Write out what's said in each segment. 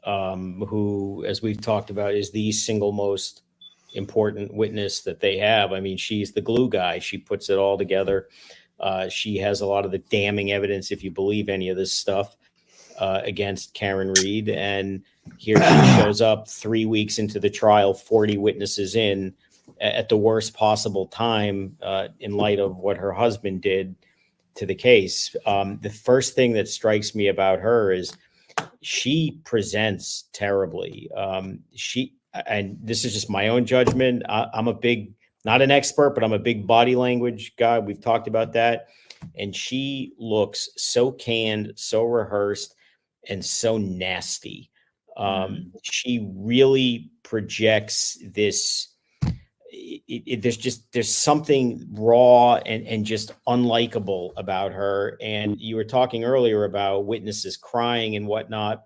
who, as we've talked about, is the single most important witness that they have. I mean, she's the glue guy. She puts it all together. She has a lot of the damning evidence, if you believe any of this stuff, against Karen Reed. And here she shows up 3 weeks into the trial, 40 witnesses in, at the worst possible time, in light of what her husband did to the case. The first thing that strikes me about her is she presents terribly. And this is just my own judgment. I'm a big, not an expert, but I'm a big body language guy. We've talked about that. And she looks so canned, so rehearsed, and so nasty. She really projects this. There's something raw and just unlikable about her. And you were talking earlier about witnesses crying and whatnot.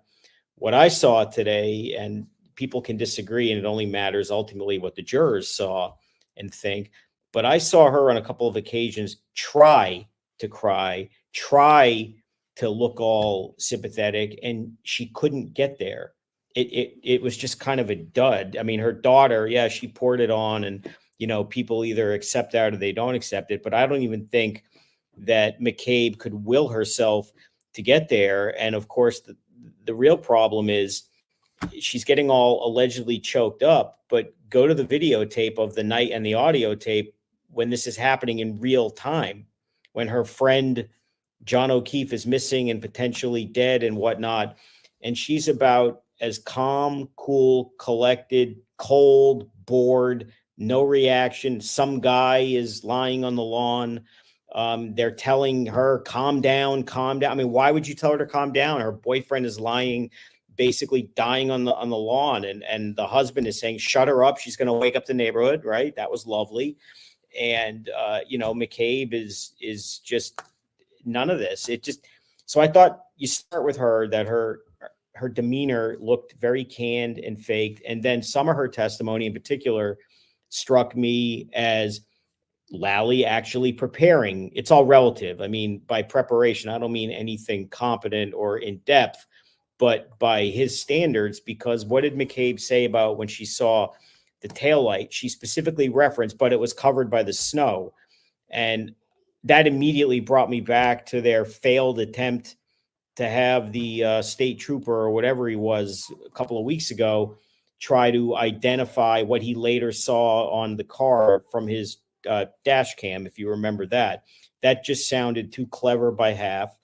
What I saw today, and people can disagree, and it only matters ultimately what the jurors saw and think. But I saw her on a couple of occasions try to cry, try to look all sympathetic, and she couldn't get there. It was just kind of a dud. I mean, her daughter, yeah, she poured it on, and people either accept that or they don't accept it. But I don't even think that McCabe could will herself to get there. And of course, the real problem is she's getting all allegedly choked up. But go to the videotape of the night and the audio tape when this is happening in real time, when her friend John O'Keefe is missing and potentially dead and whatnot. And she's about as calm, cool, collected, cold, bored, no reaction. Some guy is lying on the lawn. They're telling her, calm down, calm down. I mean, why would you tell her to calm down? Her boyfriend is lying, basically dying on the lawn. And the husband is saying, shut her up. She's going to wake up the neighborhood. Right. That was lovely. And, McCabe is just none of this. So I thought you start with her, that her demeanor looked very canned and faked. And then some of her testimony in particular struck me as Lally actually preparing. It's all relative. I mean, by preparation, I don't mean anything competent or in depth, but by his standards, because what did McCabe say about when she saw the taillight? She specifically referenced, but it was covered by the snow. And that immediately brought me back to their failed attempt to have the state trooper or whatever he was a couple of weeks ago try to identify what he later saw on the car from his dash cam, if you remember that. That just sounded too clever by half.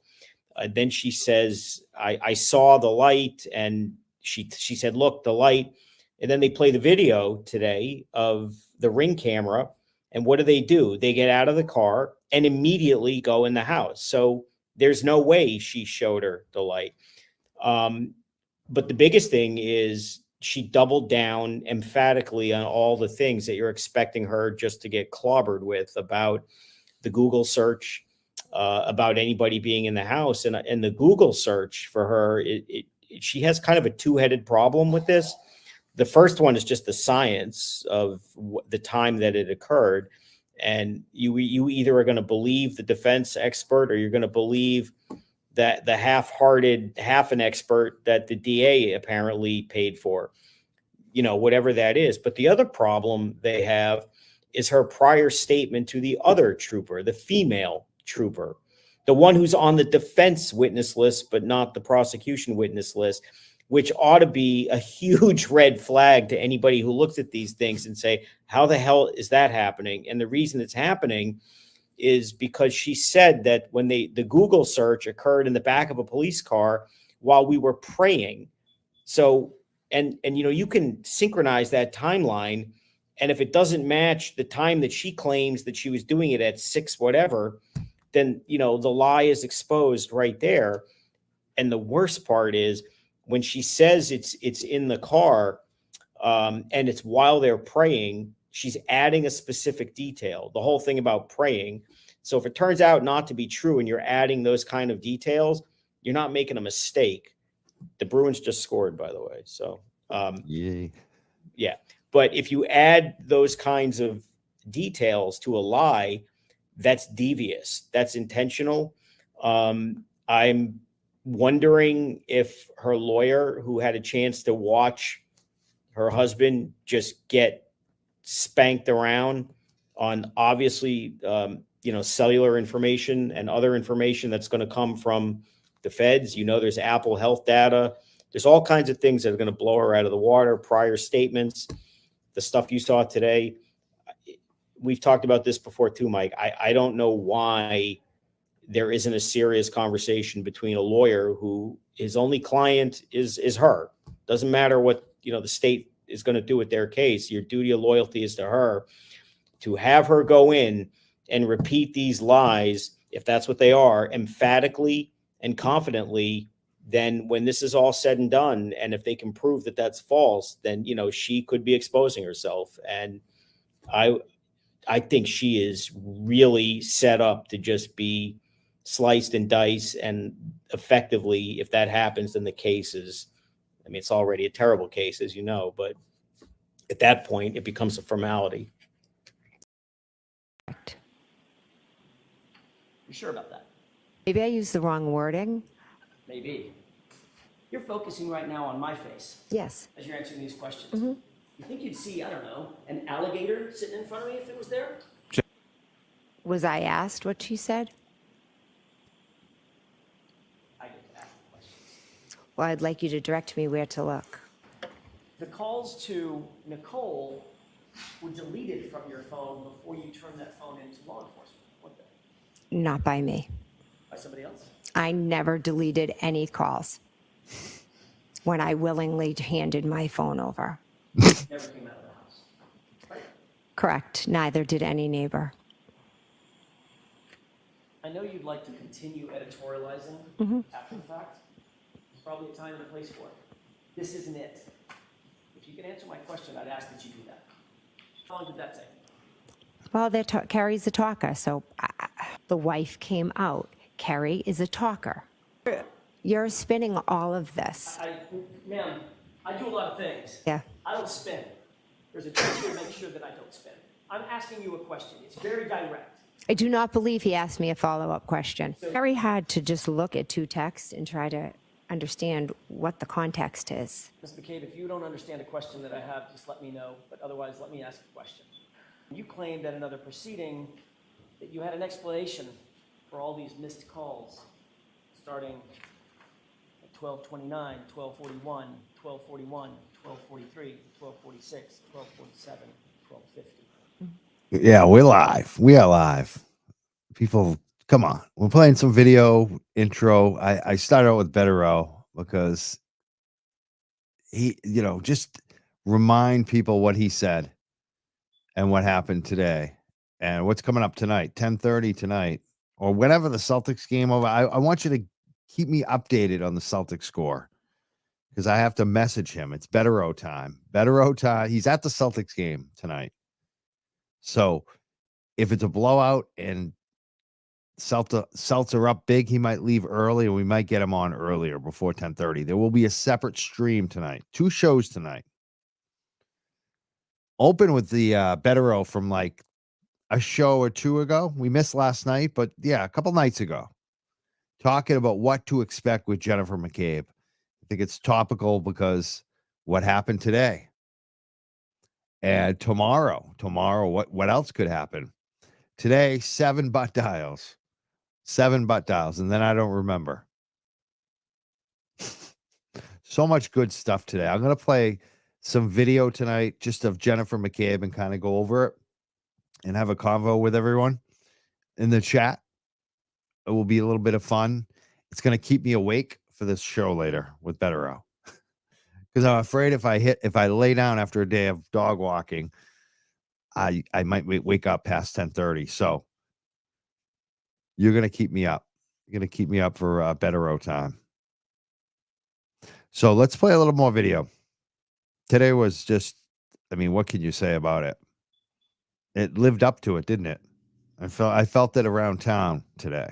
Then she says, I saw the light, and she said, look, the light. And then they play the video today of the Ring camera. And what do? They get out of the car and immediately go in the house. So there's no way she showed her the light. But the biggest thing is she doubled down emphatically on all the things that you're expecting her just to get clobbered with about the Google search, about anybody being in the house. And the Google search for her, she has kind of a two-headed problem with this. The first one is just the science of the time that it occurred. And you either are going to believe the defense expert, or you're going to believe that the half-hearted, half an expert that the DA apparently paid for, whatever that is. But the other problem they have is her prior statement to the other trooper, the female trooper, the one who's on the defense witness list, but not the prosecution witness list, which ought to be a huge red flag to anybody who looks at these things and say, how the hell is that happening? And the reason it's happening is because she said that when the Google search occurred in the back of a police car while we were praying. So, and you can synchronize that timeline. And if it doesn't match the time that she claims that she was doing it at 6, whatever, then, the lie is exposed right there. And the worst part is, when she says it's in the car, and it's while they're praying, she's adding a specific detail, the whole thing about praying. So if it turns out not to be true and you're adding those kind of details, you're not making a mistake. The Bruins just scored, by the way. So, yay. Yeah. But if you add those kinds of details to a lie, that's devious. That's intentional. I'm wondering if her lawyer, who had a chance to watch her husband just get spanked around on obviously, cellular information and other information that's going to come from the feds. There's Apple Health data. There's all kinds of things that are going to blow her out of the water, prior statements, the stuff you saw today. We've talked about this before too, Mike. I don't know why there isn't a serious conversation between a lawyer who his only client is her. Doesn't matter what, the state is going to do with their case. Your duty of loyalty is to her. To have her go in and repeat these lies, if that's what they are, emphatically and confidently, then when this is all said and done, and if they can prove that that's false, then, she could be exposing herself. And I think she is really set up to just be sliced and diced. And effectively, if that happens, then the case is, it's already a terrible case, as you know, but at that point, it becomes a formality. You sure about that? Maybe I used the wrong wording. Maybe. You're focusing right now on my face. Yes. As you're answering these questions. Mm-hmm. You think you'd see, I don't know, an alligator sitting in front of me if it was there? Was I asked what she said? I get to ask the questions. Well, I'd like you to direct me where to look. The calls to Nicole were deleted from your phone before you turned that phone into law enforcement, weren't they? Not by me. By somebody else? I never deleted any calls when I willingly handed my phone over. Never came out of the house, right? Correct. Neither did any neighbor. I know you'd like to continue editorializing after the fact. There's probably a time and a place for it. This isn't it. If you can answer my question, I'd ask that you do that. How long did that take? Well, Carrie's a talker, so the wife came out. Carrie is a talker. You're spinning all of this. Ma'am, I do a lot of things. Yeah. I don't spin. There's a trick here to make sure that I don't spin. I'm asking you a question. It's very direct. I do not believe he asked me a follow-up question. Very hard to just look at two texts and try to understand what the context is. Ms. McCabe, if you don't understand a question that I have, just let me know. But otherwise, let me ask a question. You claimed at another proceeding that you had an explanation for all these missed calls, starting at 12:29, 12:41, 12:41, 12:43, 12:46, 12:47, 12:50. Yeah, we're live. We are live. People, come on. We're playing some video intro. I started out with Betterow because he, just remind people what he said and what happened today and what's coming up tonight, 10:30 tonight, or whenever the Celtics game over. I want you to keep me updated on the Celtics score because I have to message him. It's Betterow time. Betterow time. He's at the Celtics game tonight. So if it's a blowout and Celtics are up big, he might leave early, and we might get him on earlier before 10:30. There will be a separate stream tonight. 2 shows tonight. Open with the Betterow from like a show or 2 ago. We missed last night, but yeah, a couple nights ago. Talking about what to expect with Jennifer McCabe. I think it's topical because what happened today. And tomorrow, what else could happen? Today, 7 butt dials. 7 butt dials, and then I don't remember. So much good stuff today. I'm going to play some video tonight just of Jennifer McCabe and kind of go over it and have a convo with everyone in the chat. It will be a little bit of fun. It's going to keep me awake for this show later with Betterow. Because I'm afraid if I lay down after a day of dog walking, I might wake up past 10:30. So you're going to keep me up. You're going to keep me up for Betterow time. So let's play a little more video. Today was just, what can you say about it? It lived up to it, didn't it? I felt it around town today.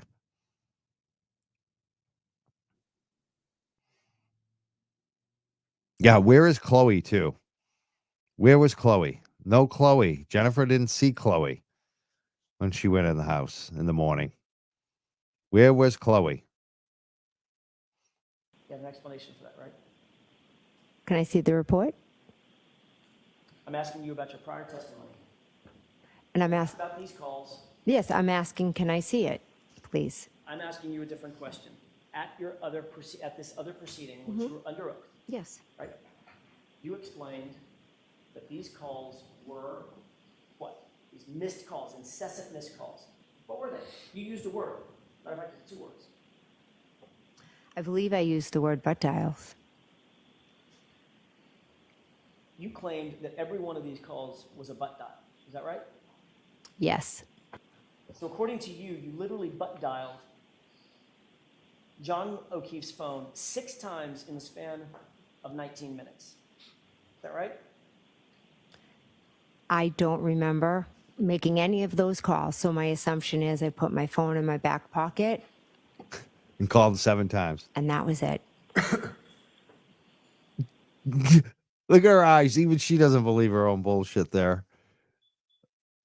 Yeah, where is Chloe too? Where was Chloe? No Chloe. Jennifer didn't see Chloe when she went in the house in the morning. Where was Chloe? You have an explanation for that, right? Can I see the report? I'm asking you about your prior testimony. And I'm asking, About these calls, yes, I'm asking, can I see it, please? I'm asking you a different question. At this other proceeding, which you were under oath, Yes. right? You explained that these calls were what? These missed calls, incessant missed calls. What were they? You used a word. Matter of fact, it's 2 words. I believe I used the word butt dials. You claimed that every one of these calls was a butt dial. Is that right? Yes. So according to you, you literally butt dialed John O'Keefe's phone 6 times in the span of 19 minutes. Is that right? I don't remember making any of those calls, so my assumption is I put my phone in my back pocket, And called 7 times. and that was it. Look at her eyes. Even she doesn't believe her own bullshit there.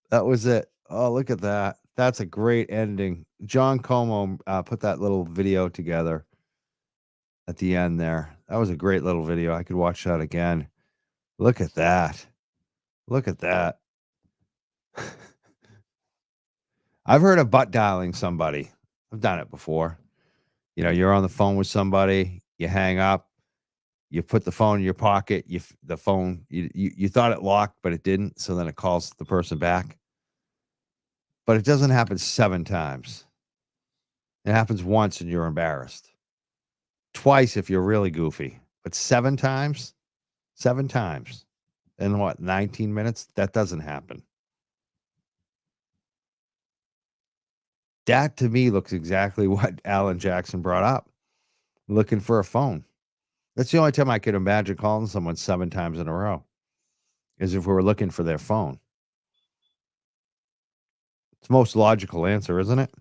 That was it. Oh, look at that. That's a great ending. John Como put that little video together at the end there. That was a great little video. I could watch that again. Look at that. Look at that. I've heard of butt dialing somebody. I've done it before. You know, you're on the phone with somebody, you hang up, you put the phone in your pocket, the phone, you thought it locked, but it didn't. So then it calls the person back. But it doesn't happen 7 times. It happens once and you're embarrassed. Twice if you're really goofy. But 7 times? 7 times. In what, 19 minutes? That doesn't happen. That to me looks exactly what Alan Jackson brought up. Looking for a phone. That's the only time I could imagine calling someone 7 times in a row. Is if we were looking for their phone. It's the most logical answer, isn't it?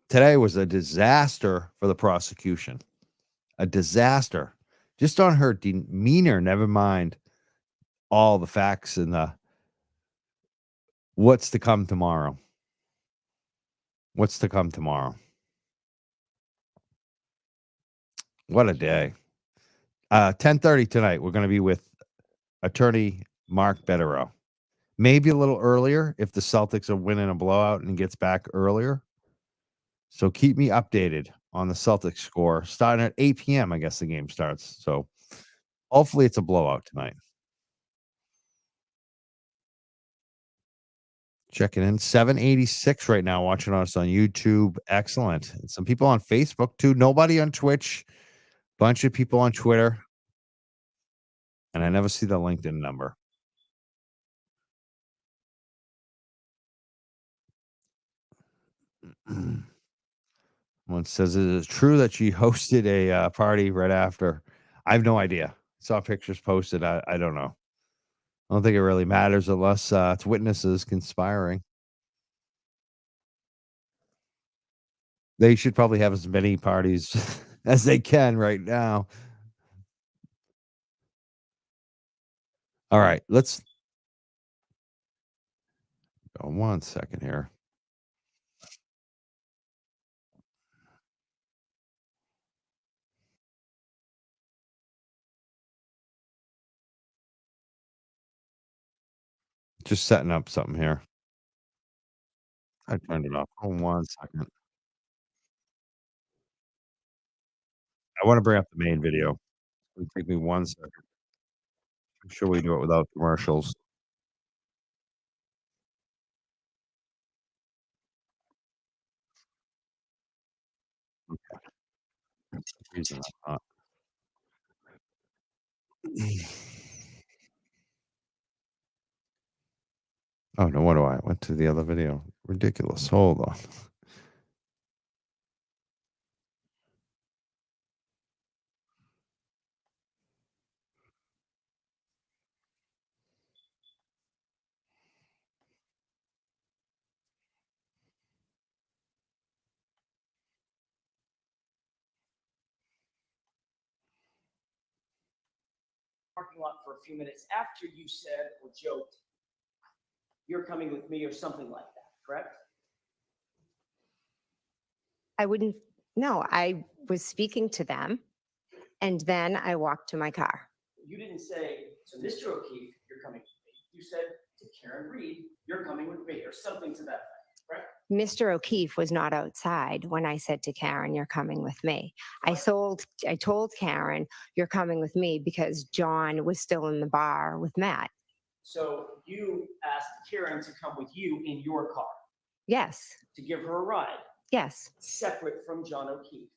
Today was a disaster for the prosecution. A disaster. Just on her demeanor, never mind all the facts and the what's to come tomorrow. What's to come tomorrow? What a day. 10:30 tonight. We're going to be with attorney Mark Betterow. Maybe a little earlier if the Celtics are winning a blowout and gets back earlier. So keep me updated on the Celtics score. Starting at 8 p.m., I guess the game starts. So hopefully it's a blowout tonight. Checking in. 786 right now watching us on YouTube. Excellent. And some people on Facebook too. Nobody on Twitch. Bunch of people on Twitter. And I never see the LinkedIn number. One says, is it true that she hosted a party right after? I have no idea. Saw pictures posted. I don't know. I don't think it really matters unless it's witnesses conspiring. They should probably have as many parties as they can right now. All right, let's go 1 second here. Just setting up something here. I turned it off. Hold 1 second. I want to bring up the main video. It'll take me 1 second. I'm sure we do it without commercials. Reason I'm not. Oh, no wonder why I went to the other video. Ridiculous. Hold on. Parking lot for a few minutes after you said or joked, "You're coming with me," or something like that, correct? I wouldn't No, I was speaking to them, and then I walked to my car. You didn't say, to Mr. O'Keefe, you're coming with me. You said to Karen Reed, you're coming with me, or something to that effect, correct? Mr. O'Keefe was not outside when I said to Karen, "You're coming with me." I told Karen, "You're coming with me," because John was still in the bar with Matt. So you asked Karen to come with you in your car Yes, to give her a ride, yes, separate from John O'Keefe.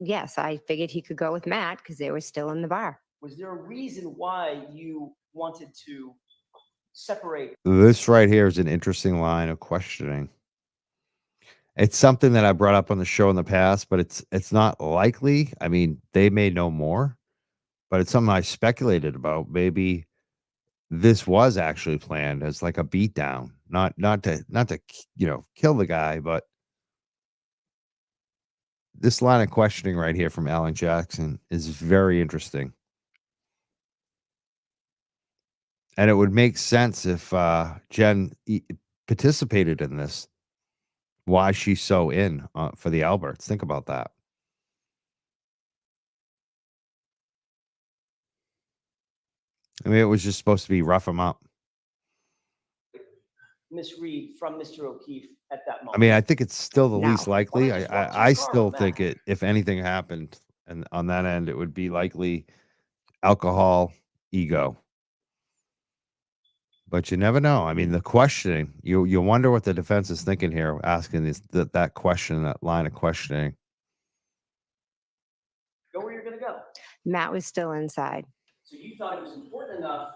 yes. I figured he could go with Matt because they were still in the bar. Was there a reason why you wanted to separate? This right here is an interesting line of questioning. It's something that I brought up on the show in the past, but it's not likely. I mean, they may know more, but it's something I speculated about. Maybe this was actually planned as like a beatdown, not to kill the guy, but this line of questioning right here from Alan Jackson is very interesting. And it would make sense if Jen participated in this. Why she's so in for the Alberts. Think about that. I mean, it was just supposed to be rough him up. Miss Reed from Mr. O'Keefe at that moment? I mean, I think it's still the No. least likely. Why not just walk to your I car still with think Matt? it. If anything happened, and on that end, it would be likely alcohol, ego. But you never know. I mean, the questioning. You wonder what the defense is thinking here, asking that question, that line of questioning. Go where you're going to go. Matt was still inside. So you thought it was important enough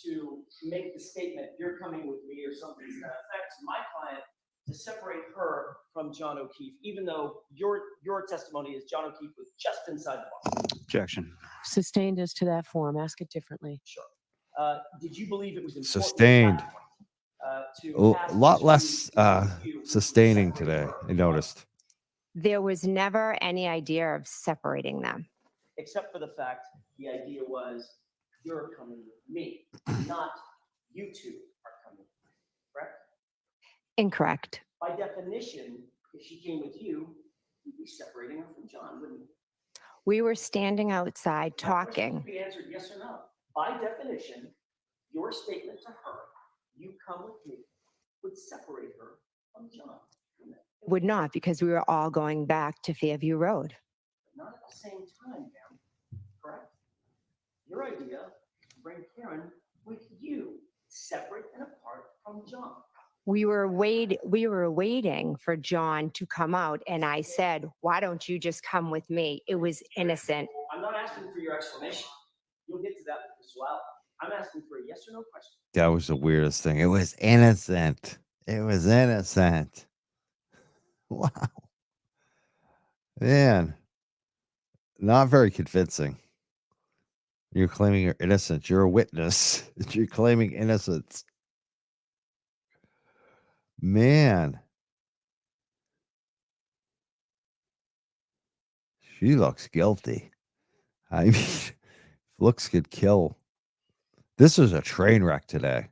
to make the statement, "You're coming with me," or something to that effect, to my client, to separate her from John O'Keefe, even though your testimony is John O'Keefe was just inside the bar. Objection. Sustained as to that form. Ask it differently. Sure. Did you believe it was important Sustained. at that point, to A ask lot Miss less Reed to come with you, sustaining separate today. her I from John, noticed. There was never any idea of separating them. except for the fact the idea was, "You're coming with me," not "you two are coming with me," correct? Incorrect. By definition, if she came with you, you'd be separating her from John, wouldn't you? We were standing outside That question talking. could be answered yes or no. By definition, your statement to her, "You come with me," would separate her from John, wouldn't it? Would not, because we were all going back to Fairview Road. But not at the same time, ma'am, correct? Your idea is to bring Karen with you, separate and apart from John. We were waiting for John to come out, and I said, "Why don't you just come with me?" It was innocent. I'm not asking for your explanation. You'll get to that as well. I'm asking for a yes or no question. That was the weirdest thing. It was innocent. It was innocent. Wow. Man. Not very convincing. You're claiming you're innocent. You're a witness. You're claiming innocence. Man. She looks guilty. I mean, looks could kill. This was a train wreck today.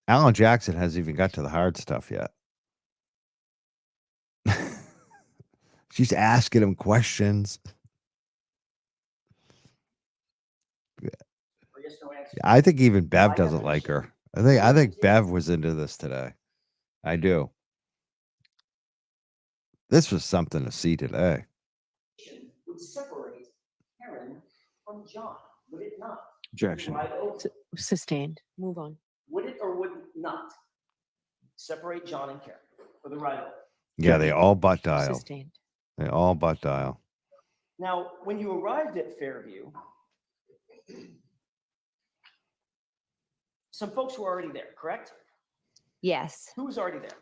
Alan Jackson hasn't even got to the hard stuff yet. She's asking him questions. Or yes, no answer. I think even Bev By doesn't like definition, her. I think Bev was into this today. I do. This was something to see today. Would separate Karen from John, would it not? Objection. Right over. Sustained. Move on. Would it or would it not separate John and Karen for the ride over? Yeah, they all butt dial. Sustained. They all butt dial. Now, when you arrived at Fairview, some folks were already there, correct? Yes. Who was already there?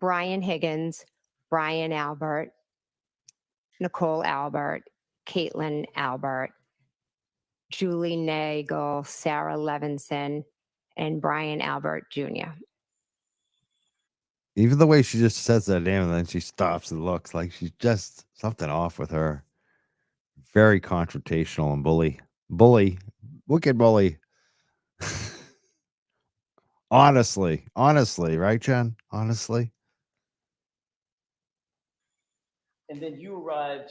Brian Higgins, Brian Albert, Nicole Albert, Caitlin Albert, Julie Nagel, Sarah Levinson, and Brian Albert Jr. Even the way she just says that name and then she stops and looks like she's just something off with her. Very confrontational and bully. Wicked bully. Honestly, right, Jen? Honestly. And then you arrived,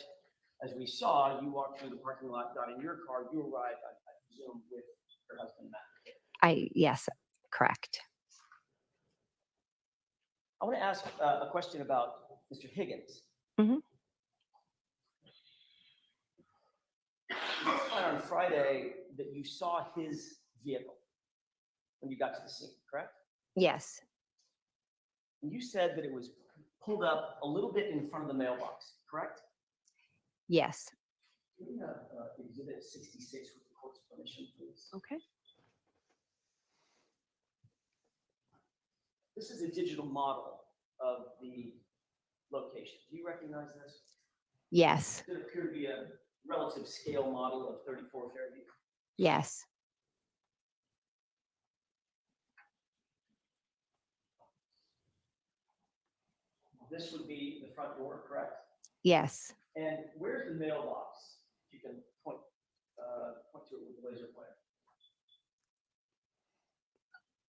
as we saw, you walked through the parking lot, got in your car, you arrived, I presume, with your husband, Matt. Yes, correct. I want to ask a question about Mr. Higgins. Mhm. You said on Friday that you saw his vehicle when you got to the scene, correct? Yes, And you said that it was pulled up a little bit in front of the mailbox, correct? yes. Can we have exhibit 66 with the court's permission, please? Okay. This is a digital model of the location. Do you recognize this? Yes, Does it appear to be a relative scale model of 34 Fairview? yes, This would be the front door, correct? yes. And where's the mailbox? If you can point to it with the laser pointer.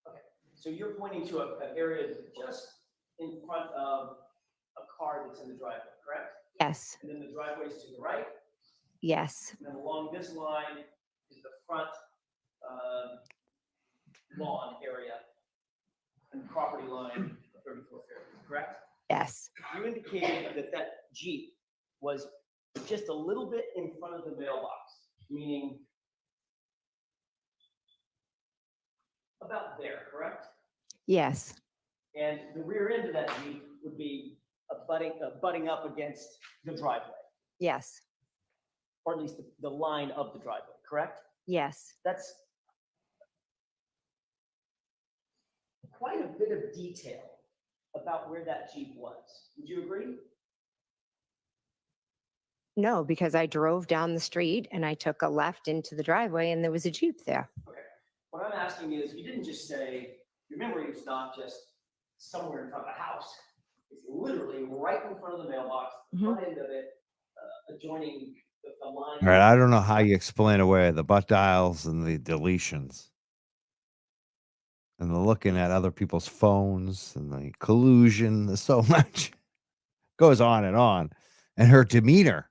Okay, so you're pointing to an area just in front of a car that's in the driveway, correct? Yes, And then the driveway's to the right, yes, and then along this line is the front lawn area and property line of 34 Fairview, correct? yes, You indicated that that Jeep was just a little bit in front of the mailbox, meaning about there, correct? yes, And the rear end of that Jeep would be butting up against the driveway, yes, or at least the line of the driveway, correct? yes. That's quite a bit of detail about where that Jeep was. Would you agree? No, because I drove down the street and I took a left into the driveway and there was a Jeep there. Okay. What I'm asking is, you didn't just say, your memory is not just somewhere in front of the house. It's literally right in front of the mailbox, the Mhm. front end of it, adjoining the line. All right, I don't know how you explain away the butt dials and the deletions. And the looking at other people's phones and the collusion. There's so much goes on and on. And her demeanor.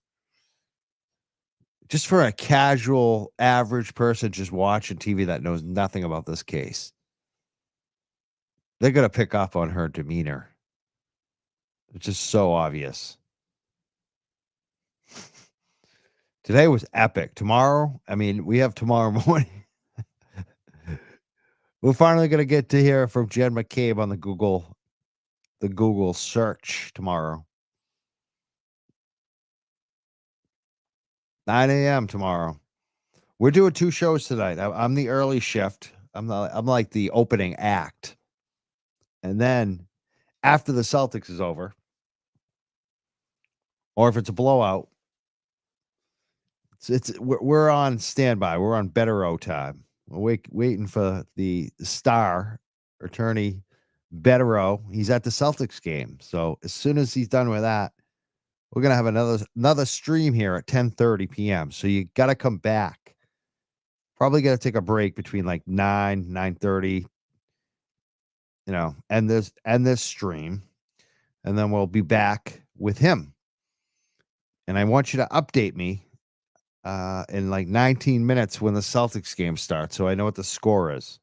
Just for a casual, average person just watching TV that knows nothing about this case, they're going to pick up on her demeanor. It's just so obvious. Today was epic. Tomorrow, I mean, we have tomorrow morning. We're finally going to get to hear from Jen McCabe on the Google search tomorrow. 9 a.m. tomorrow. We're doing 2 shows tonight. I'm the early shift. I'm like the opening act. And then after the Celtics is over, or if it's a blowout, we're on standby. We're on better O time. We're waiting for the star attorney Betterow. He's at the Celtics game. So as soon as he's done with that, we're gonna have another stream here at 10:30 p.m. So you gotta come back. Probably gotta take a break between like 9:30, and this stream. And then we'll be back with him. And I want you to update me in like 19 minutes when the Celtics game starts, so I know what the score is.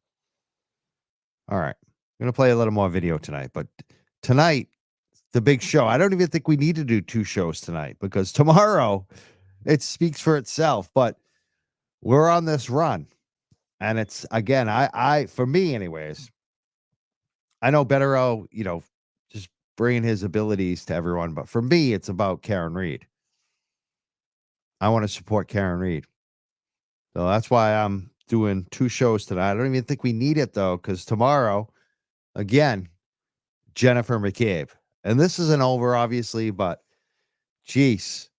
All right. I'm going to play a little more video tonight, but tonight, the big show. I don't even think we need to do 2 shows tonight because tomorrow it speaks for itself, but we're on this run. And it's, again, I for me anyways, I know Betterow, just bringing his abilities to everyone, but for me, it's about Karen Reed. I want to support Karen Reed. So that's why I'm doing 2 shows tonight. I don't even think we need it, though, because tomorrow, again, Jennifer McCabe. And this isn't over, obviously, but geez,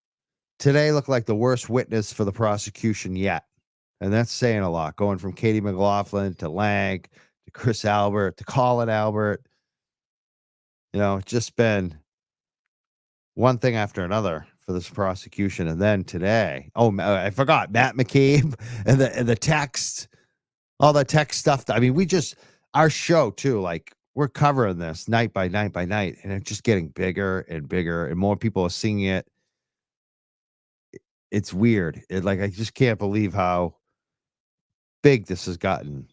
today looked like the worst witness for the prosecution yet. And that's saying a lot, going from Katie McLaughlin to Lang to Chris Albert to Colin Albert. It's just been one thing after another for this prosecution. And then today, I forgot Matt McCabe and the text, all the text stuff. I mean, our show too, like we're covering this night by night by night, and it's just getting bigger and bigger, and more people are seeing it. It's weird. I just can't believe how big this has gotten,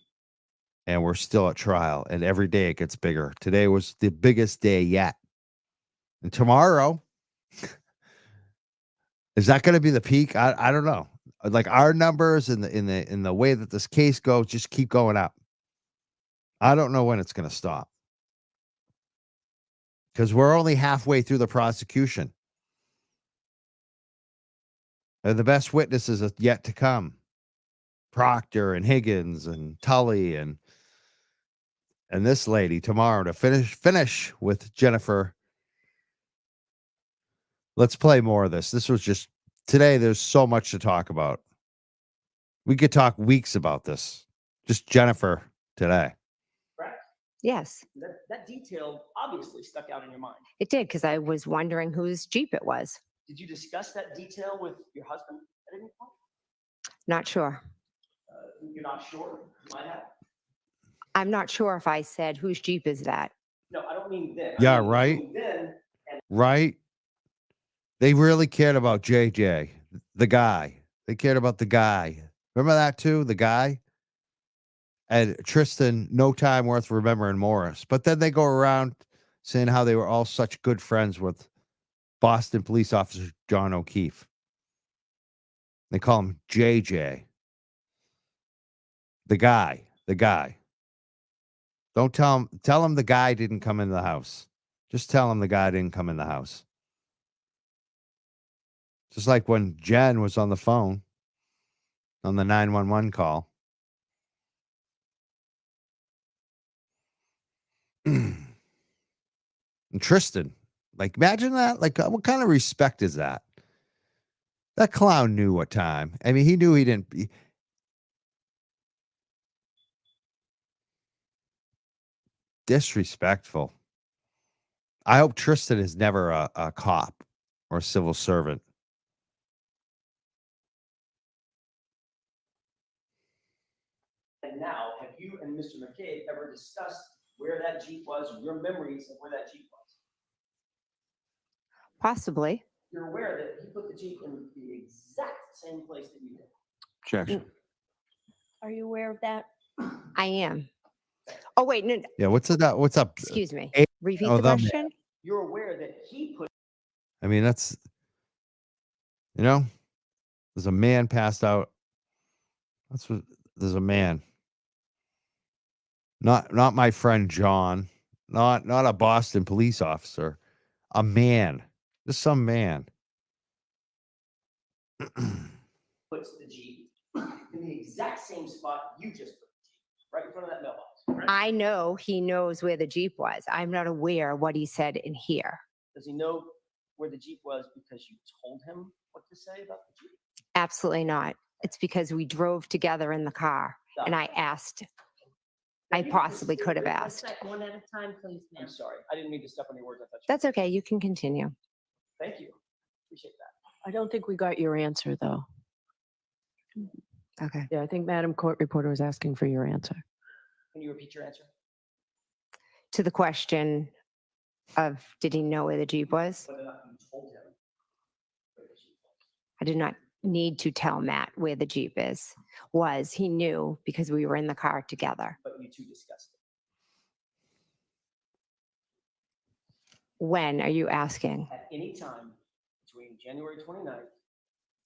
and we're still at trial, and every day it gets bigger. Today was the biggest day yet, and tomorrow is that going to be the peak? I don't know. Like, our numbers in the way that this case goes just keep going up. I don't know when it's going to stop, because we're only halfway through the prosecution. And the best witnesses are yet to come. Proctor and Higgins and Tully and this lady tomorrow to finish with Jennifer. Let's play more of this. This was just today. There's so much to talk about. We could talk weeks about this. Just Jennifer today. Correct? Yes, That detail obviously stuck out in your mind. it did, because I was wondering whose Jeep it was. Did you discuss that detail with your husband at any point? Not sure. You're not sure? You might have. I'm not sure if I said whose Jeep is that. No, I don't mean then. Yeah, I mean right. between then and Right? They really cared about JJ, the guy. They cared about the guy. Remember that too? The guy? And Tristan, no time worth remembering Morris. But then they go around saying how they were all such good friends with Boston police officer John O'Keefe. They call him JJ. The guy. Don't tell him the guy didn't come in the house. Just tell him the guy didn't come in the house. Just like when Jen was on the phone on the 911 call. And Tristan, imagine that. What kind of respect is that? That clown knew what time. I mean, he knew he didn't. Disrespectful. I hope Tristan is never a cop or a civil servant. And now, have you and Mr. McCabe ever discussed where that Jeep was, your memories of where that Jeep was? Possibly. You're aware that he put the Jeep in the exact same place that you did. Objection. Are you aware of that? I am. Oh, wait. No, Yeah, what's up? What's up? excuse me. Eight- Repeat oh, the the man. question. You're aware that he put I mean, that's, there's a man passed out. There's a man. Not my friend John. Not a Boston police officer. A man. Just some man. puts the Jeep in the exact same spot you just put the Jeep, right in front of that mailbox. Correct? I know he knows where the Jeep was. I'm not aware what he said in here. Does he know where the Jeep was because you told him what to say about the Jeep? Absolutely not. It's because we drove together in the car and I asked. I possibly could have asked. One at a time, please, ma'am. I'm sorry. I didn't mean to step on your words. I thought you. That's okay. You can continue. Thank you. Appreciate that. I don't think we got your answer, though. Okay. Yeah, I think Madam Court Reporter was asking for your answer. Can you repeat your answer? To the question of did he know where the Jeep was? Whether or not you told him where the Jeep was. I did not need to tell Matt where the Jeep was. He knew because we were in the car together. But you two discussed it. When are you asking? At any time between January 29th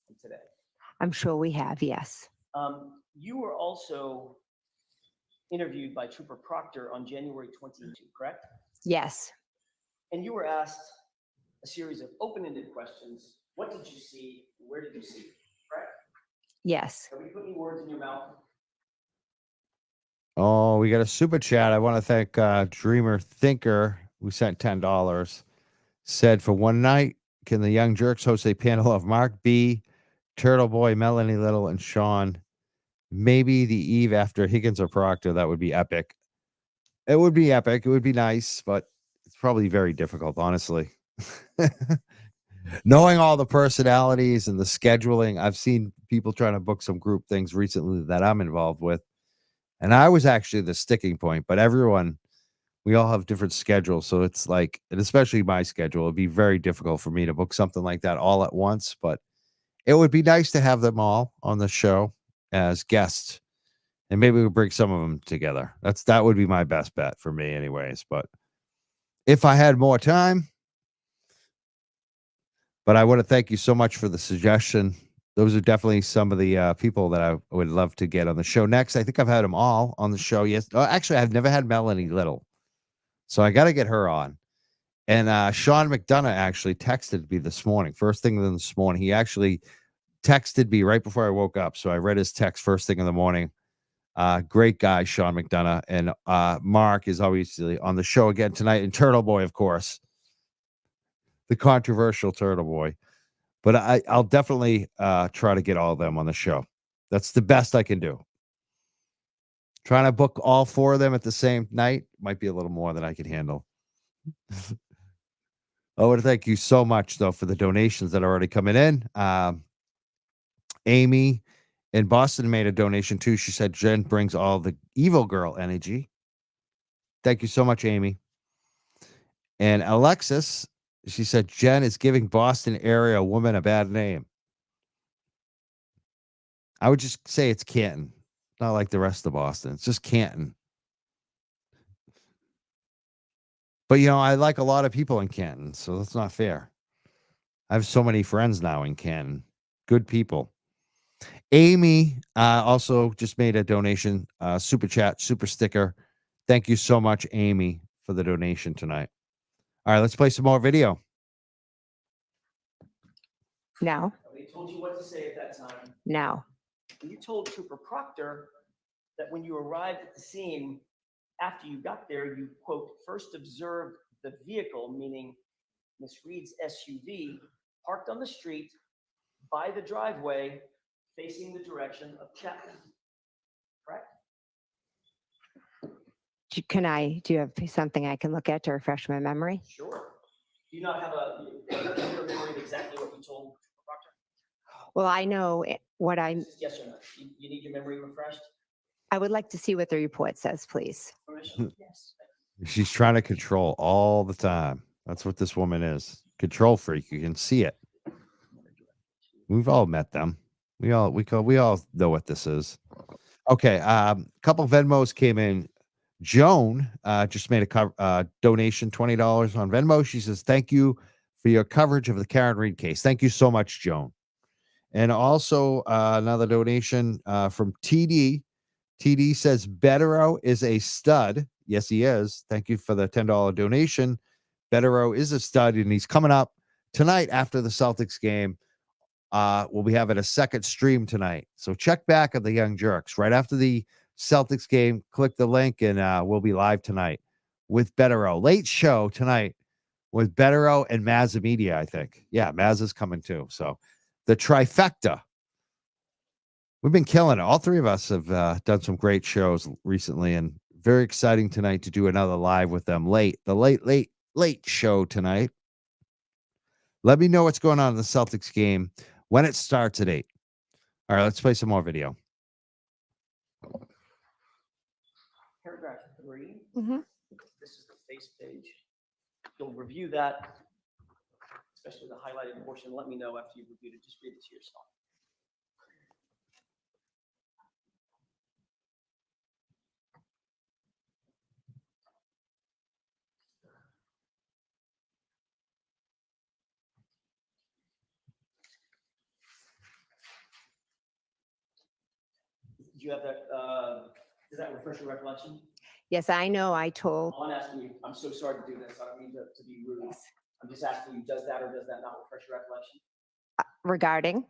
and today. I'm sure we have, yes. You were also interviewed by Trooper Proctor on January 22, correct? Yes. And you were asked a series of open-ended questions. What did you see? Where did you see it? Correct? Yes. Have we put any words in your mouth? Oh, we got a super chat. I want to thank Dreamer Thinker, who sent $10. Said for one night, can the Young Jerks host a panel of Mark B., Turtle Boy, Melanie Little, and Sean? Maybe the eve after Higgins or Proctor. That would be epic. It would be epic. It would be nice, but it's probably very difficult, honestly. Knowing all the personalities and the scheduling, I've seen people trying to book some group things recently that I'm involved with. And I was actually the sticking point, but everyone we all have different schedules. So it's like, and especially my schedule, it'd be very difficult for me to book something like that all at once. But it would be nice to have them all on the show as guests. And maybe we'll bring some of them together. That would be my best bet for me, anyways. But if I had more time, but I want to thank you so much for the suggestion. Those are definitely some of the people that I would love to get on the show next. I think I've had them all on the show. Yes. Oh, actually, I've never had Melanie Little. So I got to get her on. And Sean McDonough actually texted me this morning. First thing this morning, he actually texted me right before I woke up. So I read his text first thing in the morning. Great guy, Sean McDonough. And Mark is obviously on the show again tonight. And Turtle Boy, of course. The controversial Turtle Boy. But I'll definitely try to get all of them on the show. That's the best I can do. Trying to book all 4 of them at the same night might be a little more than I can handle. I want to thank you so much, though, for the donations that are already coming in. Amy in Boston made a donation, too. She said Jen brings all the evil girl energy. Thank you so much, Amy. And Alexis, she said Jen is giving Boston area woman a bad name. I would just say it's Canton. Not like the rest of Boston. It's just Canton. But, I like a lot of people in Canton, so that's not fair. I have so many friends now in Canton. Good people. Amy also just made a donation, super chat, super sticker. Thank you so much, Amy, for the donation tonight. All right, let's play some more video. No, They told you what to say at that time. no. You told Trooper Proctor that when you arrived at the scene, after you got there, you, quote, first observed the vehicle, meaning Miss Reed's SUV, parked on the street by the driveway facing the direction of Chapman. Correct? Do you have something I can look at to refresh my memory? Sure. Do you not have a memory of exactly what you told Trooper Proctor? Well, I know what This is yes or no. You need your memory refreshed? I would like to see what the report says, please. Permission? Yes. She's trying to control all the time. That's what this woman is. Control freak. You can see it. We've all met them. We all know what this is. Okay. Couple Venmos came in. Joan just made a donation, $20 on Venmo. She says, thank you for your coverage of the Karen Reed case. Thank you so much, Joan. And also another donation from TD. TD says, Betterow is a stud. Yes, he is. Thank you for the $10 donation. Betterow is a stud, and he's coming up tonight after the Celtics game. We'll be having a second stream tonight. So check back at the Young Jerks right after the Celtics game. Click the link, and we'll be live tonight with Betterow. Late show tonight with Betterow and Mazza Media, I think. Yeah, Mazza's coming too. So the trifecta. We've been killing it. All 3 of us have done some great shows recently, and very exciting tonight to do another live with them the late show tonight. Let me know what's going on in the Celtics game when it starts at 8. All right, let's play some more video. Paragraph 3. Mhm. This is the face page. You'll review that, especially the highlighted portion. Let me know after you've reviewed it. Just read it to yourself. Do you have that? Does that refresh your recollection? Yes, I know I told, All I'm asking you, I'm so sorry to do this. I don't mean to be rude. I'm just asking you, does that or does that not refresh your recollection? regarding,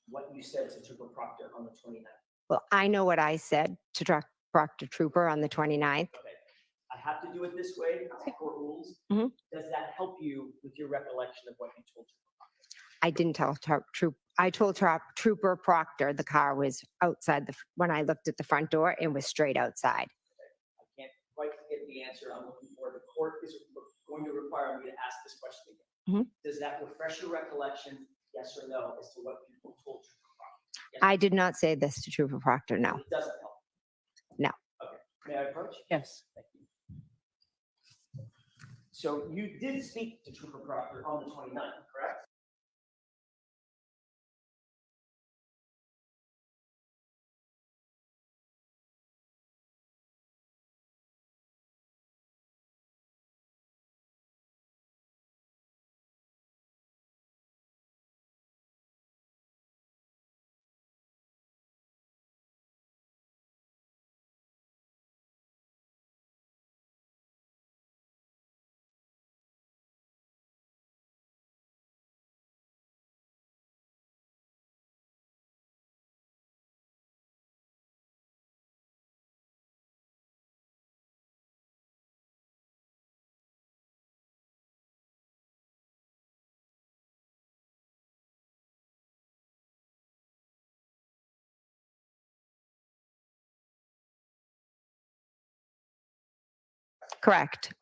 What you said to Trooper Proctor on the 29th. well, I know what I said to Proctor Trooper on the 29th. Okay. I have to do it this way. It's court rules. Mhm. Does that help you with your recollection of what you told Trooper Proctor? I didn't tell I told Trooper Proctor the car was outside when I looked at the front door, it was straight outside. I can't quite get the answer I'm looking for. The court is going to require me to ask this question again. Does that refresh your recollection, yes or no, as to what you told Trooper Proctor? Yes. I did not say this to Trooper Proctor, no. It doesn't help. No. Okay. May I approach? Yes. Thank you. So you did speak to Trooper Proctor on the 29th, correct? Correct.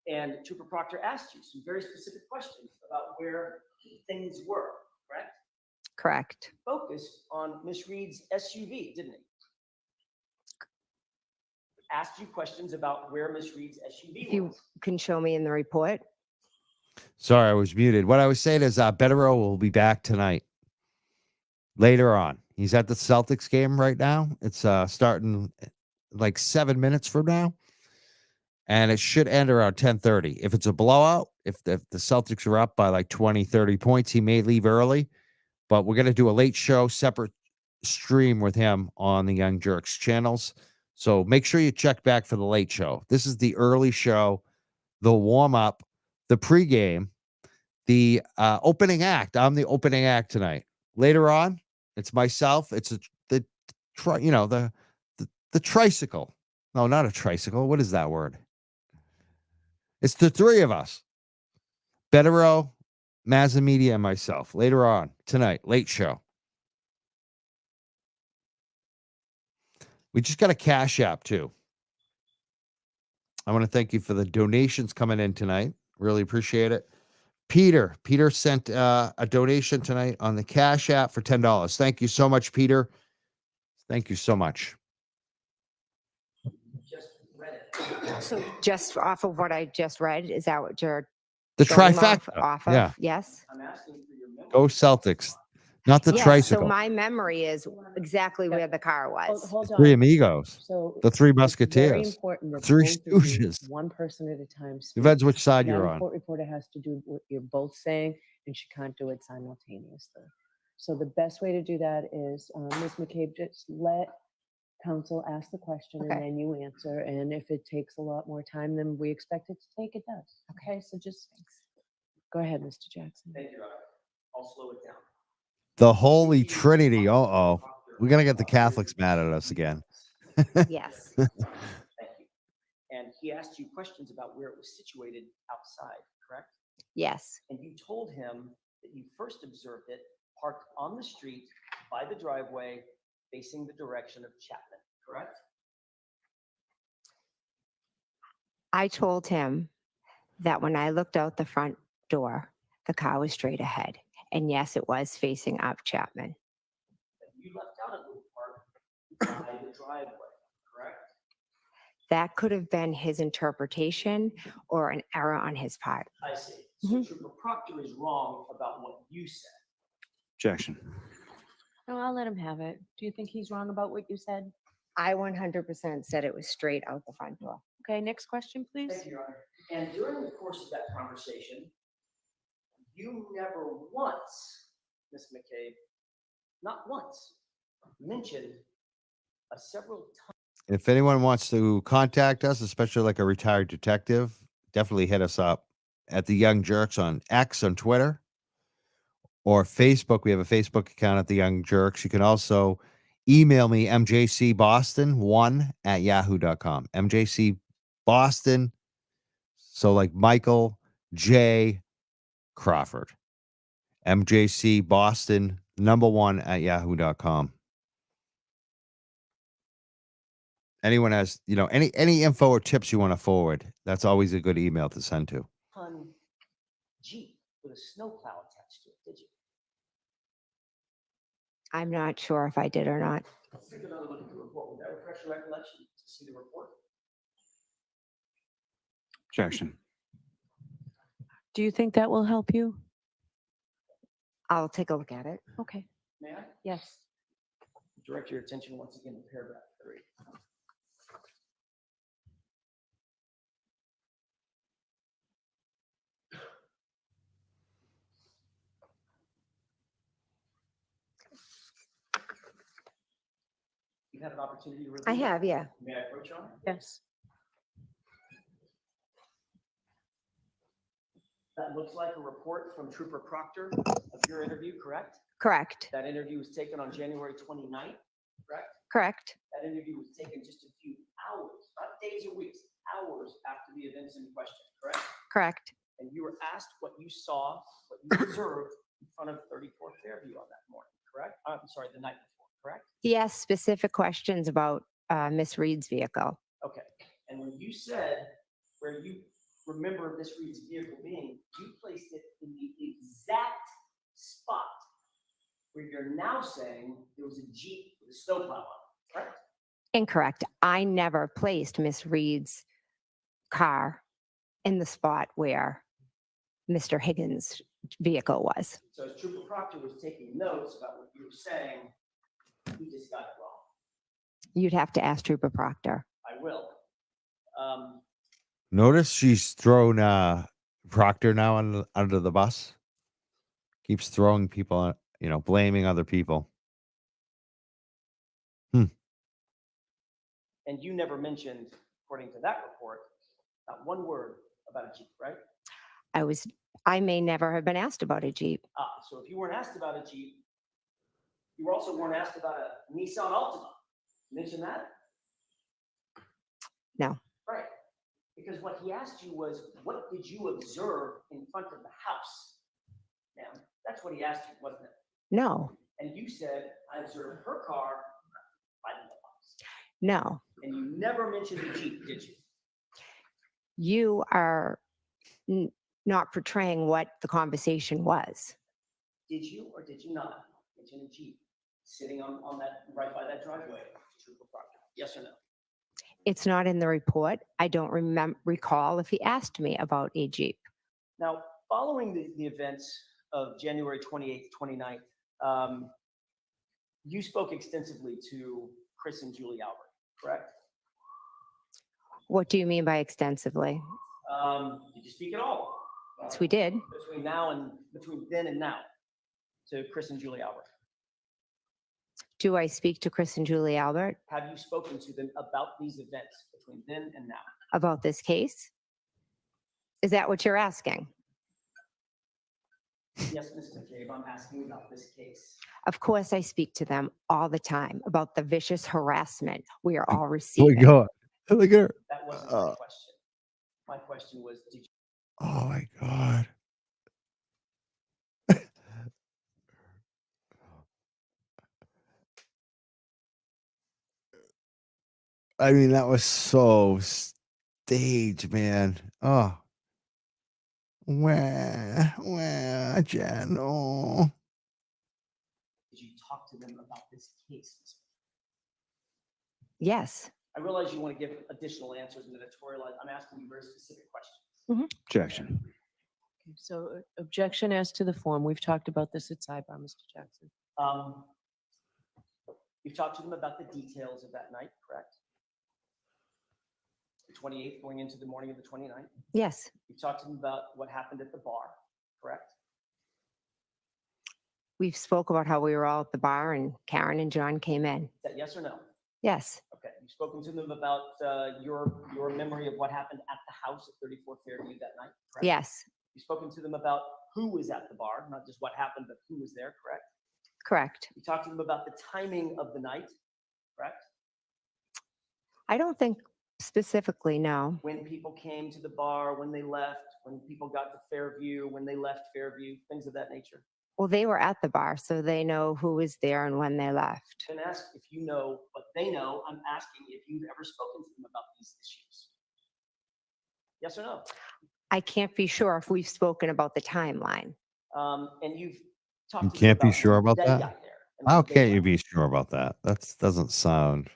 And Trooper Proctor asked you some very specific questions about where things were, correct? Correct. Focused on Miss Reed's SUV, didn't he? Asked you questions about where Miss Reed's SUV If you was. can show me in the report. Sorry, I was muted. What I was saying is Betterow will be back tonight. Later on. He's at the Celtics game right now. It's starting like 7 minutes from now. And it should end around 10:30. If it's a blowout, if the Celtics are up by like 20, 30 points, he may leave early. But we're going to do a late show, separate stream with him on the Young Jerks channels. So make sure you check back for the late show. This is the early show, the warm-up, the pregame, the opening act. I'm the opening act tonight. Later on, it's myself. It's the tricycle. No, not a tricycle. What is that word? It's the three of us. Betterow, Mazza Media, and myself. Later on tonight, late show. We just got a Cash App too. I want to thank you for the donations coming in tonight. Really appreciate it. Peter sent a donation tonight on the Cash App for $10. Thank you so much, Peter. Thank you so much. Just read it. So just off of what I just read, is that what you're The going trifecta. off of? Yeah. Yes. I'm asking for your memory. Go Celtics. Not the Yes. tricycle. So my memory is exactly where the car Hold, was. hold The Three on. Amigos. So The Three it's very Musketeers. important that Three both of you, Stooges. one person at a time, speak. Depends which side you're Madam on. Court Reporter has to do what you're both saying, and she can't do it simultaneously. So the best way to do that is, Ms. McCabe, just let counsel ask the question Okay. and then you answer. And if it takes a lot more time than we expect it to take, it does. Okay, so just go ahead, Mr. Jackson. Thank you, Your Honor. I'll slow it down. The Holy Trinity. Uh-oh. We're going to get the Catholics mad at us again. Yes. Thank you. And he asked you questions about where it was situated outside, correct? Yes. And you told him that you first observed it parked on the street by the driveway facing the direction of Chapman, correct? I told him that when I looked out the front door, the car was straight ahead. And yes, it was facing up Chapman. But you left out a little part by the driveway, correct? That could have been his interpretation or an error on his part. I see. So Trooper Proctor is wrong about what you said. Objection. No, I'll let him have it. Do you think he's wrong about what you said? I 100% said it was straight out the front door. Okay, next question, please. Thank you, Your Honor. And during the course of that conversation, you never once, Ms. McCabe, not once, mentioned several times. If anyone wants to contact us, especially like a retired detective, definitely hit us up at the Young Jerks on X on Twitter or Facebook. We have a Facebook account at the Young Jerks. You can also email me, mjcboston1@yahoo.com. mjcboston, so like Michael J. Crawford. mjcboston1@yahoo.com. Anyone has, any info or tips you want to forward, that's always a good email to send to. Ton Jeep with a snowplow attached to it, did you? I'm not sure if I did or not. Let's take another look at the report. Would that refresh your recollection to see the report? Objection. Do you think that will help you? I'll take a look at it. Okay. May I? Yes. Direct your attention once again to paragraph 3. You've had an opportunity to review I it? have, yeah. May I approach on it? Yes. That looks like a report from Trooper Proctor of your interview, correct? Correct. That interview was taken on January 29th, correct? Correct. That interview was taken just a few hours, not days or weeks, hours after the events in question, correct? Correct. And you were asked what you saw, what you observed in front of 34 Fairview on that morning, correct? I'm sorry, the night before, correct? He asked specific questions about Miss Reed's vehicle. Okay. And when you said where you remember Miss Reed's vehicle being, you placed it in the exact spot where you're now saying there was a Jeep with a snowplow on it, correct? Incorrect. I never placed Miss Reed's car in the spot where Mr. Higgins' vehicle was. So as Trooper Proctor was taking notes about what you were saying, he just got it wrong. You'd have to ask Trooper Proctor. I will. Notice she's thrown Proctor now under the bus. Keeps throwing people, blaming other people. And you never mentioned, according to that report, not one word about a Jeep, right? I may never have been asked about a Jeep. So if you weren't asked about a Jeep, you also weren't asked about a Nissan Altima. Mention that? No. Right. Because what he asked you was, what did you observe in front of the house? Ma'am, that's what he asked you, wasn't it? No. And you said, I observed her car by the house. No. And you never mentioned the Jeep, did you? You are not portraying what the conversation was. Did you or did you not mention a Jeep sitting on that, right by that driveway? Trooper Proctor? Yes or no? It's not in the report. I don't recall if he asked me about a Jeep. Now, following the events of January 28th, 29th, you spoke extensively to Chris and Julie Albert, correct? What do you mean by extensively? Did you speak at all? Yes, we did. Between then and now, to Chris and Julie Albert. Do I speak to Chris and Julie Albert Have you spoken to them about these events between then and now? about this case? Is that what you're asking? Yes, Ms. McCabe, I'm asking about this case. Of course, I speak to them all the time about the vicious harassment we are all Look receiving. at Look at her. That wasn't my question. My question was, did you? Oh my God. I mean, that was so staged, man. Oh. Where, Jen? Oh. Did you talk to them about this case? Ms. Yes. I realize you want to give additional answers and editorialize. I'm asking you very specific questions. Objection. Okay, so objection as to the form. We've talked about this at sidebar, Mr. Jackson. You've talked to them about the details of that night, correct? The 28th going into the morning of the 29th. Yes. You've talked to them about what happened at the bar, correct? We've spoke about how we were all at the bar and Karen and John came in. Is that yes or no? Yes. Okay. You've spoken to them about your memory of what happened at the house at 34 Fairview that night, correct? Yes. You've spoken to them about who was at the bar, not just what happened, but who was there, correct? Correct. You talked to them about the timing of the night, correct? I don't think specifically, no. When people came to the bar, when they left, when people got to Fairview, when they left Fairview, things of that nature. Well, they were at the bar, so they know who was there and when they left. And ask if you know what they know. I'm asking if you've ever spoken to them about these issues. Yes or no? I can't be sure if we've spoken about the timeline. And you've talked You to them can't be about sure when about they that? got there and How when they can't you left. be sure about that? That doesn't sound.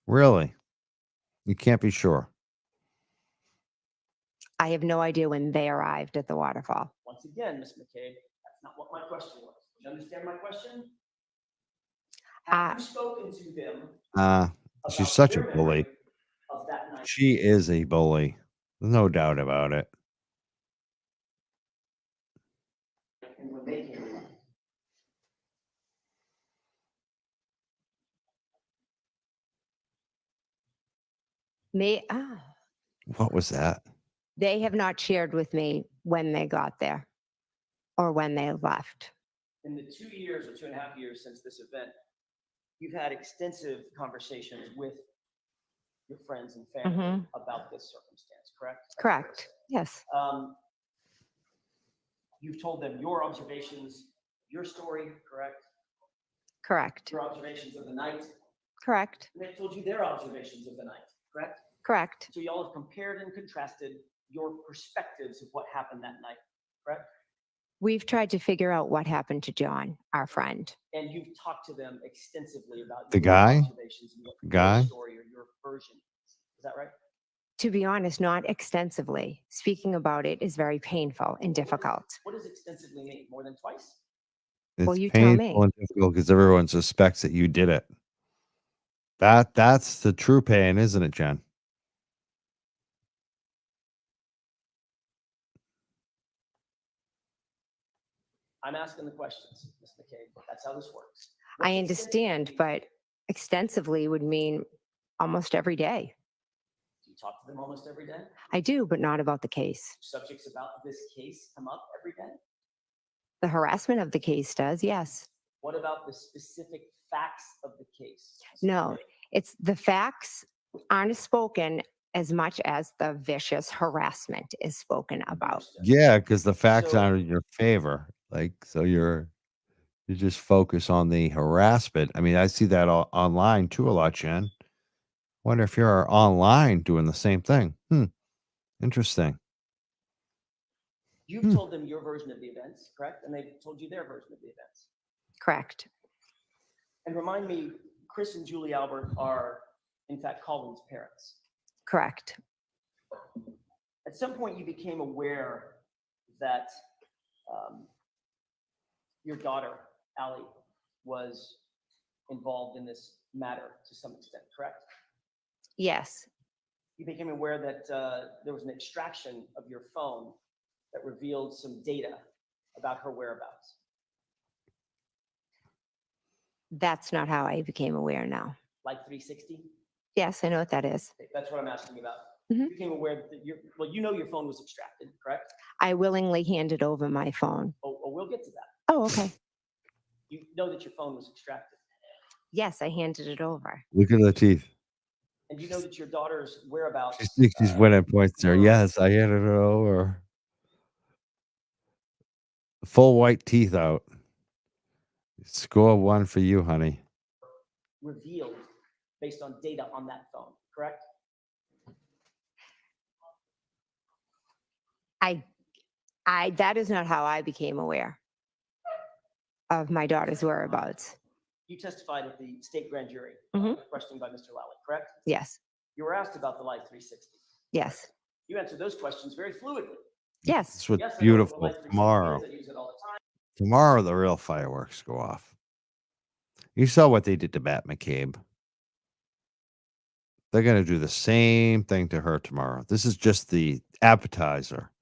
Really? You can't be sure. I have no idea when they arrived at the waterfall. Once again, Ms. McCabe, that's not what my question was. Do you understand my question? Have you spoken to them She's about such a their bully. memory of that night? She is a bully. No doubt about it. And when they came around? What was that? They have not shared with me when they got there or when they left. In the 2 years or 2.5 years since this event, you've had extensive conversations with your friends and family Mhm. about this circumstance, correct? That's fair to Correct. say. Yes. You've told them your observations, your story, correct? Correct. Your observations of the night, Correct. and they've told you their observations of the night, correct? Correct. So y'all have compared and contrasted your perspectives of what happened that night, correct? We've tried to figure out what happened to John, our friend. And you've talked to them extensively about The your guy? observations and what The your guy? story or your version is. Is that right? To be honest, not extensively. Speaking about it is very painful and difficult. What does extensively mean? More than twice? It's you tell me. painful and difficult because everyone suspects that you did it. That's the true pain, isn't it, Jen? I'm asking the questions, Ms. McCabe. That's how this works. I What's understand, extensively- but extensively would mean almost every day. Do you talk to them almost every day? I do, but not about the case. Subjects about this case come up every day? The harassment of the case does, yes. What about the specific facts of the case? Ms. No, McCabe? it's the facts aren't spoken as much as the vicious harassment is spoken about. Understood. Yeah, because the facts So- aren't in your favor. Like, so you just focus on the harassment. I mean, I see that online too a lot, Jen. Wonder if you're online doing the same thing. Interesting. You've told them your version of the events, correct? And they've told you their version of the events. Correct. And remind me, Chris and Julie Albert are, in fact, Colin's parents. Correct. At some point, you became aware that your daughter, Allie, was involved in this matter to some extent, correct? Yes. You became aware that there was an extraction of your phone that revealed some data about her whereabouts. That's not how I became aware now. Like 360? Yes, I know what that is. That's what I'm asking about. Mhm. You became aware that you know your phone was extracted, correct? I willingly handed over my phone. Oh, we'll get to that. Oh, okay. You know that your phone was extracted, Yes, I handed it over. Look at the teeth. and you know that your daughter's whereabouts. She thinks she's winning points there. were- Yes, I handed it over. Full white teeth out. Score 1 for you, honey. Revealed based on data on that phone, correct? That is not how I became aware of my daughter's whereabouts. You testified at the state grand jury, Mhm. questioning by Mr. Lally, correct? Yes. You were asked about the Life 360. Yes. You answered those questions very fluidly. Yes. That's what's Yes, I know what beautiful. Life 360 Tomorrow. is. I use it all the time. Tomorrow, the real fireworks go off. You saw what they did to Matt McCabe. They're going to do the same thing to her tomorrow. This is just the appetizer.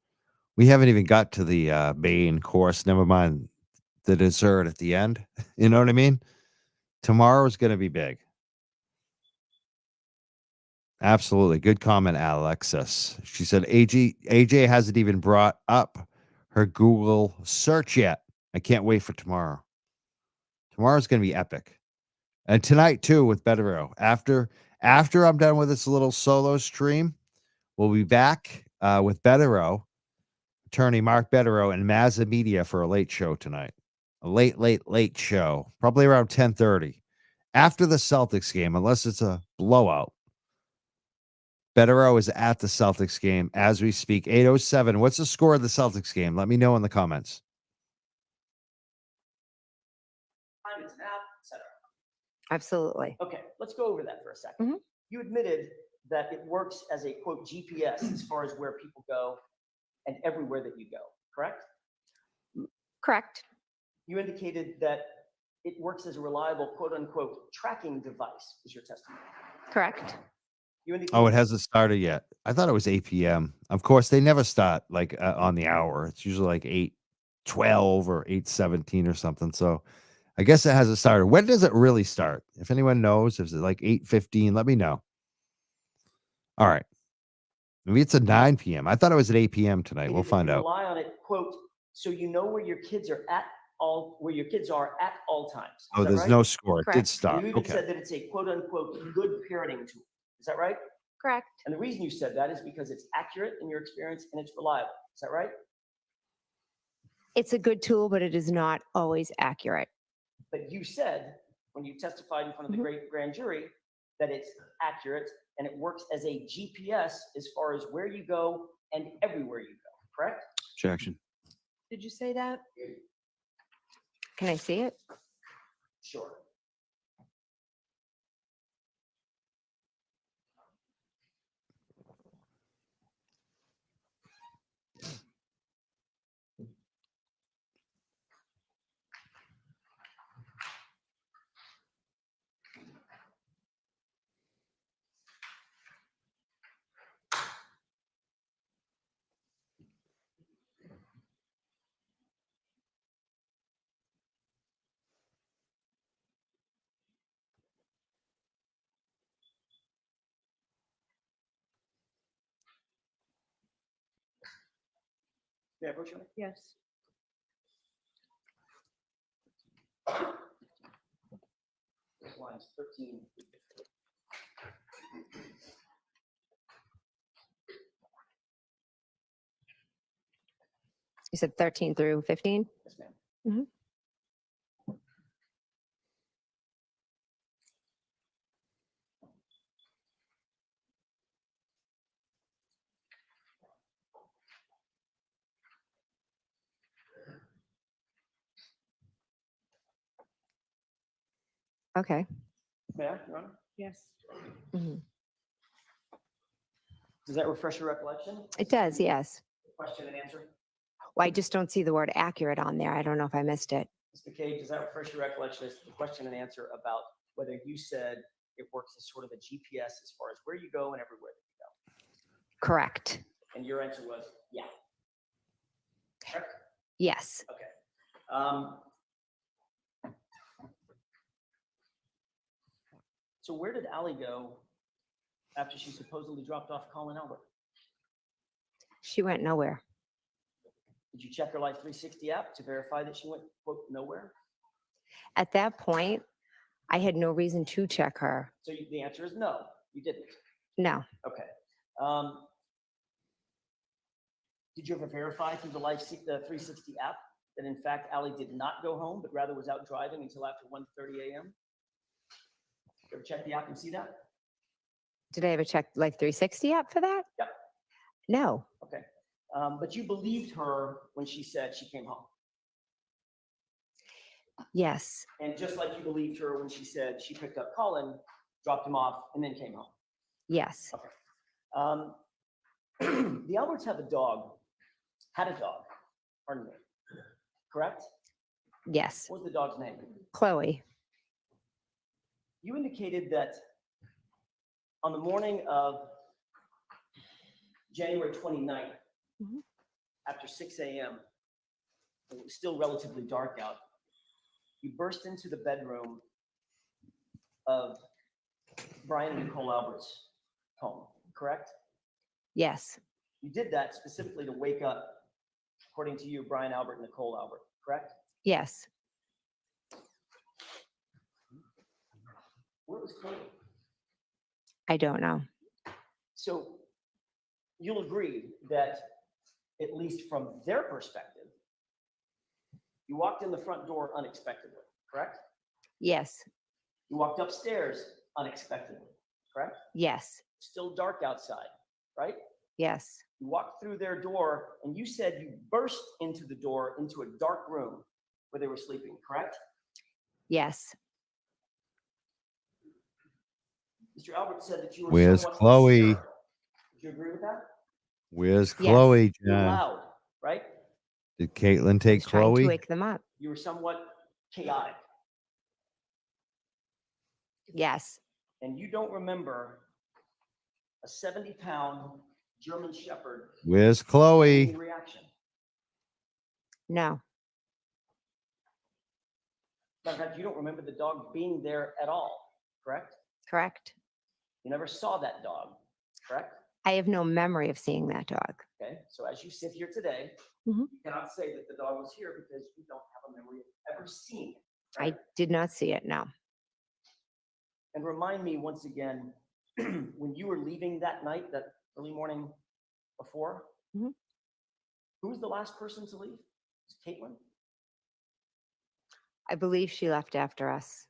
We haven't even got to the main course. Never mind the dessert at the end. You know what I mean? Tomorrow's going to be big. Absolutely. Good comment, Alexis. She said AJ hasn't even brought up her Google search yet. I can't wait for tomorrow. Tomorrow's going to be epic. And tonight too with Betero. After I'm done with this little solo stream, we'll be back with Betero, attorney Mark Betero and Mazza Media for a late show tonight. A late show, probably around 10:30. After the Celtics game, unless it's a blowout. Betero is at the Celtics game as we speak. 8:07. What's the score of the Celtics game? Let me know in the comments. Time it's an app, et cetera. Absolutely. Okay, let's go over that for a second. Mhm. You admitted that it works as a quote GPS as far as where people go and everywhere that you go, correct? Correct. You indicated that it works as a reliable quote unquote tracking device, is your testimony. Correct. You indicated, Oh, it hasn't started yet. I thought it was 8 p.m. Of course, they never start like on the hour. It's usually like 8:12 or 8:17 or something. So I guess it hasn't started. When does it really start? If anyone knows, if it's like 8:15, let me know. All right. Maybe it's at 9 p.m. I thought it was at 8 p.m. tonight. We'll indicated that find you out. rely on it, quote, so you know where your kids are at where your kids are at all times. Is Oh, that there's right? no score. It did Correct. start. And you even Okay. said that it's a quote unquote good parenting tool. Is that right? Correct. And the reason you said that is because it's accurate in your experience and it's reliable. Is that right? It's a good tool, but it is not always accurate. But you said when you testified in front of the Mhm. great grand jury that it's accurate and it works as a GPS as far as where you go and everywhere you go, correct? Objection. Did you say that? Can I see it? Sure. Yeah, Brooke, Yes. lines 13. You said 13 through 15? Yes, ma'am. Mhm. Okay. May I, Your Honor? Yes. Mhm. Does that refresh your recollection? It does, yes. Question and answer. Well, I just don't see the word accurate on there. I don't know if I missed it. Ms. McCabe, does that refresh your recollection as to the question and answer about whether you said it works as sort of a GPS as far as where you go and everywhere that you go? Correct. And your answer was, yeah. Correct? Yes. Okay. So where did Allie go after she supposedly dropped off Colin Albert? She went nowhere. Did you check her Life 360 app to verify that she went, quote, nowhere? At that point, I had no reason to check her. So the answer is no, you didn't. No. Okay. Did you ever verify through the 360 app that in fact Allie did not go home, but rather was out driving until after 1:30 a.m.? You ever check the app and see that? Did I ever check Life 360 app for that? Yep. No. Okay. But you believed her when she said she came home. Yes. And just like you believed her when she said she picked up Colin, dropped him off, and then came home. Yes. The Alberts had a dog, pardon me, correct? Yes. What was the dog's name? Chloe. You indicated that on the morning of January 29th, Mhm. after 6 a.m., it was still relatively dark out, you burst into the bedroom of Brian and Nicole Albert's home, correct? Yes. You did that specifically to wake up, according to you, Brian Albert and Nicole Albert, correct? Yes. Where was Chloe? I don't know. So you'll agree that, at least from their perspective, you walked in the front door unexpectedly, correct? Yes. You walked upstairs unexpectedly, correct? Yes. Still dark outside, right? Yes. You walked through their door and you said you burst into the door into a dark room where they were sleeping, correct? Yes. Mr. Albert said that you were Where's somewhat Chloe? hysterical. Would you agree with that? Where's Yes. Chloe, You were John? loud, right? Did Caitlin I take was trying to Chloe? wake them up. You were somewhat chaotic. Yes. And you don't remember a 70-pound German Shepherd Where's having Chloe? any reaction. No. Matter of fact, you don't remember the dog being there at all, correct? Correct. You never saw that dog, correct? I have no memory of seeing that dog. Okay, so as you sit here today, Mhm. you cannot say that the dog was here because you don't have a memory of ever seeing it. I Right? did not see it. No. And remind me once again, when you were leaving that night, that early morning before, Mhm. who was the last person to leave? Was it Caitlin? I believe she left after us.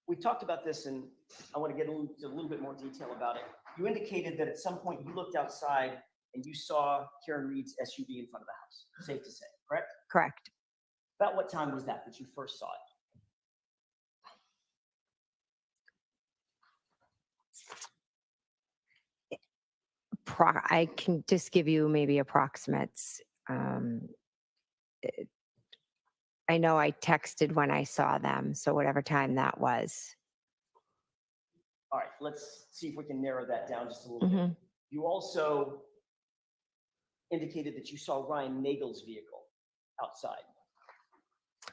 We've talked about this, and I want to get into a little bit more detail about it. You indicated that at some point you looked outside and you saw Karen Reed's SUV in front of the house. Safe to say, correct? Correct. About what time was that you first saw it? I can just give you maybe approximates. It- I know I texted when I saw them, so whatever time that was. All right, let's see if we can narrow that down just a little bit. Mhm. You also indicated that you saw Ryan Nagel's vehicle outside.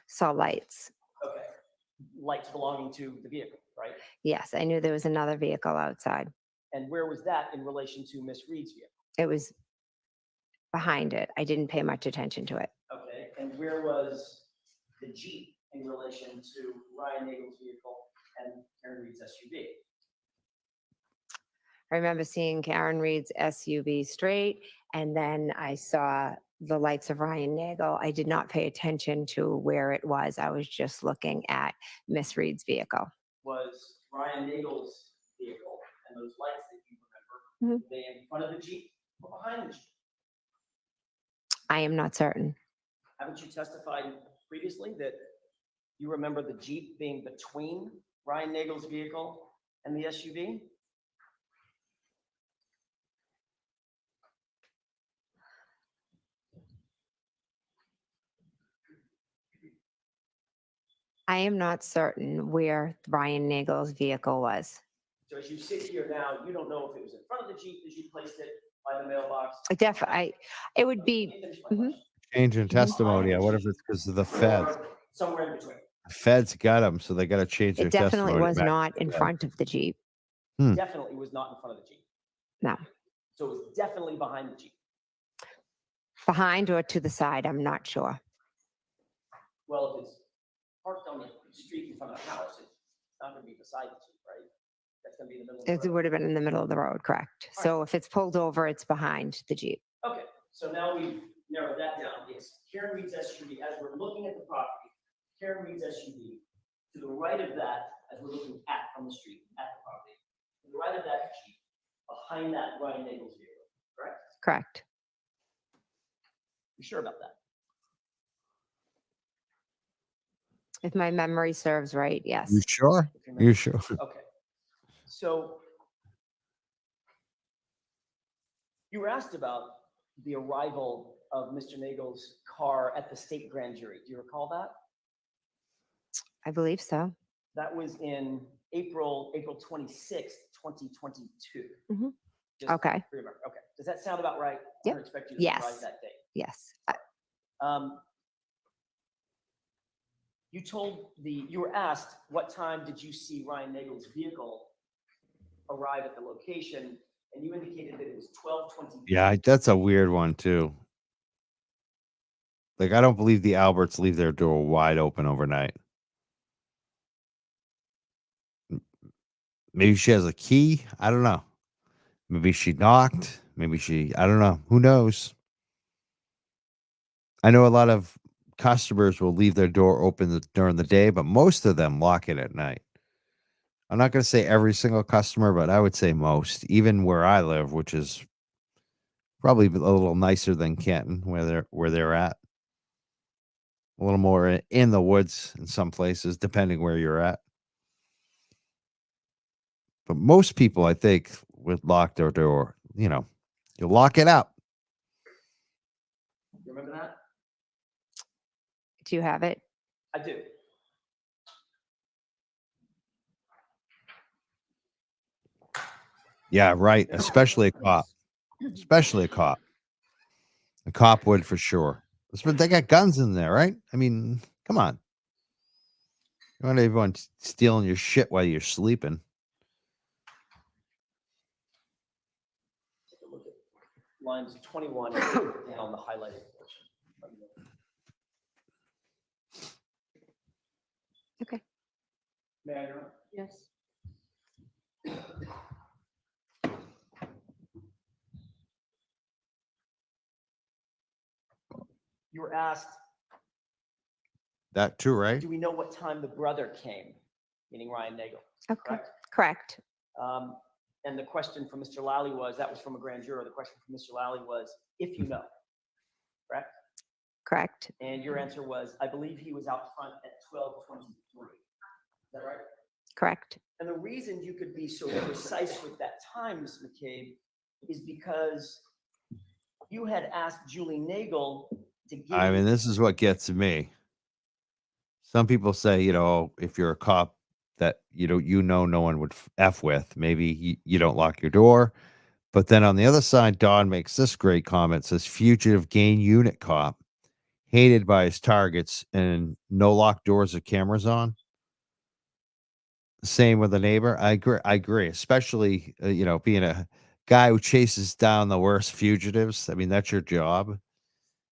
Saw lights. Okay. Lights belonging to the vehicle, right? Yes, I knew there was another vehicle outside. And where was that in relation to Miss Reed's vehicle? It was behind it. I didn't pay much attention to it. Okay, and where was the Jeep in relation to Ryan Nagel's vehicle and Karen Reed's SUV? I remember seeing Karen Reed's SUV straight, and then I saw the lights of Ryan Nagel. I did not pay attention to where it was. I was just looking at Miss Reed's vehicle. Was Ryan Nagel's vehicle and those lights that you remember, were they in front of the Jeep or behind the Jeep? I am not certain. Haven't you testified previously that you remember the Jeep being between Ryan Nagel's vehicle and the SUV? I am not certain where Ryan Nagel's vehicle was. So as you sit here now, you don't know if it was in front of the Jeep as you placed it by the mailbox. It would Let be, me finish my mhm. question. Changing testimony. I Behind the wonder if Jeep it's because of the feds. or somewhere in between. The feds got them, so they got to change their It definitely testimony. was back not to the in feds. front of the Jeep. Definitely was not in front of the Jeep. No. So it was definitely behind the Jeep. Behind or to the side, I'm not sure. Well, if it's parked on the street in front of the house, it's not going to be beside the Jeep, right? That's going to be in the middle of It the road. would have been in the middle of the road, correct? All So if it's pulled over, it's behind the Jeep. Okay, so now we've narrowed that down. It's Karen Reed's SUV. As we're looking at the property, Karen Reed's SUV. To the right of that, as we're looking at from the street, at the property, to the right of that Jeep, behind that Ryan Nagel's vehicle, correct? Correct. You sure about that? If my memory serves right, yes. You sure? If you You remember. sure? Okay. So you were asked about the arrival of Mr. Nagel's car at the state grand jury. Do you recall that? I believe so. That was in April 26th, 2022. Mhm. Just Okay. remember. Okay. Does that sound about right? Yep. I don't expect you to Yes. surprise that date. Yes. You were asked what time did you see Ryan Nagel's vehicle arrive at the location, and you indicated that it was 12:20. Yeah, that's a weird one too. Like, I don't believe the Alberts leave their door wide open overnight. Maybe she has a key. I don't know. Maybe she knocked. I don't know. Who knows? I know a lot of customers will leave their door open during the day, but most of them lock it at night. I'm not going to say every single customer, but I would say most, even where I live, which is probably a little nicer than Canton, where they're at. a little more in the woods in some places, depending where you're at. But most people, I think, would lock their door. You know, you lock it up. You remember that? Do you have it? I do. Yeah, right. Especially a cop. Especially a cop. A cop would for sure. But they got guns in there, right? I mean, come on. You want everyone stealing your shit while you're sleeping. Take a look at lines 21 down the highlighted portion. Let me know. Okay. May I interrupt? Yes. You were asked, That too, right? do we know what time the brother came? Meaning Ryan Nagel, Okay. correct? Correct. And the question from Mr. Lally was, that was from a grand juror, the question from Mr. Lally was, if you know, correct? Correct. And your answer was, I believe he was out front at 12:23. Is that right? Correct. And the reason you could be so precise with that time, Ms. McCabe, is because you had asked Julie Nagel to give I mean, you, this is what gets me. Some people say, you know, if you're a cop that no one would F with, maybe you don't lock your door. But then on the other side, Don makes this great comment, says fugitive gain unit cop, hated by his targets and no locked doors or cameras on. Same with a neighbor. I agree. Especially, being a guy who chases down the worst fugitives. I mean, that's your job.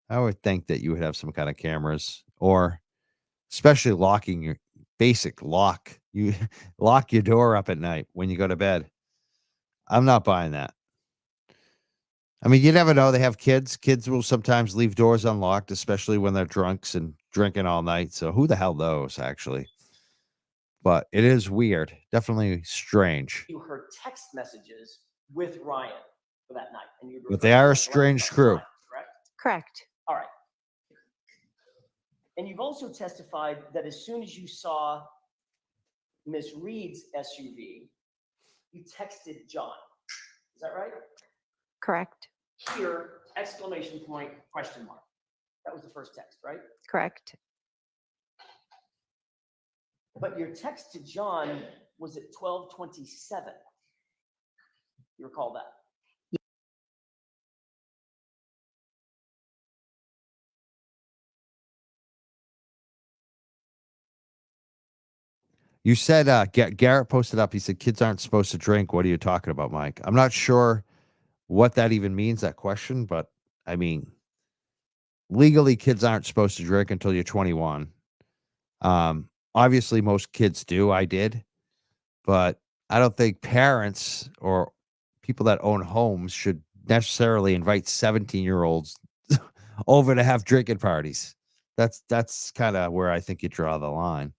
I would think that you would have some kind of cameras, or especially locking your basic lock. You lock your door up at night when you go to bed. I'm not buying that. I mean, you never know. They have kids. Kids will sometimes leave doors unlocked, especially when they're drunks and drinking all night. So who the hell knows, actually? But it is weird. Definitely strange. you heard text messages with Ryan for that night. And you But they are a strange crew. Correct? Correct. All right. And you've also testified that as soon as you saw Miss Reed's SUV, you texted John. Is that right? Correct. Here, exclamation point, question mark. That was the first text, right? Correct. But your text to John was at 12:27. You recall that? You said Garrett posted up. He said kids aren't supposed to drink. What are you talking about, Mike? I'm not sure what that even means, that question, but I mean, legally, kids aren't supposed to drink until you're 21. Obviously, most kids do. I did, but I don't think parents or people that own homes should necessarily invite 17-year-olds over to have drinking parties. That's kind of where I think you draw the line.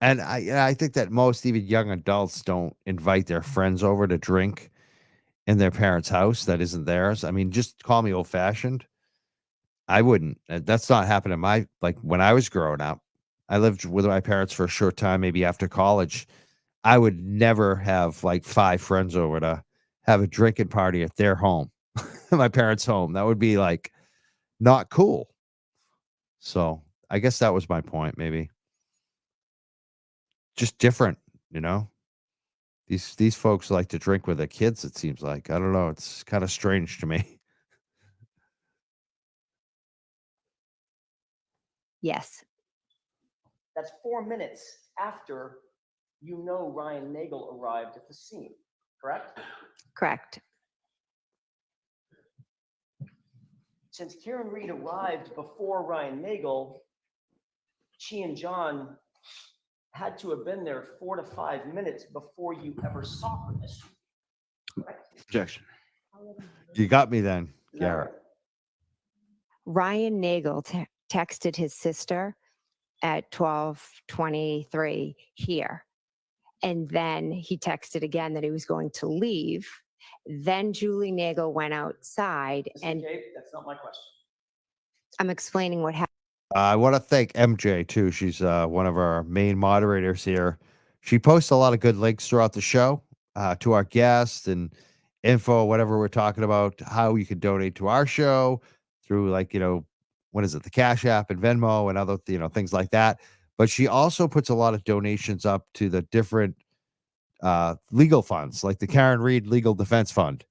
And I think that most even young adults don't invite their friends over to drink in their parents' house that isn't theirs. I mean, just call me old fashioned. I wouldn't. That's not happening. Like when I was growing up, I lived with my parents for a short time, maybe after college. I would never have like 5 friends over to have a drinking party at their home, my parents' home. That would be like not cool. So I guess that was my point, maybe. Just different, you know? These folks like to drink with their kids, it seems like. I don't know. It's kind of strange to me. Yes. That's 4 minutes after Ryan Nagel arrived at the scene, correct? Correct. Since Karen Reed arrived before Ryan Nagel, she and John had to have been there 4 to 5 minutes before you ever saw her. Correct? Objection. You got me then, Is that Garrett. right? Ryan Nagel texted his sister at 12:23 here. And then he texted again that he was going to leave. Then Julie Nagel went outside Mr. and McCabe, that's not my question. I'm explaining what happened. I want to thank MJ too. She's one of our main moderators here. She posts a lot of good links throughout the show to our guests and info, whatever we're talking about, how you can donate to our show through like, what is it, the Cash App and Venmo and other, things like that. But she also puts a lot of donations up to the different legal funds, like the Karen Reed Legal Defense Fund.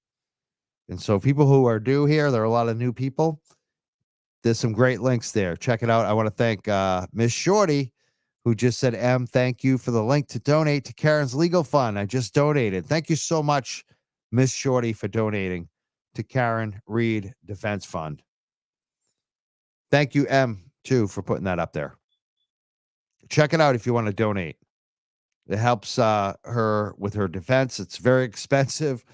And so people who are new here, there are a lot of new people. There's some great links there. Check it out. I want to thank Miss Shorty, who just said, thank you for the link to donate to Karen's Legal Fund. I just donated. Thank you so much, Miss Shorty, for donating to Karen Reed Defense Fund. Thank you, M, too, for putting that up there. Check it out if you want to donate. It helps her with her defense. It's very expensive.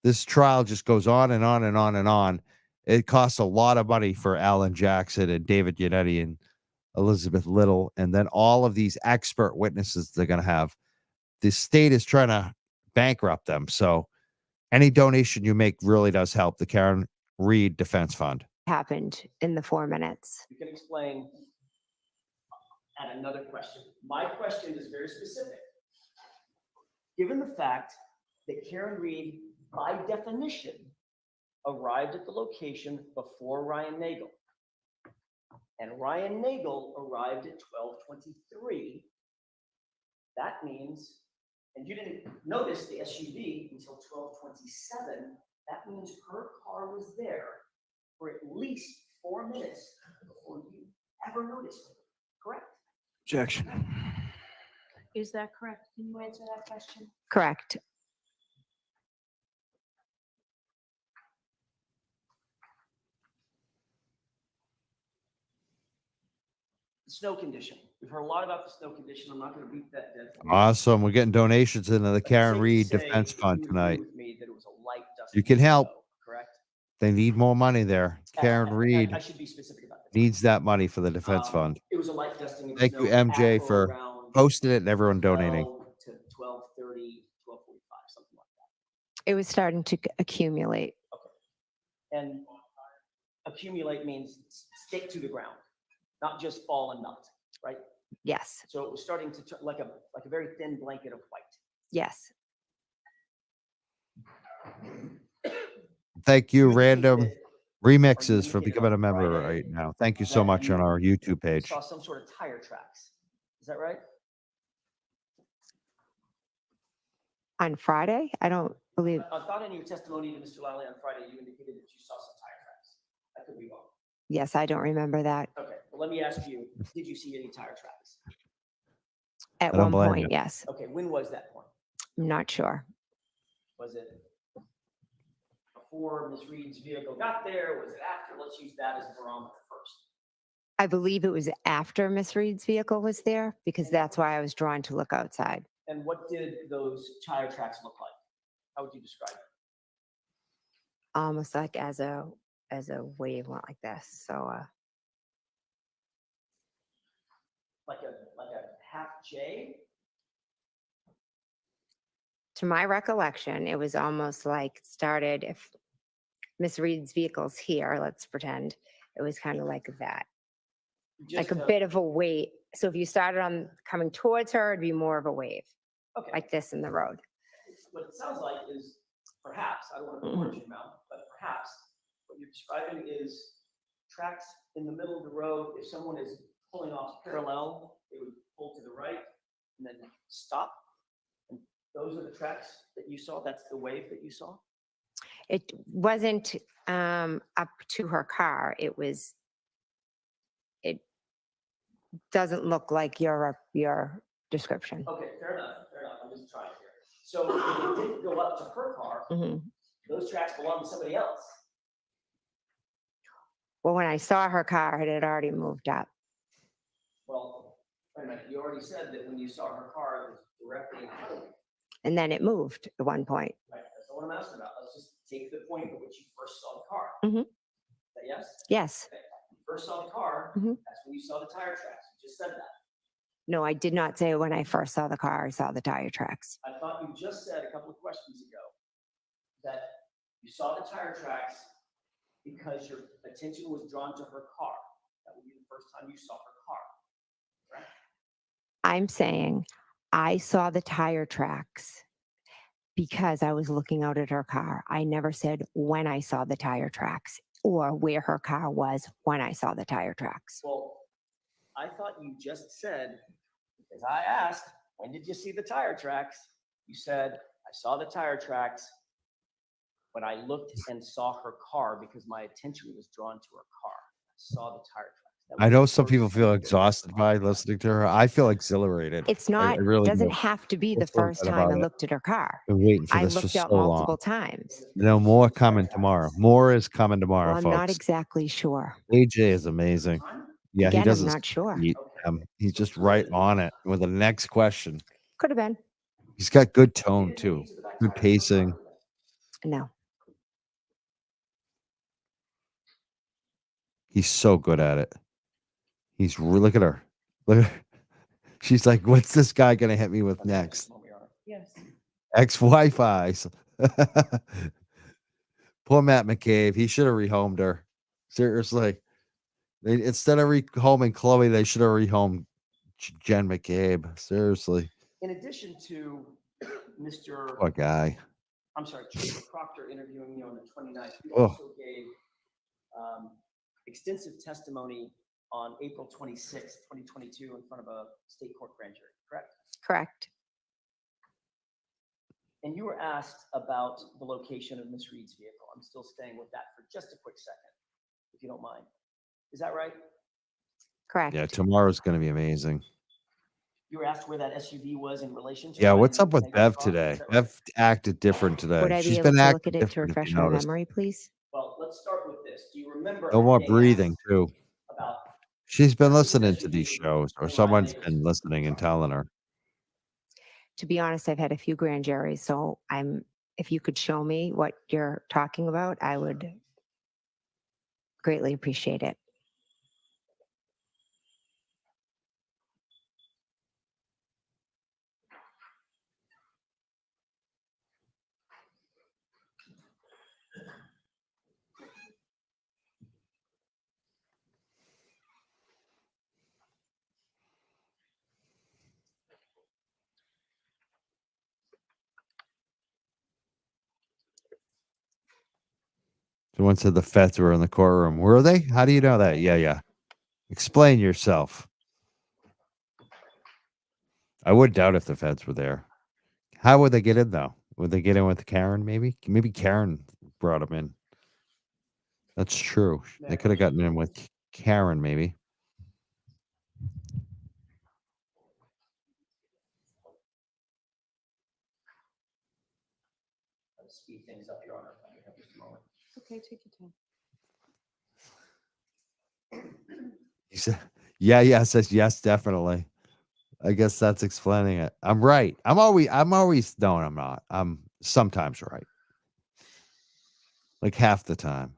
This trial just goes on and on and on and on. It costs a lot of money for Alan Jackson and David Yannetti and Elizabeth Little, and then all of these expert witnesses they're going to have. The state is trying to bankrupt them. So any donation you make really does help the Karen Reed Defense Fund. Happened in the 4 minutes. You can explain at another question. My question is very specific. Given the fact that Karen Reed, by definition, arrived at the location before Ryan Nagel, and Ryan Nagel arrived at 12:23, that means, and you didn't notice the SUV until 12:27, that means her car was there for at least 4 minutes before you ever noticed it, correct? Objection. Is that correct? Can you answer that question? Correct. The snow condition. We've heard a lot about the snow condition. I'm not going to beat that dead. Awesome. We're getting donations into the But it's Karen safe to Reed say Defense that Fund you would agree tonight. with me that it was a light dusting You can of help. snow, correct? They need more money there. Karen Reed I should be specific about that. needs that money for the defense fund. It was a light dusting of Thank snow you, at MJ, or for around posting it and everyone donating. 12 to 12:30, 12:45, something like that. It was starting to accumulate. And accumulate means stick to the ground, not just fall and melt, right? Yes. So it was starting to turn like a very thin blanket of white. Yes. Thank you, You indicate Random that- Remixes, for indicated becoming on a member Friday right now. Thank you so that much on you our YouTube page. Saw some sort of tire tracks. Is that right? On Friday? I don't believe. I thought in your testimony to Mr. Lally on Friday, you indicated that you saw some tire tracks. I could be wrong. Yes, I don't remember that. Okay, well, let me ask you, did you see any tire tracks? At I don't one blame point, you. yes. Okay, when was that point? I'm not sure. Was it before Ms. Reed's vehicle got there? Was it after? Let's use that as a barometer first. I believe it was after Miss Reed's vehicle was there because that's why I was drawn to look outside. And what did those tire tracks look like? How would you describe it? Almost like as a wave went like this. So Like a half J? to my recollection, it was almost like started if Miss Reed's vehicle's here, let's pretend, it was kind of like that. Like a bit of a wave. So if you started on coming towards her, it'd be more of a wave, Okay. like this in the road. What it sounds like is perhaps, I don't want to put words in your mouth, but perhaps what you're describing is tracks in the middle of the road. If someone is pulling off parallel, they would pull to the right and then stop. And those are the tracks that you saw. That's the wave that you saw. It wasn't up to her car. It doesn't look like your description. Okay, fair enough. Fair enough. I'm just trying here. So if it didn't go up to her car, Mhm. those tracks belong to somebody else. Well, when I saw her car, it had already moved up. Well, wait a minute. You already said that when you saw her car, it was directly in front of you. And then it moved at one point. Right, that's not what I'm asking about. Let's just take the point at which you first saw the car. Mhm. Is that yes? Yes. Okay. You first saw the car, Mhm. that's when you saw the tire tracks. You just said that. No, I did not say when I first saw the car, I saw the tire tracks. I thought you just said a couple of questions ago that you saw the tire tracks because your attention was drawn to her car. first time you saw her car, correct? I'm saying I saw the tire tracks because I was looking out at her car. I never said when I saw the tire tracks or where her car was when I saw the tire tracks. Well, I thought you just said, because I asked, when did you see the tire tracks? You said, I saw the tire tracks when I looked and saw her car because my attention was drawn to her car. I saw the tire tracks. That I was know the some first people thing feel you did. exhausted by listening to her. I feel exhilarated. It's I not, really doesn't do. have to be the Feel so first good time I about it. looked at her car. Been waiting for I this for looked out so multiple long. times. No more coming tomorrow. More is coming tomorrow, Well, I'm not folks. exactly sure. AJ is amazing. Yeah, he Again, does I'm his not sure. feet. He's just right on it with the next question. Could have been. He's got good tone too, good pacing. No. He's so good at it. Look at her. Look at her. She's like, what's this guy gonna hit me with next? Yes. Ex-Wi-Fi. Poor Matt McCabe. He should have rehomed her. Seriously. Instead of rehoming Chloe, they should have rehomed Jen McCabe. Seriously. In addition to Mr. Poor guy. I'm sorry, Chief Proctor interviewing you on the 29th, you Oh. also gave extensive testimony on April 26th, 2022 in front of a state court grand jury, correct? Correct. And you were asked about the location of Miss Reed's vehicle. I'm still staying with that for just a quick second, if you don't mind. Is that right? Correct. Yeah, tomorrow's gonna be amazing. You were asked where that SUV was in relation to. Yeah, what's Ryan up with Nagel's Bev car, today? is that right? Bev acted different today. Would I be She's able been to look acting at it to different, if refresh you my noticed. memory, please? Well, let's start with this. Do you remember? No more being breathing asked too. About She's been where this listening to these SUV shows, or in Ryan someone's Nagel's been listening and telling her. To be honest, I've had a few grand juries, so if you could show me what you're talking about, I would greatly appreciate it. Someone said the Feds were in the courtroom. Were they? How do you know that? Yeah. Explain yourself. I would doubt if the Feds were there. How would they get in though? Would they get in with Karen? Maybe Karen brought them in. That's true. They could have gotten in with Karen, maybe. Let's speed things up, Your Honor. If I may have just a moment. Okay, take your time. He said, yeah, says yes, definitely. I guess that's explaining it. I'm right. I'm always, no, I'm not. I'm sometimes right. Like half the time.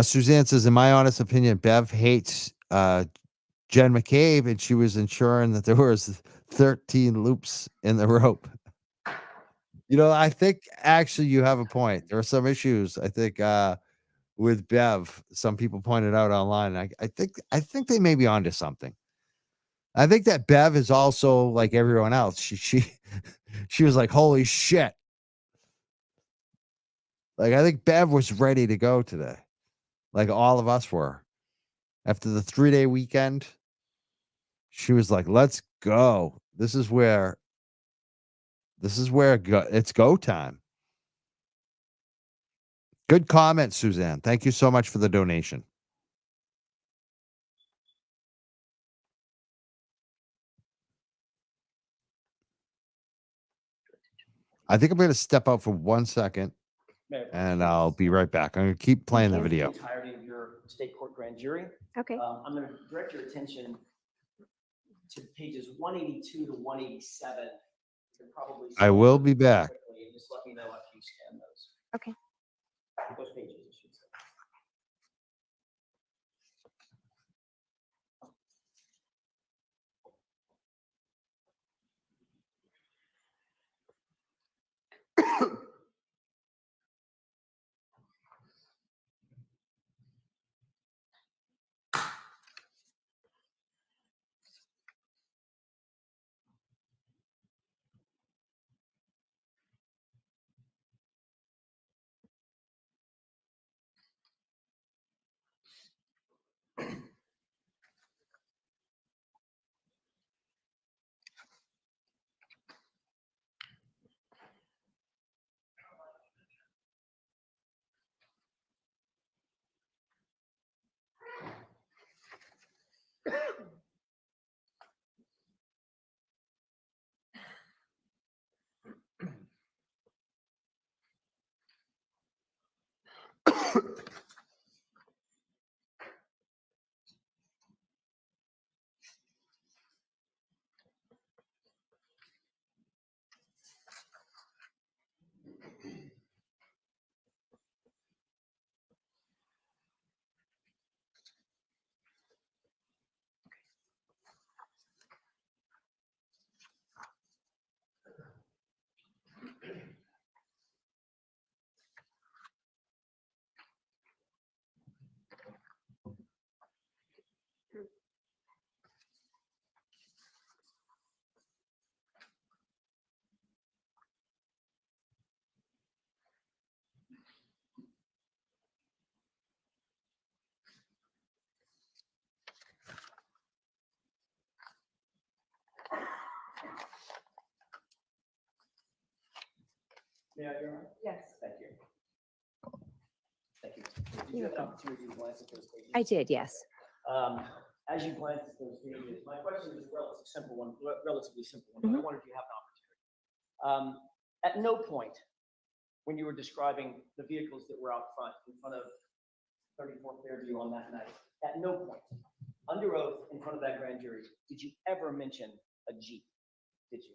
Suzanne says, in my honest opinion, Bev hates Jen McCabe, and she was ensuring that there was 13 loops in the rope. You know, I think actually you have a point. There are some issues, I think, with Bev. Some people pointed out online. I think they may be onto something. I think that Bev is also like everyone else. She was like, holy shit. Like, I think Bev was ready to go today. Like all of us were. After the 3-day weekend, she was like, let's go. This is where it's go time. Good comment, Suzanne. Thank you so much for the donation. I think I'm going to step out for 1 second and I'll be right back. I'm going to keep playing the Thank you. The video. entirety of your state court grand jury. Okay. I'm going to direct your attention to pages 182 to 187. You can probably I scan will those be back. quickly and just let me know if you scan those. Okay. Those pages, I should say. May I, Your Honor? Yes. Thank you. Thank you. Did you have an opportunity to glance at those pages? I did, yes. As you glance at those pages, my question is a relatively simple one, but I wondered if you have an opportunity. At no point, when you were describing the vehicles that were out front in front of 34 Fairview on that night, at no point, under oath in front of that grand jury, did you ever mention a Jeep? Did you?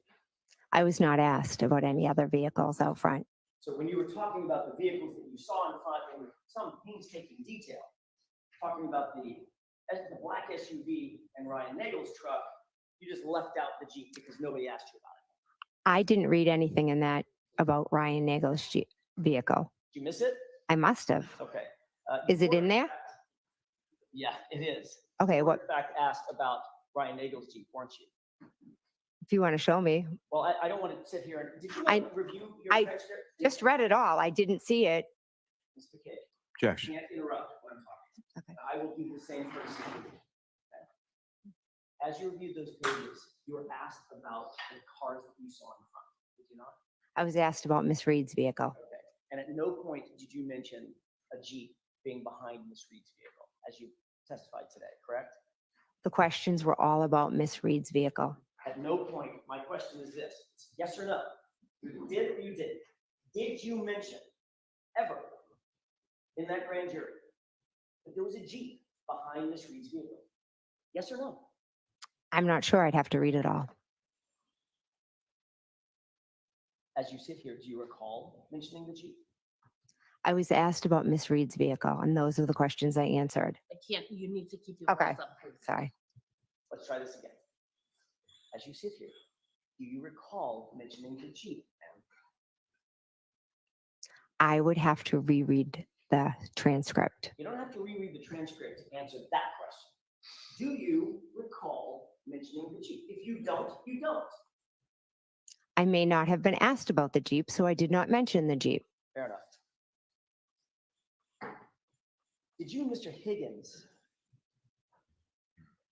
I was not asked about any other vehicles out front. So when you were talking about the vehicles that you saw in front in some painstaking detail, talking about the black SUV and Ryan Nagel's truck, you just left out the Jeep because nobody asked you about it. I didn't read anything in that about Ryan Nagel's vehicle. Did you miss it? I must have. Okay. Is it You were, in there? fact- Yeah, it is. Okay, You were, what, in fact, asked about Ryan Nagel's Jeep, weren't you? if you want to show me? Well, I don't want to sit here and, did you I- want to review your I transcript? Just read it all. I didn't see it. Ms. McCabe, you Objection. can't interrupt when I'm talking. Okay. I will do the same for you. Okay? As you reviewed those pages, you were asked about the cars that you saw in front, did you not? I was asked about Miss Reed's vehicle. Okay. And at no point did you mention a Jeep being behind Ms. Reed's vehicle, as you testified today, correct? The questions were all about Miss Reed's vehicle. At no point, my question is this, it's yes or no? You did or you didn't? Did you mention ever in that grand jury that there was a Jeep behind Ms. Reed's vehicle? Yes or no? I'm not sure. I'd have to read it all. As you sit here, do you recall mentioning the Jeep? I was asked about Miss Reed's vehicle, and those are the questions I answered. I can't, you need to keep your Okay. voice up, please. Sorry. Let's try this again. As you sit here, do you recall mentioning the Jeep? ma'am? I would have to reread the transcript. You don't have to reread the transcript to answer that question. Do you recall mentioning the Jeep? If you don't, you don't. I may not have been asked about the Jeep, so I did not mention the Jeep. Fair enough. Did you and Mr. Higgins,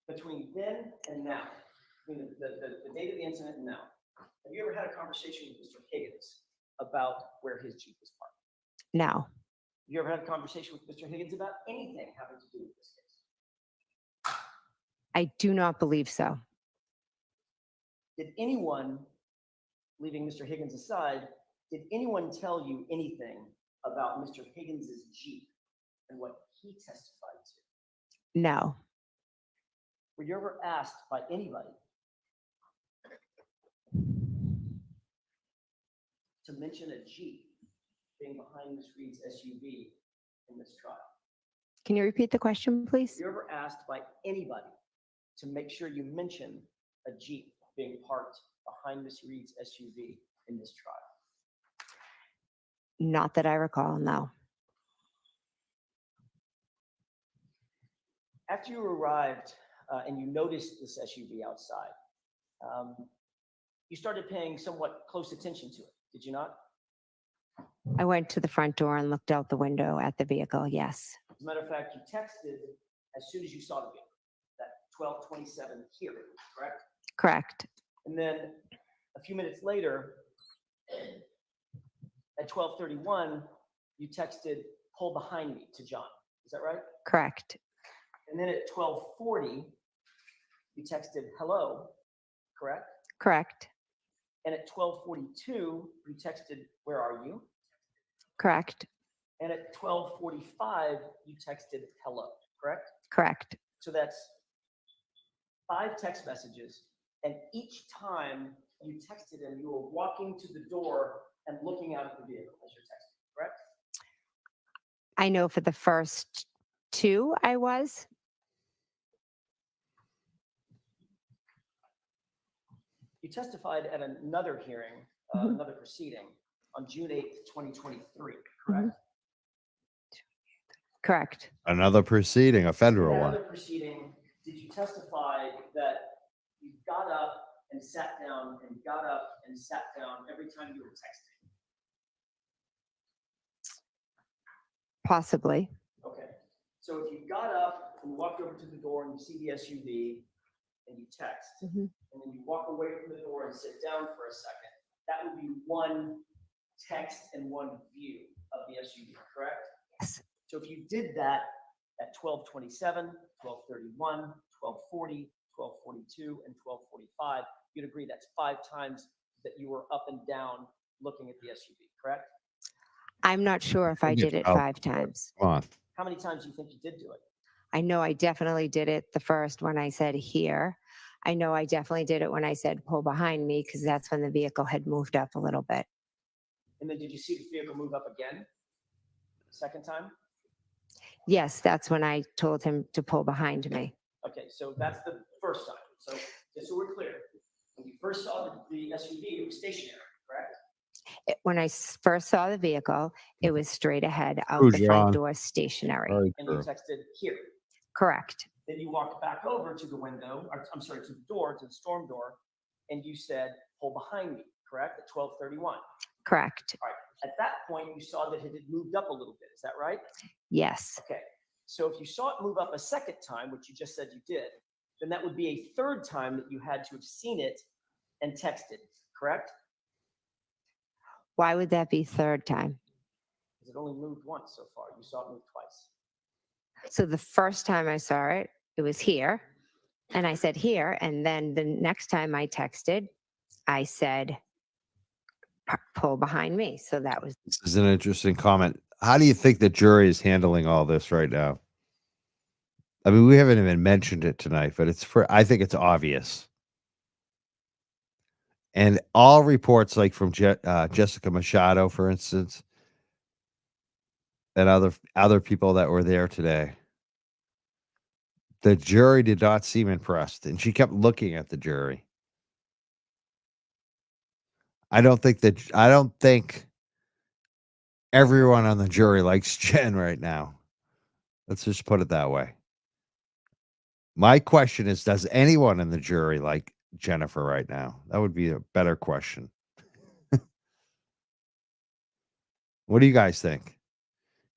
between then and now, between the date of the incident and now, have you ever had a conversation with Mr. Higgins about where his Jeep was parked? No, Have you ever had a conversation with Mr. Higgins about anything having to do with this case? I do not believe so. Did anyone, leaving Mr. Higgins aside, did anyone tell you anything about Mr. Higgins's Jeep and what he testified to? No, Were you ever asked by anybody to mention a Jeep being behind Ms. Reed's SUV in this trial? can you repeat the question, Were please? you ever asked by anybody to make sure you mention a Jeep being parked behind Ms. Reed's SUV in this trial? Not that I recall, no. After you arrived and you noticed this SUV outside, you started paying somewhat close attention to it, did you not? I went to the front door and looked out the window at the vehicle, yes. As a matter of fact, you texted as soon as you saw the vehicle, that 12:27 here, correct? Correct, And then a few minutes later, at 12:31, you texted, "Pull behind me," to John. Is that right? correct, And then at 12:40, you texted, "Hello," correct? correct, And at 12:42, you texted, "Where are you?" correct, And at 12:45, you texted, "Hello," correct? correct. So that's 5 text messages. And each time you texted him, you were walking to the door and looking out at the vehicle as you're texting, correct? I know for the first 2 I was. You testified at another hearing, Mhm. another proceeding on June 8th, 2023, correct? Correct. Another proceeding, a In federal that one. other proceeding, did you testify that you got up and sat down and got up and sat down every time you were texting? Possibly. Okay, so if you got up and walked over to the door and you see the SUV and you text, Mhm. and then you walk away from the door and sit down for a second, that would be one text and one view of the SUV, correct? Yes. So if you did that at 12:27, 12:31, 12:40, 12:42, and 12:45, you'd agree that's 5 times that you were up and down looking at the SUV, correct? I'm not sure if I We'll get did it out 5 there. times. Come on. How many times do you think you did do it? I know I definitely did it the first when I said here. I know I definitely did it when I said pull behind me because that's when the vehicle had moved up a little bit. And then did you see the vehicle move up again? Second time? Yes, that's when I told him to pull behind me. Okay, so that's the first time. So just so we're clear, when you first saw the SUV, it was stationary, correct? When I first saw the vehicle, it was straight ahead out True, the front John. door stationary. Very And you true. texted here. Correct. Then you walked back over to the window, or I'm sorry, to the door, to the storm door, and you said, pull behind me, correct? At 12:31. Correct. All right. At that point, you saw that it had moved up a little bit. Is that right? Yes. Okay. So if you saw it move up a second time, which you just said you did, then that would be a third time that you had to have seen it and texted, correct? Why would that be third time? Because it only moved once so far. You saw it move twice. So the first time I saw it, it was here. And I said here. And then the next time I texted, I said, pull behind me. So that was This is an interesting comment. How do you think the jury is handling all this right now? I mean, we haven't even mentioned it tonight, but I think it's obvious. And all reports, like from Jessica Machado, for instance, and other people that were there today, the jury did not seem impressed, and she kept looking at the jury. I don't think everyone on the jury likes Jen right now. Let's just put it that way. My question is, does anyone in the jury like Jennifer right now? That would be a better question. What do you guys think?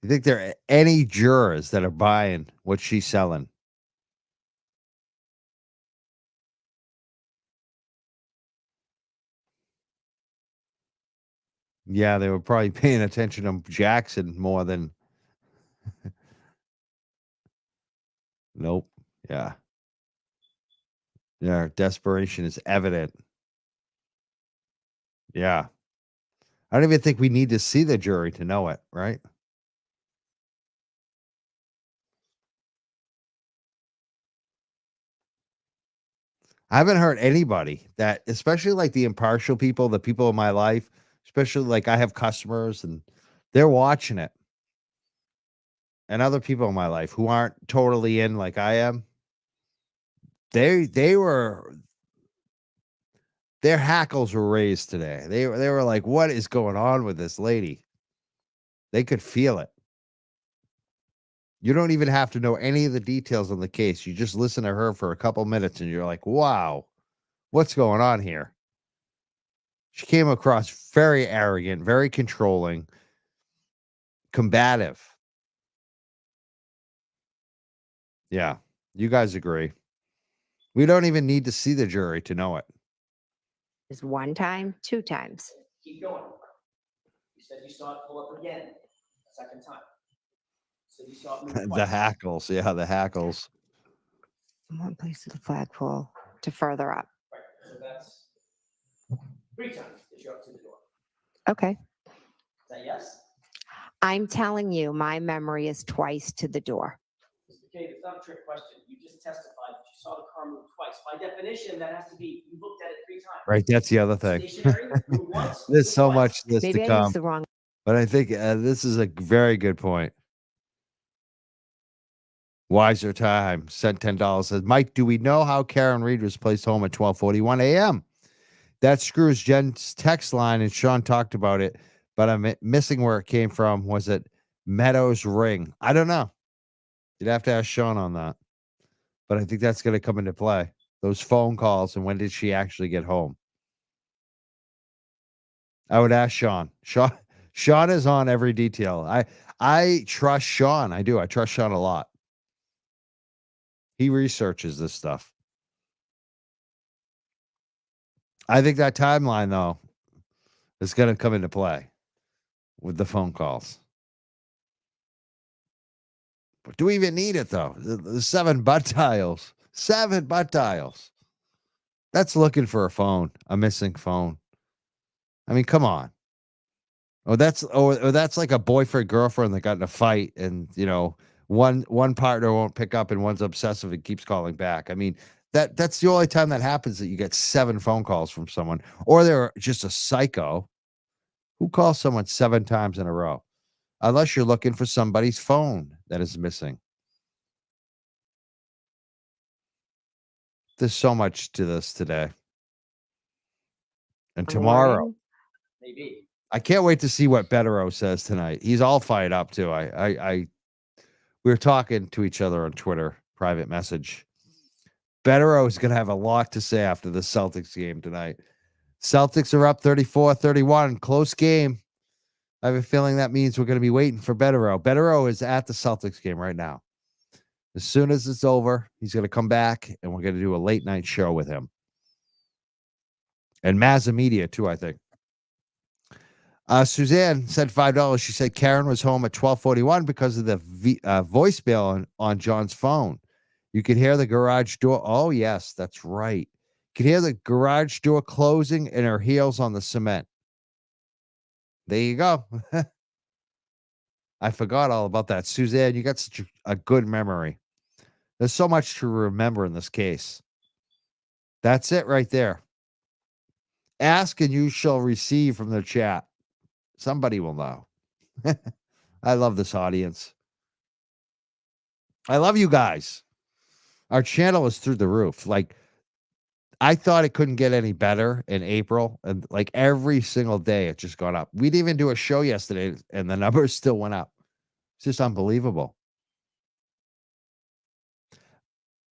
You think there are any jurors that are buying what she's selling? Yeah, they were probably paying attention to Jackson more than. Nope. Yeah. Yeah. Desperation is evident. Yeah. I don't even think we need to see the jury to know it, right? I haven't heard anybody that, especially like the impartial people, the people in my life, especially like I have customers and they're watching it. And other people in my life who aren't totally in like I am, they were their hackles were raised today. They were like, what is going on with this lady? They could feel it. You don't even have to know any of the details on the case. You just listen to her for a couple minutes and you're like, wow, what's going on here? She came across very arrogant, very controlling, combative. Yeah, you guys agree. We don't even need to see the jury to know it. one time, 2 times. Keep going. You said you saw it pull up again, a second time. So you saw it move The twice. hackles. Yeah, the hackles. From one place to the flagpole to further up. Right. So that's 3 times that you're up to the door. Okay. Is that yes? I'm telling you, my memory is twice to the door. Mr. McCabe, it's not a trick question. You just testified that you saw the car move twice. By definition, that has to be you looked at it 3 times. Right, that's the other thing. Stationary, move once. There's move so twice. much this Maybe to I come, used the wrong. but I think this is a very good point. Wiser Time sent $10. Says, Mike, do we know how Karen Reed was placed home at 12:41 a.m.? That screws Jen's text line, and Sean talked about it, but I'm missing where it came from. Was it Meadows Ring? I don't know. You'd have to ask Sean on that. But I think that's going to come into play. Those phone calls and when did she actually get home? I would ask Sean. Sean is on every detail. I trust Sean. I do. I trust Sean a lot. He researches this stuff. I think that timeline, though, is going to come into play. with the phone calls. But do we even need it though? The 7 butt dials. 7 butt dials. That's looking for a phone, a missing phone. I mean, come on. Or that's like a boyfriend girlfriend that got in a fight, and one partner won't pick up and one's obsessive and keeps calling back. I mean, that's the only time that happens, that you get 7 phone calls from someone, or they're just a psycho who calls someone 7 times in a row. Unless you're looking for somebody's phone that is missing. There's so much to this today. And tomorrow, Morning. Maybe. I can't wait to see what Betero says tonight. He's all fired up too. We were talking to each other on Twitter, private message. Betero is going to have a lot to say after the Celtics game tonight. Celtics are up 34-31, close game. I have a feeling that means we're going to be waiting for Betero. Betero is at the Celtics game right now. As soon as it's over, he's going to come back, and we're going to do a late night show with him. And Mazza Media, too, I think. Suzanne said $5. She said Karen was home at 12:41 because of the voicemail on John's phone. You could hear the garage door. Oh, yes, that's right. You could hear the garage door closing and her heels on the cement. There you go. I forgot all about that. Suzanne, you got such a good memory. There's so much to remember in this case. That's it right there. Ask and you shall receive from the chat. Somebody will know. I love this audience. I love you guys. Our channel is through the roof. Like, I thought it couldn't get any better in April. And like every single day, it just gone up. We didn't even do a show yesterday, and the numbers still went up. It's just unbelievable.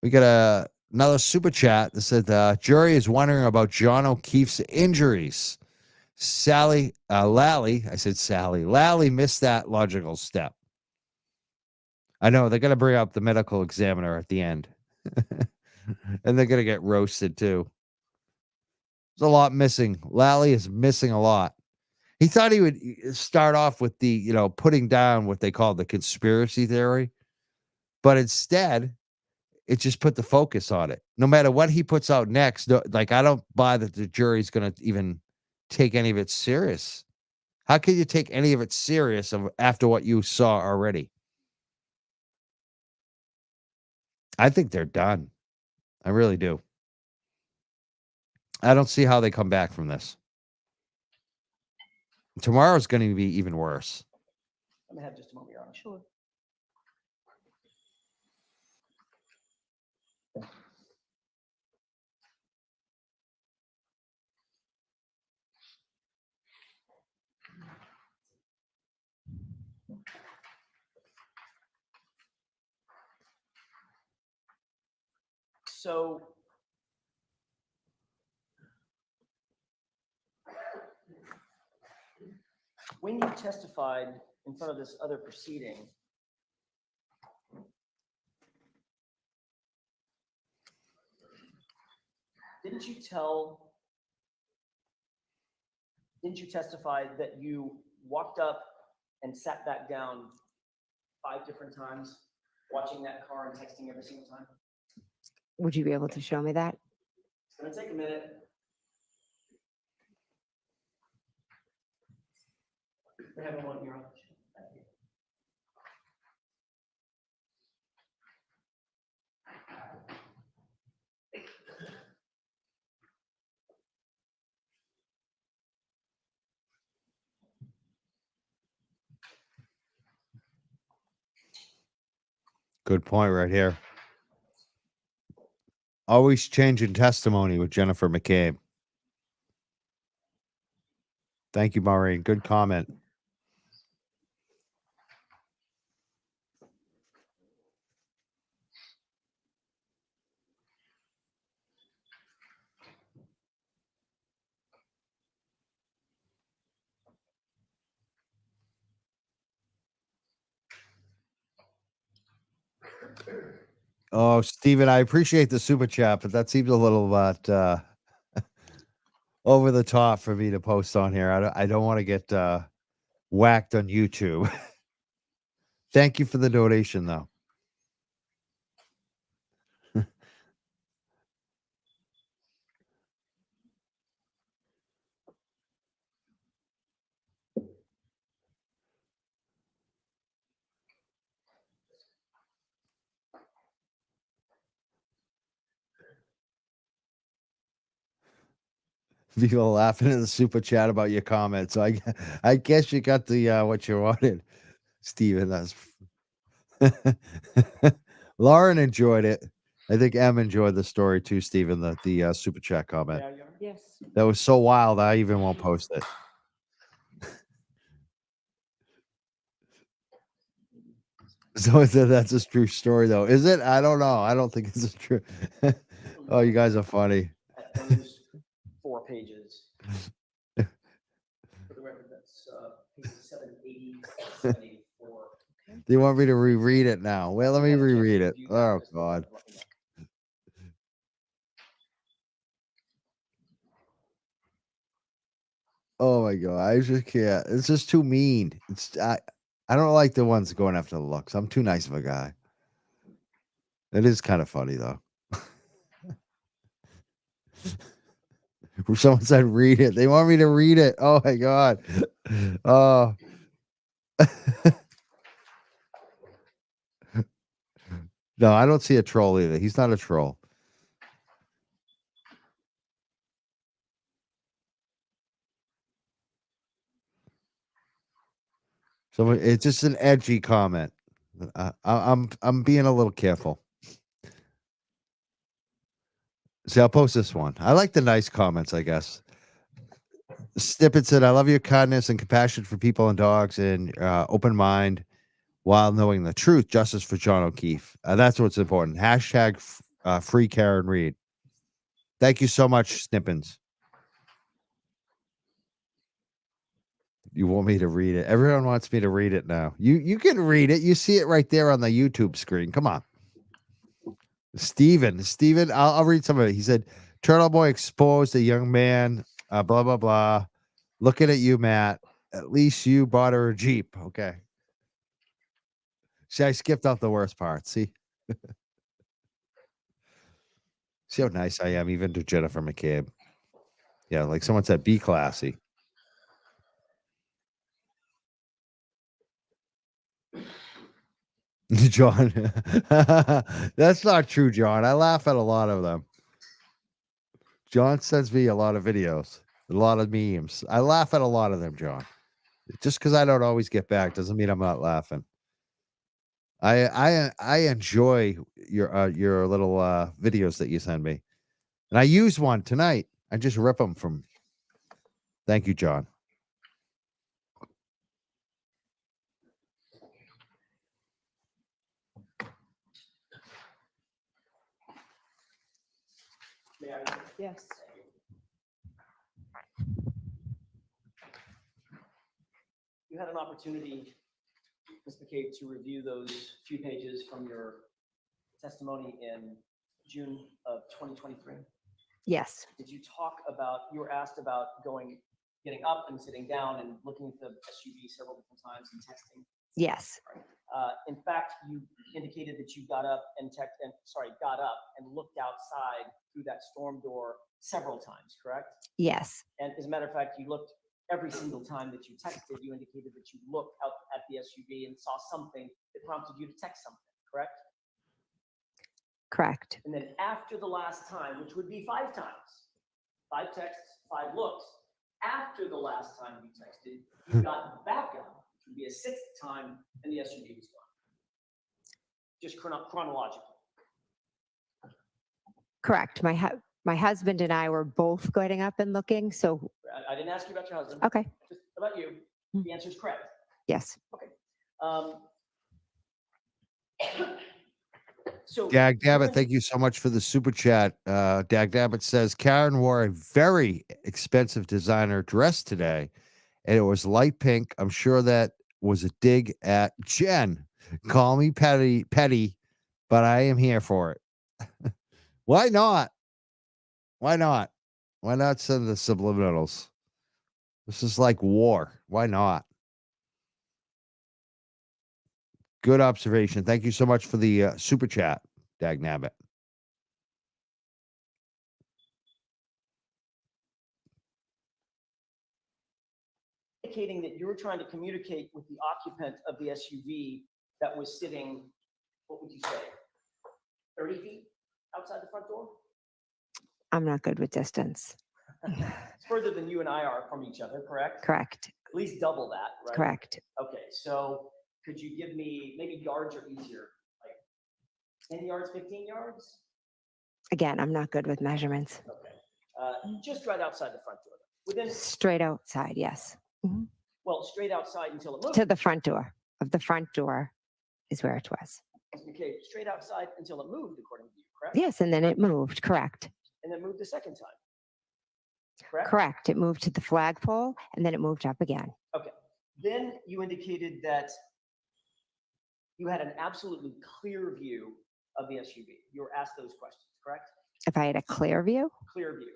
We got another super chat that said the jury is wondering about John O'Keefe's injuries. Lally missed that logical step. I know they're going to bring up the medical examiner at the end. And they're going to get roasted too. There's a lot missing. Lally is missing a lot. He thought he would start off with the, putting down what they call the conspiracy theory. But instead, it just put the focus on it. No matter what he puts out next, I don't buy that the jury's going to even take any of it serious. How can you take any of it serious after what you saw already? I think they're done. I really do. I don't see how they come back from this. Tomorrow's going to be even worse. Let me have just a moment, Your Honor. Sure. So when you testified in front of this other proceeding, didn't you testify that you walked up and sat back down 5 different times, watching that car and texting every single time? Would you be able to show me that? It's going to take a minute. We have one, Your Honor. Thank you. Good point right here. Always changing testimony with Jennifer McCabe. Thank you, Maureen. Good comment. Oh, Steven, I appreciate the super chat, but that seems a little bit over the top for me to post on here. I don't want to get whacked on YouTube. Thank you for the donation, though. People laughing in the super chat about your comment. So I guess you got the what you wanted, Steven. That's Lauren enjoyed it. I think Em enjoyed the story too, Steven, the super chat comment. Yeah, you're- Yes. That was so wild I even won't post it. So that's a true story though. Is it? I don't know. I don't think it's true. Oh, you guys are funny. At those 4 pages. For the record, that's pages 780, 784. Do you want me to reread it now? Well, let me Have a chance to reread it. review that Oh as well, God. let me know. Oh my God. I just can't. It's just too mean. I don't like the ones going after the looks. I'm too nice of a guy. It is kind of funny though. Someone said read it. They want me to read it. Oh my God. Oh. No, I don't see a troll either. He's not a troll. So it's just an edgy comment. I'm being a little careful. See, I'll post this one. I like the nice comments, I guess. Snippet said, "I love your kindness and compassion for people and dogs, and open mind while knowing the truth. Justice for John O'Keefe. That's what's important. Hashtag free Karen Reed. Thank you so much, Snippins. You want me to read it? Everyone wants me to read it now. You can read it. You see it right there on the YouTube screen. Come on." Steven, I'll read some of it. He said, "Turtle Boy exposed a young man, blah, blah, blah. Looking at you, Matt. At least you bought her a Jeep." Okay. See, I skipped out the worst part. See? See how nice I am, even to Jennifer McCabe. Yeah, like someone said, be classy. John. That's not true, John. I laugh at a lot of them. John sends me a lot of videos, a lot of memes. I laugh at a lot of them, John. Just because I don't always get back doesn't mean I'm not laughing. I enjoy your little videos that you send me, and I use one tonight. I just rip them from. Thank you, John. May I? Yes. You had an opportunity, Ms. McCabe, to review those few pages from your testimony in June of 2023. Yes, Did you talk about, you were asked about getting up and sitting down and looking at the SUV several different times and texting? yes, In fact, you indicated that you got up and looked outside through that storm door several times, correct? yes, And as a matter of fact, you looked every single time that you texted, you indicated that you looked out at the SUV and saw something that prompted you to text something, correct? correct. And then after the last time, which would be 5 times, 5 texts, 5 looks, after the last time you texted, you got back up, which would be a 6th time, and the SUV was gone. Just chronologically. Correct. My husband and I were both getting up and looking. So, I didn't ask you about your husband. okay. Just about you. The answer is correct. Yes. So Dag Dabbit, thank you so much for the super chat. Dag Dabbit says Karen wore a very expensive designer dress today, and it was light pink. I'm sure that was a dig at Jen. Call me petty, but I am here for it. Why not? Why not? Why not send the subliminals? This is like war. Why not? Good observation. Thank you so much for the super chat, Dag Nabbit. Indicating that you were trying to communicate with the occupant of the SUV that was sitting, what would you say, 30 feet outside the front door? I'm not good with distance. It's further than you and I are from each other, correct? Correct. At least double that, right? Correct. Okay, so could you give me, maybe yards are easier, like 10 yards, 15 yards? Again, I'm not good with measurements. Okay. Just right outside the front door. Within, Straight outside, yes. Mhm. well, straight outside until it moved. To the front door. Of the front door is where it was. Ms. McCabe, straight outside until it moved, according to you, correct? Yes, and then it moved. Correct. And then moved the second time. Correct? Correct. It moved to the flagpole and then it moved up again. Okay. Then you indicated that you had an absolutely clear view of the SUV. You were asked those questions, correct? If I had a clear view, Clear view.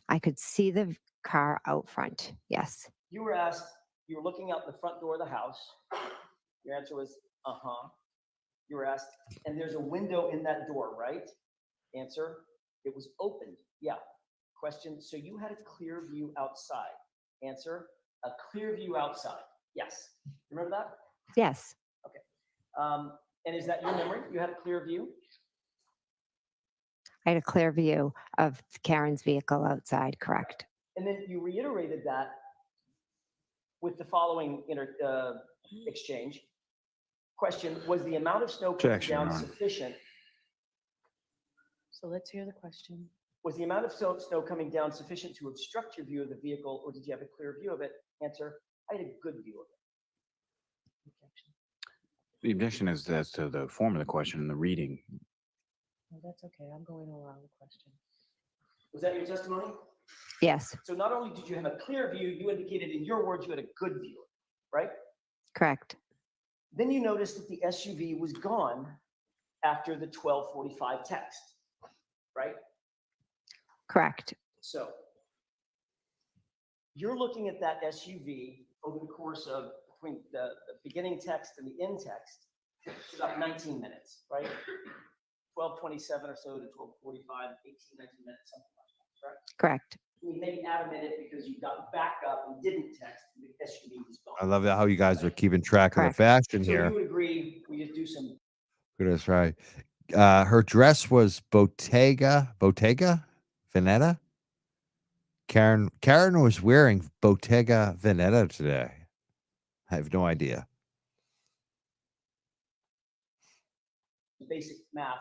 I could see the car out front. Yes. You were asked, you were looking out the front door of the house. Your answer was, uh-huh. You were asked, and there's a window in that door, right? Answer, it was opened. Yeah. Question, so you had a clear view outside. Answer, a clear view outside. Yes. Remember that? Yes. And is that your memory? You had a clear view? I had a clear view of Karen's vehicle outside. Correct. And then you reiterated that with the following exchange. Question, was the amount of snow coming Objection, down Your Honor. sufficient? So let's hear the question. Was the amount of snow coming down sufficient to obstruct your view of the vehicle, or did you have a clear view of it? Answer, I had a good view of it. Objection. The objection is as to the form of the question and the reading. No, that's okay. I'm going around the question. Was that your testimony? Yes. So not only did you have a clear view, you indicated in your words you had a good view, right? Correct. Then you noticed that the SUV was gone after the 12:45 text, right? Correct. So you're looking at that SUV over the course of between the beginning text and the end text. It's about 19 minutes, right? 12:27 or so to 12:45, 18, 19 minutes, something like that, correct? Correct. We maybe add a minute because you got back up and didn't text, and the SUV was gone. I love that how you guys are keeping track of the Correct. fashion So here. you would agree, we just do some, That's right. Her dress was Bottega Veneta. Karen was wearing Bottega Veneta today. I have no idea. basic math.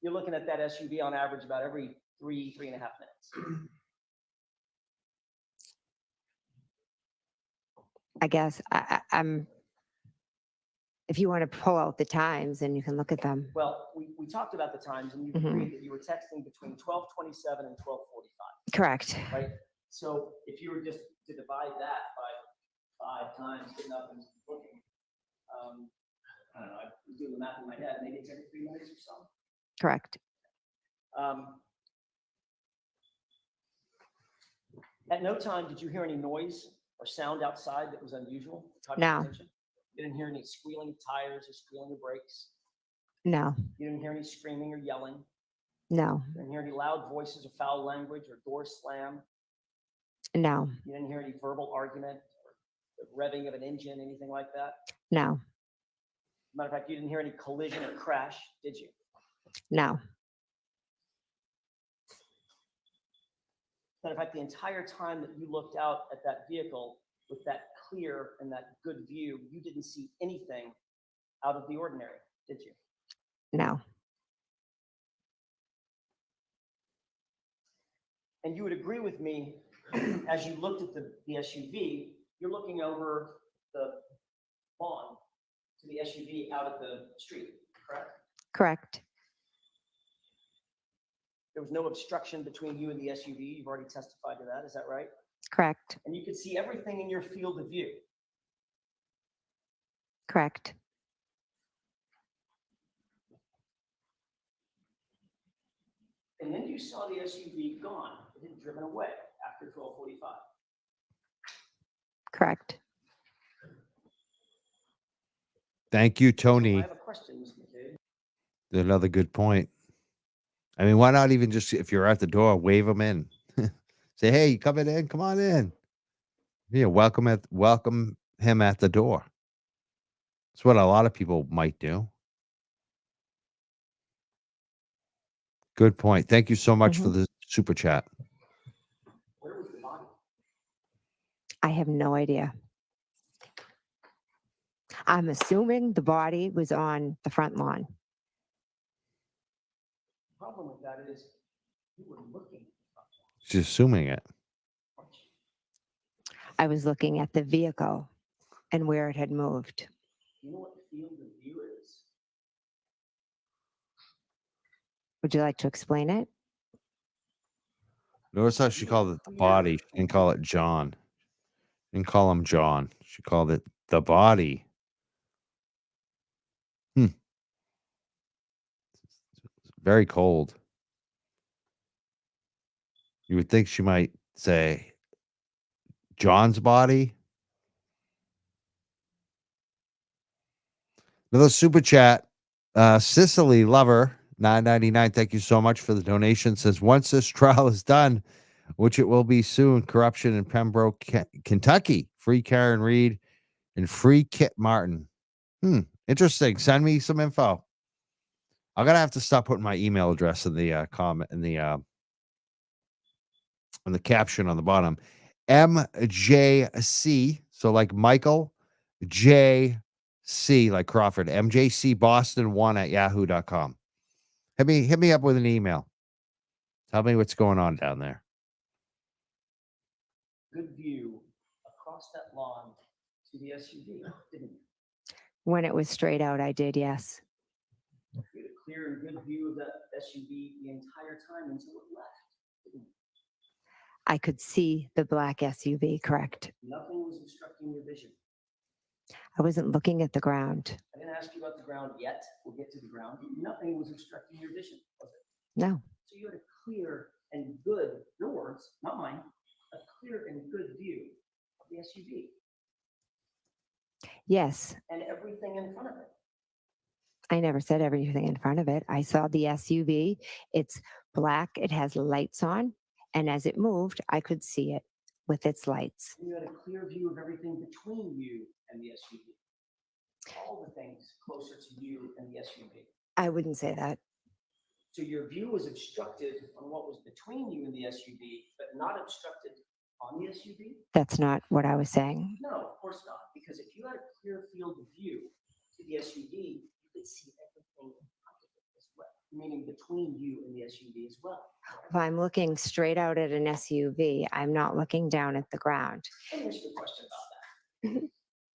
You're looking at that SUV on average about every 3.5 minutes. I guess I'm, if you want to pull out the times and you can look at them. Well, we talked about the times, and you Mhm. agreed that you were texting between 12:27 and 12:45, Correct. right? So if you were just to divide that by 5 times, getting up and looking, I don't know, I was doing the math in my head, maybe it's every 3 minutes or so. Correct. At no time did you hear any noise or sound outside that was unusual? Caught your No. attention? You didn't hear any squealing of tires or squealing of brakes? No. You didn't hear any screaming or yelling? No. You didn't hear any loud voices or foul language or doors slam? No. You didn't hear any verbal argument or the revving of an engine, anything like that? No. Matter of fact, you didn't hear any collision or crash, did you? No. Matter of fact, the entire time that you looked out at that vehicle with that clear and that good view, you didn't see anything out of the ordinary, did you? No. And you would agree with me, as you looked at the SUV, you're looking over the lawn to the SUV out at the street, correct? Correct. There was no obstruction between you and the SUV. You've already testified to that. Is that right? Correct. And you could see everything in your field of view. Correct. And then you saw the SUV gone. It had driven away after 12:45. Correct. Thank you, So I Tony. have a question, Ms. McCabe. Another good point. I mean, why not even just, if you're at the door, wave them in? Say, hey, you coming in? Come on in. Yeah, welcome him at the door. That's what a lot of people might do. Good point. Thank you so much for the super chat. Where was the body? I have no idea. I'm assuming the body was on the front lawn. The problem with that is you were looking. She's assuming it. I was looking at the vehicle and where it had moved. You know what the field of view is? Would you like to explain it? Notice how she called it the body. She didn't call it John. Didn't call him John. She called it the body. Very cold. You would think she might say John's body. Another super chat. Sicily Lover, $9.99. Thank you so much for the donation. Says, once this trial is done, which it will be soon, corruption in Pembroke, Kentucky. Free Karen Reed and free Kit Martin. Interesting. Send me some info. I'm gonna have to stop putting my email address in the comment in the caption on the bottom. MJC. So like Michael JC, like Crawford. MJC Boston 1 at yahoo.com. Hit me up with an email. Tell me what's going on down there. Good view across that lawn to the SUV, didn't you? When it was straight out, I did, yes. You had a clear and good view of that SUV the entire time until it left, didn't you? I could see the black SUV, correct. Nothing was obstructing your vision. I wasn't looking at the ground. I didn't ask you about the ground yet. We'll get to the ground. Nothing was obstructing your vision, was it? No. So you had a clear and good, your words, not mine, a clear and good view of the SUV Yes. and everything in front of it. I never said everything in front of it. I saw the SUV. It's black. It has lights on. And as it moved, I could see it with its lights. And you had a clear view of everything between you and the SUV. All the things closer to you and the SUV. I wouldn't say that. So your view was obstructed on what was between you and the SUV, but not obstructed on the SUV? That's not what I was saying. No, of course not. Because if you had a clear field of view to the SUV, you could see everything in front of it as well, meaning between you and the SUV as well. If I'm looking straight out at an SUV, I'm not looking down at the ground. Let me ask you a question about that.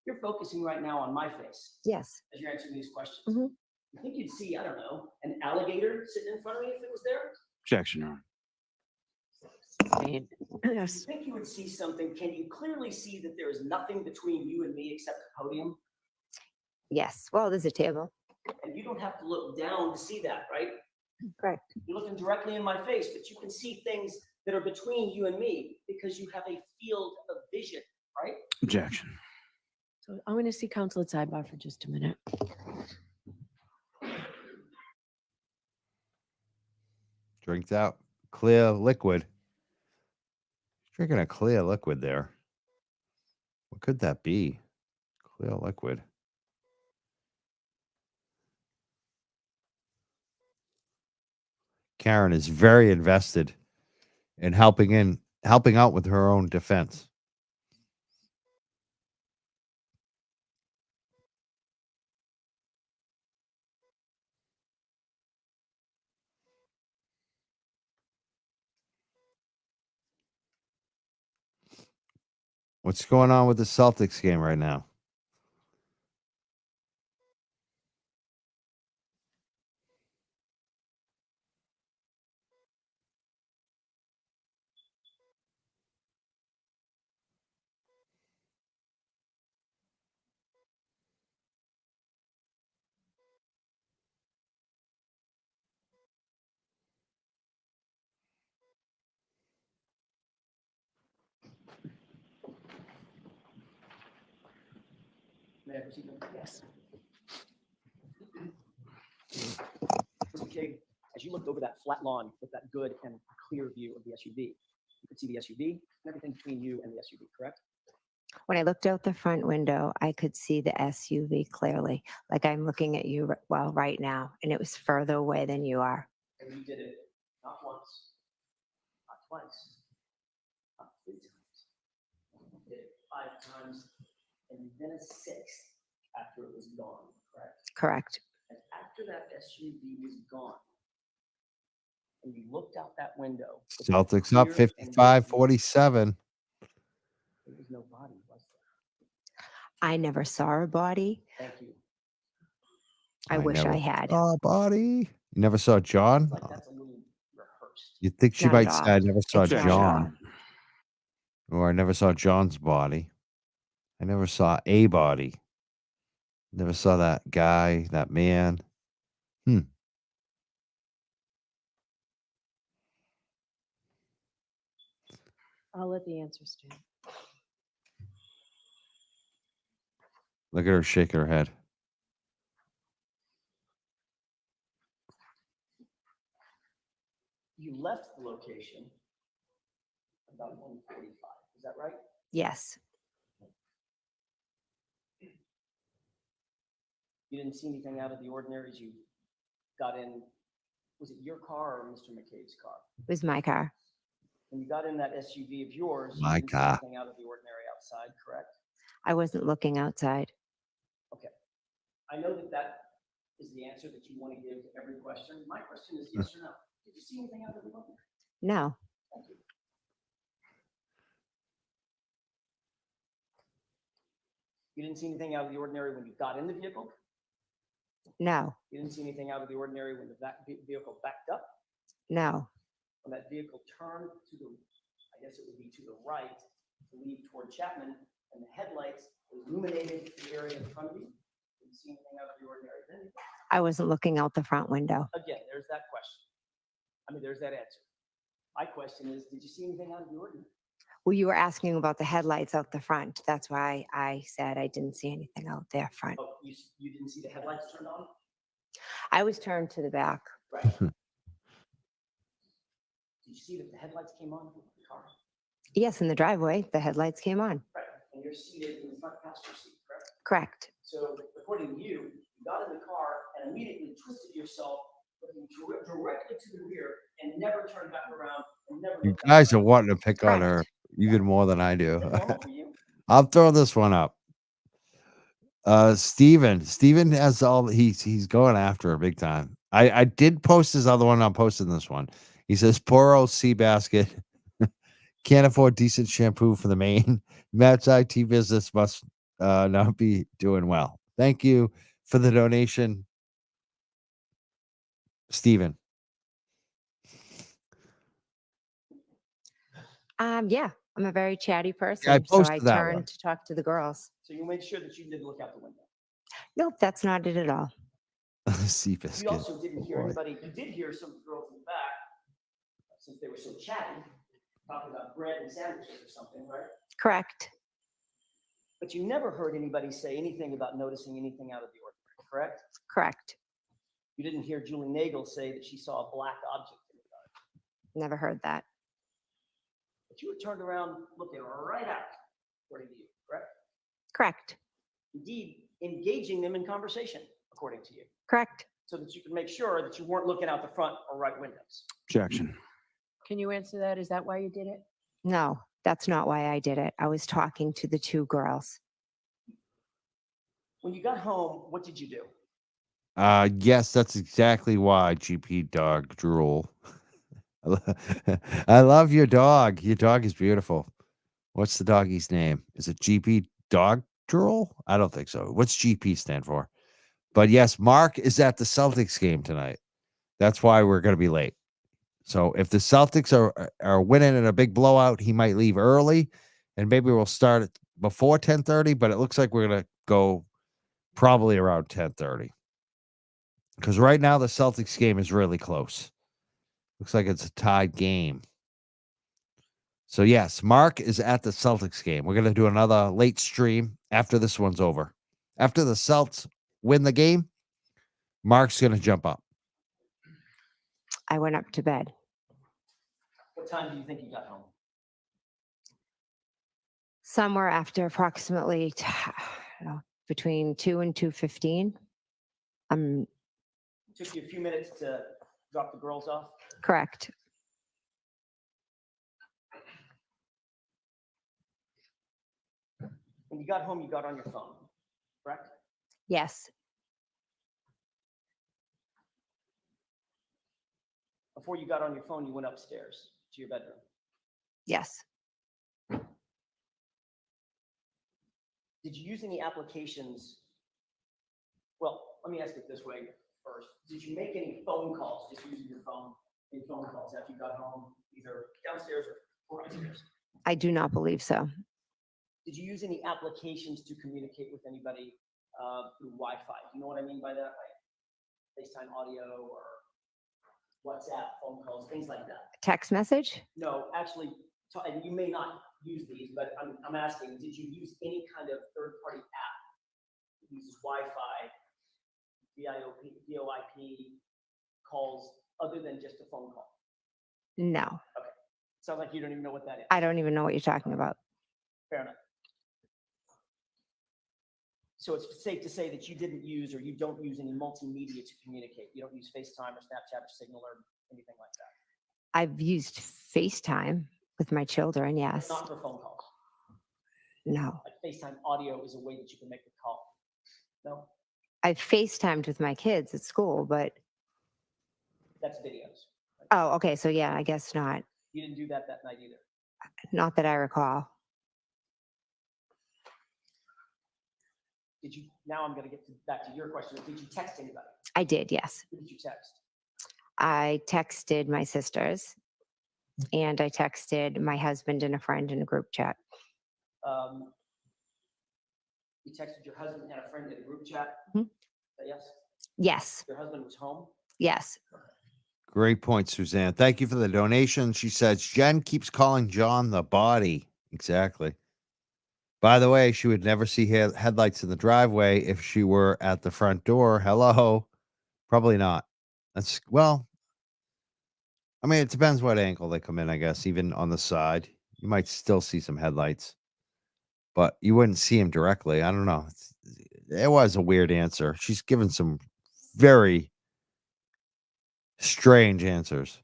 You're focusing right now on my face Yes. as you're answering these questions. Mhm. You think you'd see, I don't know, an alligator sitting in front of me if it was there? Objection, Your Honor. You think you would see something? Can you clearly see that there is nothing between you and me except the podium? Yes. Well, there's a table. And you don't have to look down to see that, right? Correct. You're looking directly in my face, but you can see things that are between you and me because you have a field of vision, right? Objection. So I'm going to see counsel at sidebar for just a minute. Drinks out clear liquid. Drinking a clear liquid there. What could that be? Clear liquid. Karen is very invested in helping out with her own defense. What's going on with the Celtics game right now? May I proceed? Yes. McCabe, as you looked over that flat lawn with that good and clear view of the SUV, you could see the SUV and everything between you and the SUV, correct? When I looked out the front window, I could see the SUV clearly, like I'm looking at you right now, and it was further away than you are. And you did it not once, not twice, not 3 times. You did it 5 times, and then a 6th after it was gone, correct? Correct. And after that SUV was gone, and you looked out that window. with that Celtics up clear and good view, 55-47. there was no body, was there? I never saw a body. Thank you. I wish never I had. saw a body. You never saw John? It's like that's a little rehearsed. You'd think she Not at might say, all. I never saw It's not at John. Or I never saw John's body. I never saw a body. Never saw that guy, that man. I'll let the answer stand. Look at her shaking her head. You left the location about 1:45. Is that right? Yes. You didn't see anything out of the ordinary as you got in. Was it your car or Mr. McCabe's car? It was my car. When you got in that SUV of yours, you My didn't car. see anything out of the ordinary outside, correct? I wasn't looking outside. I know that that is the answer that you want to give to every question. My question is yes or no. Did you see anything out of the ordinary? No. Thank you. You didn't see anything out of the ordinary when you got in the vehicle? No. You didn't see anything out of the ordinary when the vehicle backed up? No. When that vehicle turned to the, I guess it would be to the right, to leave toward Chapman, and the headlights illuminated the area in front of you? Did you see anything out of the ordinary then? I wasn't looking out the front window. Again, there's that question. I mean, there's that answer. My question is, did you see anything out of the ordinary? Well, you were asking about the headlights out the front. That's why I said I didn't see anything out there front. Oh, you didn't see the headlights turned on? I was turned to the back. Right. Did you see that the headlights came on in the car? Yes, in the driveway, the headlights came on. Right. And you're seated in the front passenger seat, correct? Correct. So according to you, you got in the car and immediately twisted yourself looking directly to the rear and never turned back around and never. You looked back guys are around. wanting to pick on her Correct. even more than I do. Is that normal for you? I'll throw this one up. Steven has all he's going after her big time. I did post his other one. I'm posting this one. He says, poor old Seabasket can't afford decent shampoo for the main. Matt's IT business must not be doing well. Thank you for the donation, Steven. Yeah, I'm a very chatty person, so posted I that one. turned to talk to the girls. So you made sure that you didn't look out the window. Nope, that's not it at all. Seabasket. You also didn't hear Boy. anybody, you did hear some girls in the back, since they were so chatty, talking about bread and sandwiches or something, right? Correct. But you never heard anybody say anything about noticing anything out of the ordinary, correct? Correct. You didn't hear Julie Nagel say that she saw a black object in the dark. Never heard that. But you were turned around looking right out, according to you, correct? Correct. Indeed, engaging them in conversation, according to you, Correct. so that you can make sure that you weren't looking out the front or right windows. Objection. Can you answer that? Is that why you did it? No, that's not why I did it. I was talking to the two girls. When you got home, what did you do? Yes, that's exactly why GP dog drool. I love your dog. Your dog is beautiful. What's the doggy's name? Is it GP dog drool? I don't think so. What's GP stand for? But yes, Mark is at the Celtics game tonight. That's why we're going to be late. So if the Celtics are winning in a big blowout, he might leave early, and maybe we'll start it before 10:30. But it looks like we're going to go probably around 10:30. Because right now the Celtics game is really close. Looks like it's a tied game. So yes, Mark is at the Celtics game. We're going to do another late stream after this one's over. After the Celts win the game, Mark's going to jump up. I went up to bed. What time do you think you got home? Somewhere after approximately I don't know, between 2 and 2:15. Took you a few minutes to drop the girls off? Correct. When you got home, you got on your phone, correct? Yes. Before you got on your phone, you went upstairs to your bedroom. Yes. Did you use any applications? Well, let me ask it this way first. Did you make any phone calls, just using your phone, any phone calls after you got home, either downstairs or upstairs? I do not believe so. Did you use any applications to communicate with anybody through Wi-Fi? Do you know what I mean by that? Like FaceTime audio or WhatsApp phone calls, things like that? Text message? No, actually, and you may not use these, but I'm asking, did you use any kind of third-party app that uses Wi-Fi, VoIP calls other than just a phone call? No. Sounds like you don't even know what that is. I don't even know what you're talking about. Fair enough. So it's safe to say that you didn't use or you don't use any multimedia to communicate. You don't use FaceTime or Snapchat or Signal or anything like that. I've used FaceTime with my children, yes. Not for phone calls. No. Like FaceTime audio is a way that you can make a call. No, I've FaceTimed with my kids at school, but that's videos. oh, okay. So yeah, I guess not. You didn't do that night either. Not that I recall. Did you? Now I'm going to get back to your question. Did you text anybody? I did, yes. Who did you text? I texted my sisters and I texted my husband and a friend in a group chat. You texted your husband and a friend in a group chat? Mhm. Yes? Yes. Your husband was home? Yes. Great point, Suzanne. Thank you for the donation. She says Jen keeps calling John the body. Exactly. By the way, she would never see headlights in the driveway if she were at the front door. Hello. Probably not. That's, well, I mean, it depends what angle they come in, I guess. Even on the side, you might still see some headlights, but you wouldn't see him directly. I don't know. It was a weird answer. She's given some very strange answers.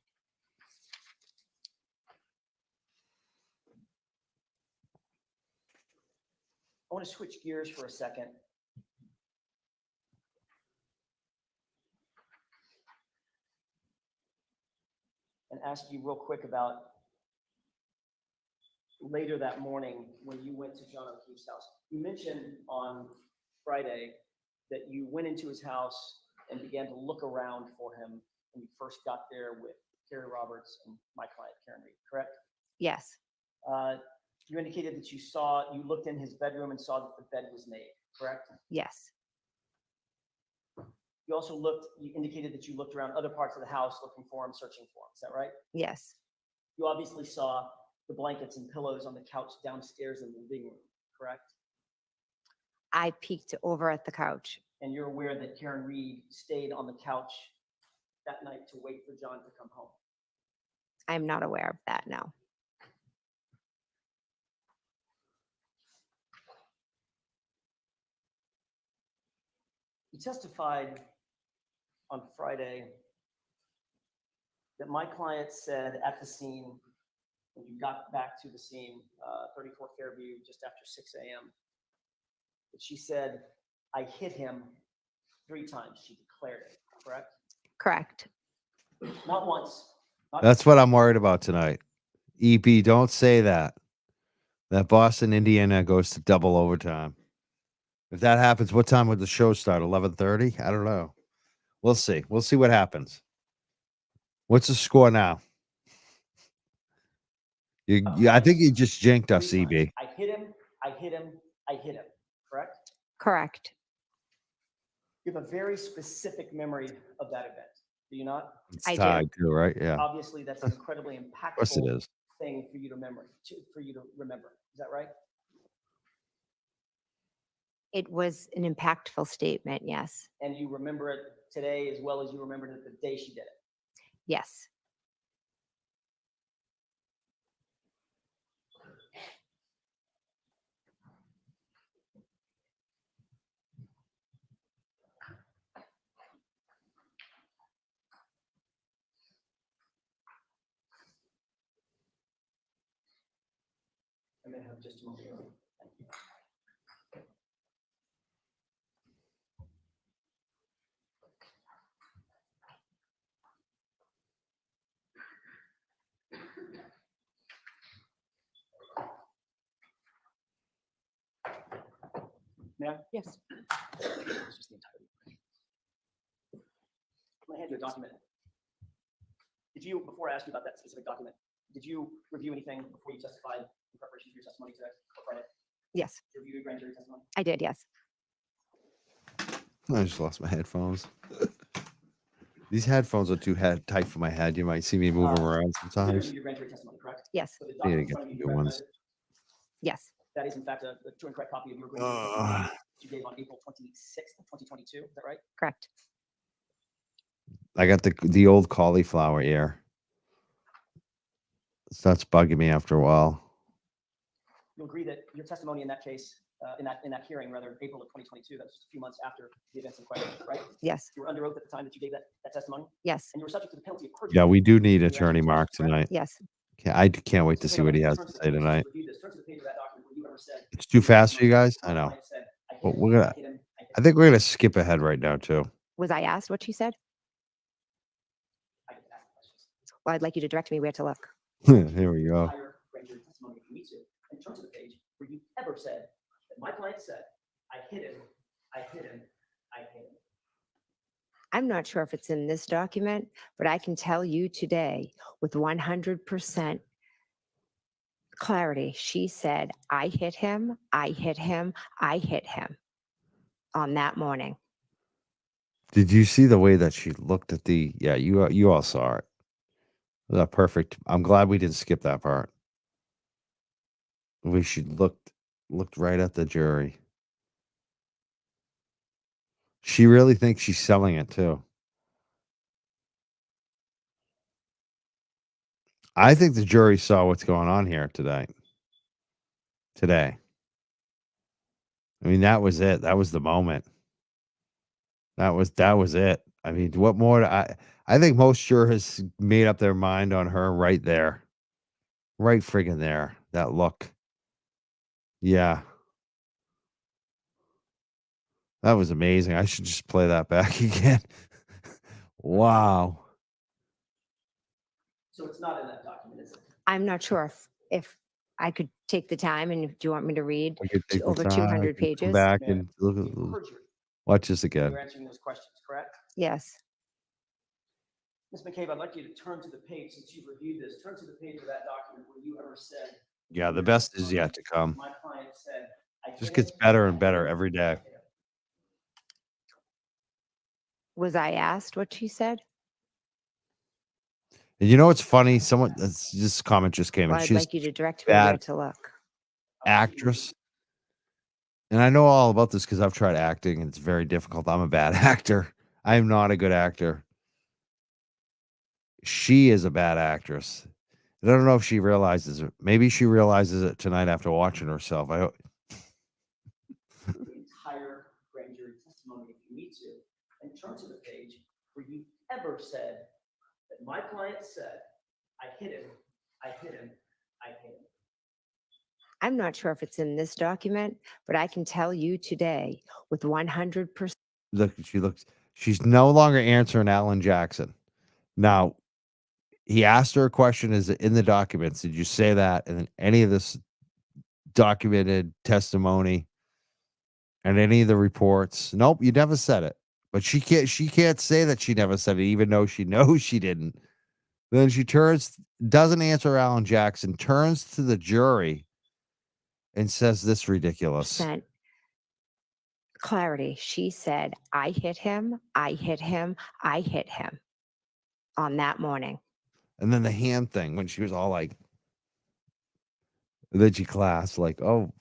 I want to switch gears for a second. And ask you real quick about later that morning when you went to John O'Keefe's house. You mentioned on Friday that you went into his house and began to look around for him when you first got there with Carrie Roberts and my client, Karen Reed, correct? Yes. You indicated that you looked in his bedroom and saw that the bed was made, correct? Yes. You indicated that you looked around other parts of the house looking for him, searching for him. Is that right? Yes. You obviously saw the blankets and pillows on the couch downstairs in the living room, correct? I peeked over at the couch. And you're aware that Karen Reed stayed on the couch that night to wait for John to come home. I'm not aware of that, no. You testified on Friday that my client said at the scene, when you got back to the scene, 34 Fairview, just after 6 a.m., that she said, I hit him 3 times. She declared it, correct? Correct. Not once. That's what I'm worried about tonight. EP, don't say that. That Boston, Indiana goes to double overtime. If that happens, what time would the show start? 11:30? I don't know. We'll see. We'll see what happens. What's the score now? I think you just jinked us, 3 times. EB. I hit him, I hit him, I hit him, correct? Correct. You have a very specific memory of that event, do you not? It's I do. tied too, right? Yeah. Of Obviously, that's an incredibly course it impactful is. thing for you to remember. Is that right? It was an impactful statement, yes. And you remember it today as well as you remembered it the day she did it. Yes. I'm gonna have just a moment. Thank you. May I? Yes. It's just the entirety. I'm gonna hand you a document. Did you, before I ask you about that specific document, did you review anything before you testified in preparation for your testimony today or Friday? Yes, Did you review your grand jury testimony? I did. Yes. I just lost my headphones. These headphones are too tight for my head. You might see me move them around You did sometimes. review your grand jury testimony, correct? Yes. So the I need to document in get front of the you, new you ones. read it? Yes. That is in fact a true and correct copy of your grand jury testimony that you gave on April 26th, 2022. Is that right? Correct. I got the old cauliflower ear. It starts bugging me after a while. You'll agree that your testimony in that case, in that hearing, rather, April of 2022, that was just a few months after the events in question, right? Yes. You were under oath at the time that you gave that testimony, Yes. and you were subject to the penalty of perjury. Yeah, we do need You answered Attorney the Mark question, correct? tonight. Yes. I can't wait to So see what he has turn to the say page, tonight. review this. Turn to the page of that document where you ever said, It's too fast for you guys? I my know. client said, I hit But him, we're gonna. I hit him, I hit I him. think we're gonna skip ahead right now too. Was I asked what she said? I get to ask questions. Well, I'd like you to direct me where to look. Here we go. Entire grand jury testimony if you need to, and turn to the page where you ever said that my client said, I hit him, I hit him, I hit him. I'm not sure if it's in this document, but I can tell you today with 100% clarity, she said, I hit him, I hit him, I hit him on that morning. Did you see the way that she looked at the? Yeah, you all saw it. Perfect. I'm glad we didn't skip that part. The way she looked right at the jury. She really thinks she's selling it too. I think the jury saw what's going on here today. I mean, that was it. That was the moment. That was it. I mean, what more? I think most jurors made up their mind on her right there, right friggin' there. That look. Yeah, that was amazing. I should just play that back again. Wow. So it's not in that document, is it? I'm not sure if I could take the time and do you want me to read I could take the over time, 200 I can come pages? back Ma'am, and look you at, perjured watch this when again. you're answering those questions, correct? Yes. Ms. McCabe, I'd like you to turn to the page, since you've reviewed this, turn to the page of that document where you ever said. Yeah, in the your best is testimony, yet to come. My client said, I Just hit gets him, better I and hit better him, every day. I hit him. Was I asked what she said? And you know what's funny? This comment just came in. Well, I'd She's like you to direct me where bad to look. actress. And I know all about this because I've tried acting and it's very difficult. I'm a bad actor. I am not a good actor. She is a bad actress. I don't know if she realizes it. Maybe she realizes it tonight after watching herself. I hope. The entire grand jury testimony if you need to, and turn to the page where you ever said that my client said, I hit him, I hit him, I hit him. I'm not sure if it's in this document, but I can tell you today with 100%. Look, she's no longer answering Alan Jackson. Now, he asked her a question, is it in the documents? Did you say that? And then any of this documented testimony and any of the reports? Nope, you never said it. But she can't say that she never said it, even though she knows she didn't. Then she doesn't answer Alan Jackson, turns to the jury and says this ridiculous. Clarity. She said, I hit him, I hit him, I hit him on that morning. And then the hand thing when she was all like, then she clasped like, oh.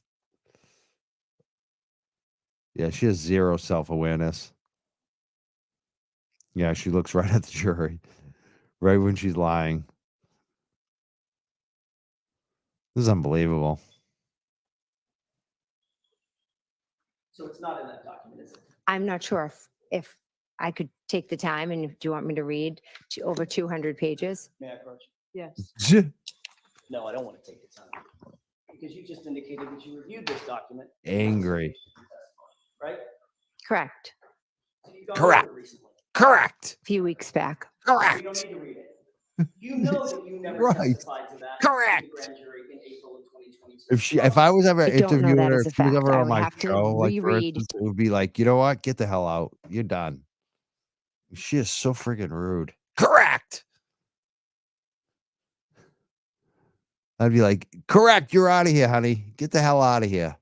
Yeah, she has zero self-awareness. Yeah, she looks right at the jury. right when she's lying. This is unbelievable. So it's not in that document, is it? I'm not sure if I could take the time and do you want me to read over 200 pages? May I approach? Yes. No, I don't want to take the time. Because you just indicated that you reviewed this document. Angry. Right? Correct. So you've gone Correct. over it recently. Correct. A few weeks back. You don't need to read it. You know that you never Right. testified to that Correct. in the grand jury in April of 2022. If I was ever I don't know interviewing that her, as if a she was fact. ever I on would my have to show, like for reread. instance, it would be like, you know what? Get the hell out. You're done. She is so freaking rude. Correct. I'd be like, correct. You're out of here, honey. Get the hell out of here.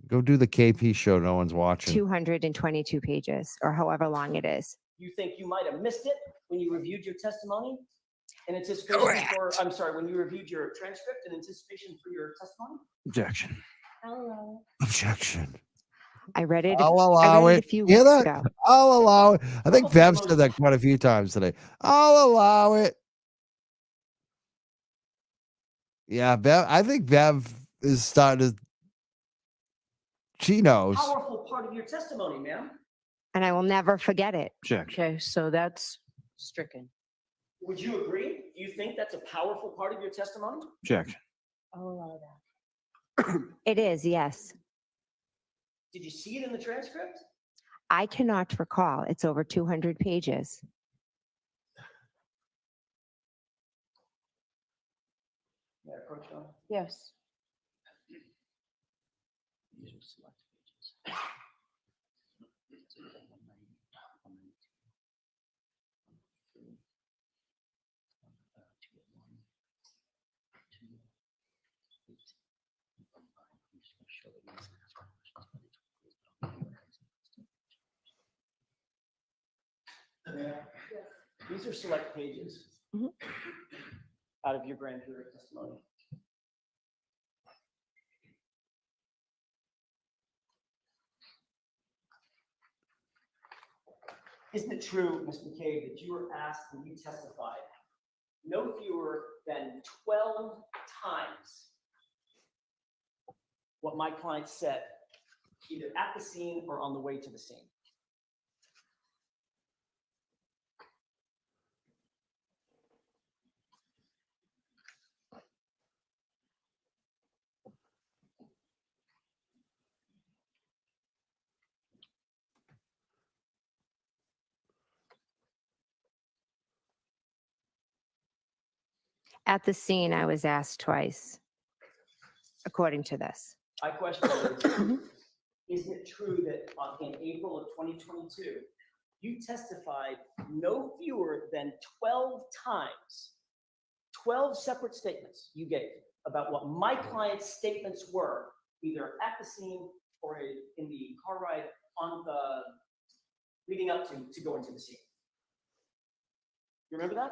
Go do the KP show. No one's watching. 222 pages or however long it is. You think you might have missed it when you reviewed your testimony in anticipation Correct. for, I'm sorry, when you reviewed your transcript in anticipation for your testimony? Objection. Hello. Objection. I read it. I'll I allow read it. it a few Hear weeks that? ago. I'll allow it. I think Couple things Bev most- said that quite a few times today. I'll allow it. Yeah, Bev. I think Bev is starting to. She knows. Powerful part of your testimony, ma'am. And I will never forget it. Objection. Okay, so that's stricken. Would you agree? Do you think that's a powerful part of your testimony? Objection. I'll allow that. It is, yes. Did you see it in the transcript? I cannot recall. It's over 200 pages. May I approach you? Yes. These are select pages. These are select pages Mhm. out of your grand jury testimony. Isn't it true, Ms. McCabe, that you were asked when you testified no fewer than 12 times what my client said, either at the scene or on the way to the scene? At the scene, I was asked twice, according to this. My question is, isn't it true that in April of 2022, you testified no fewer than 12 times, 12 separate statements you gave about what my client's statements were, either at the scene or in the car ride on the leading up to going to the scene? You remember that?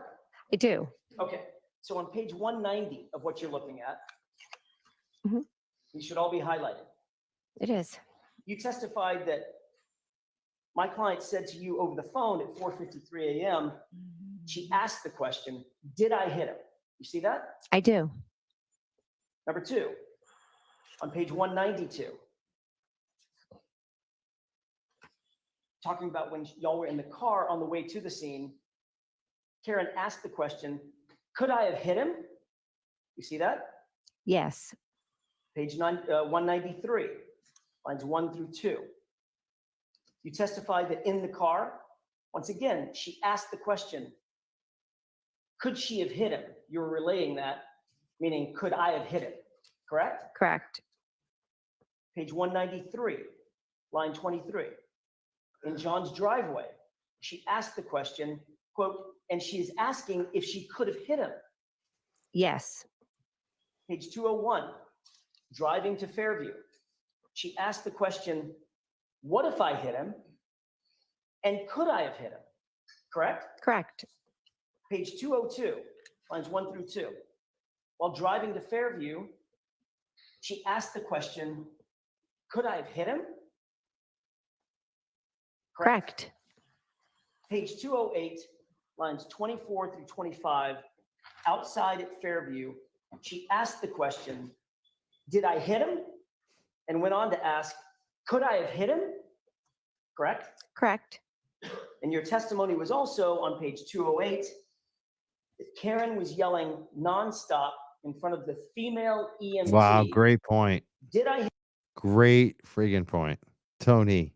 I do. Okay, so on page 190 of what you're looking at, Mhm. these should all be highlighted. It is. You testified that my client said to you over the phone at 4:53 a.m., she asked the question, did I hit him? You see that? I do. Number two, on page 192, talking about when y'all were in the car on the way to the scene, Karen asked the question, could I have hit him? You see that? Yes. Page 193, lines 1 through 2. You testified that in the car, once again, she asked the question, could she have hit him? You were relaying that, meaning could I have hit him, correct? Correct. Page 193, line 23. In John's driveway, she asked the question, quote, and she's asking if she could have hit him. Yes. Page 201, driving to Fairview. She asked the question, what if I hit him? And could I have hit him? Correct? Correct. Page 202, lines 1 through 2. While driving to Fairview, she asked the question, could I have hit him? Correct. Page 208, lines 24 through 25, outside at Fairview, she asked the question, did I hit him? And went on to ask, could I have hit him? Correct? Correct. And your testimony was also on page 208 that Karen was yelling nonstop in front of the female EMT. Wow, great point. Did I hit Great friggin' point. Tony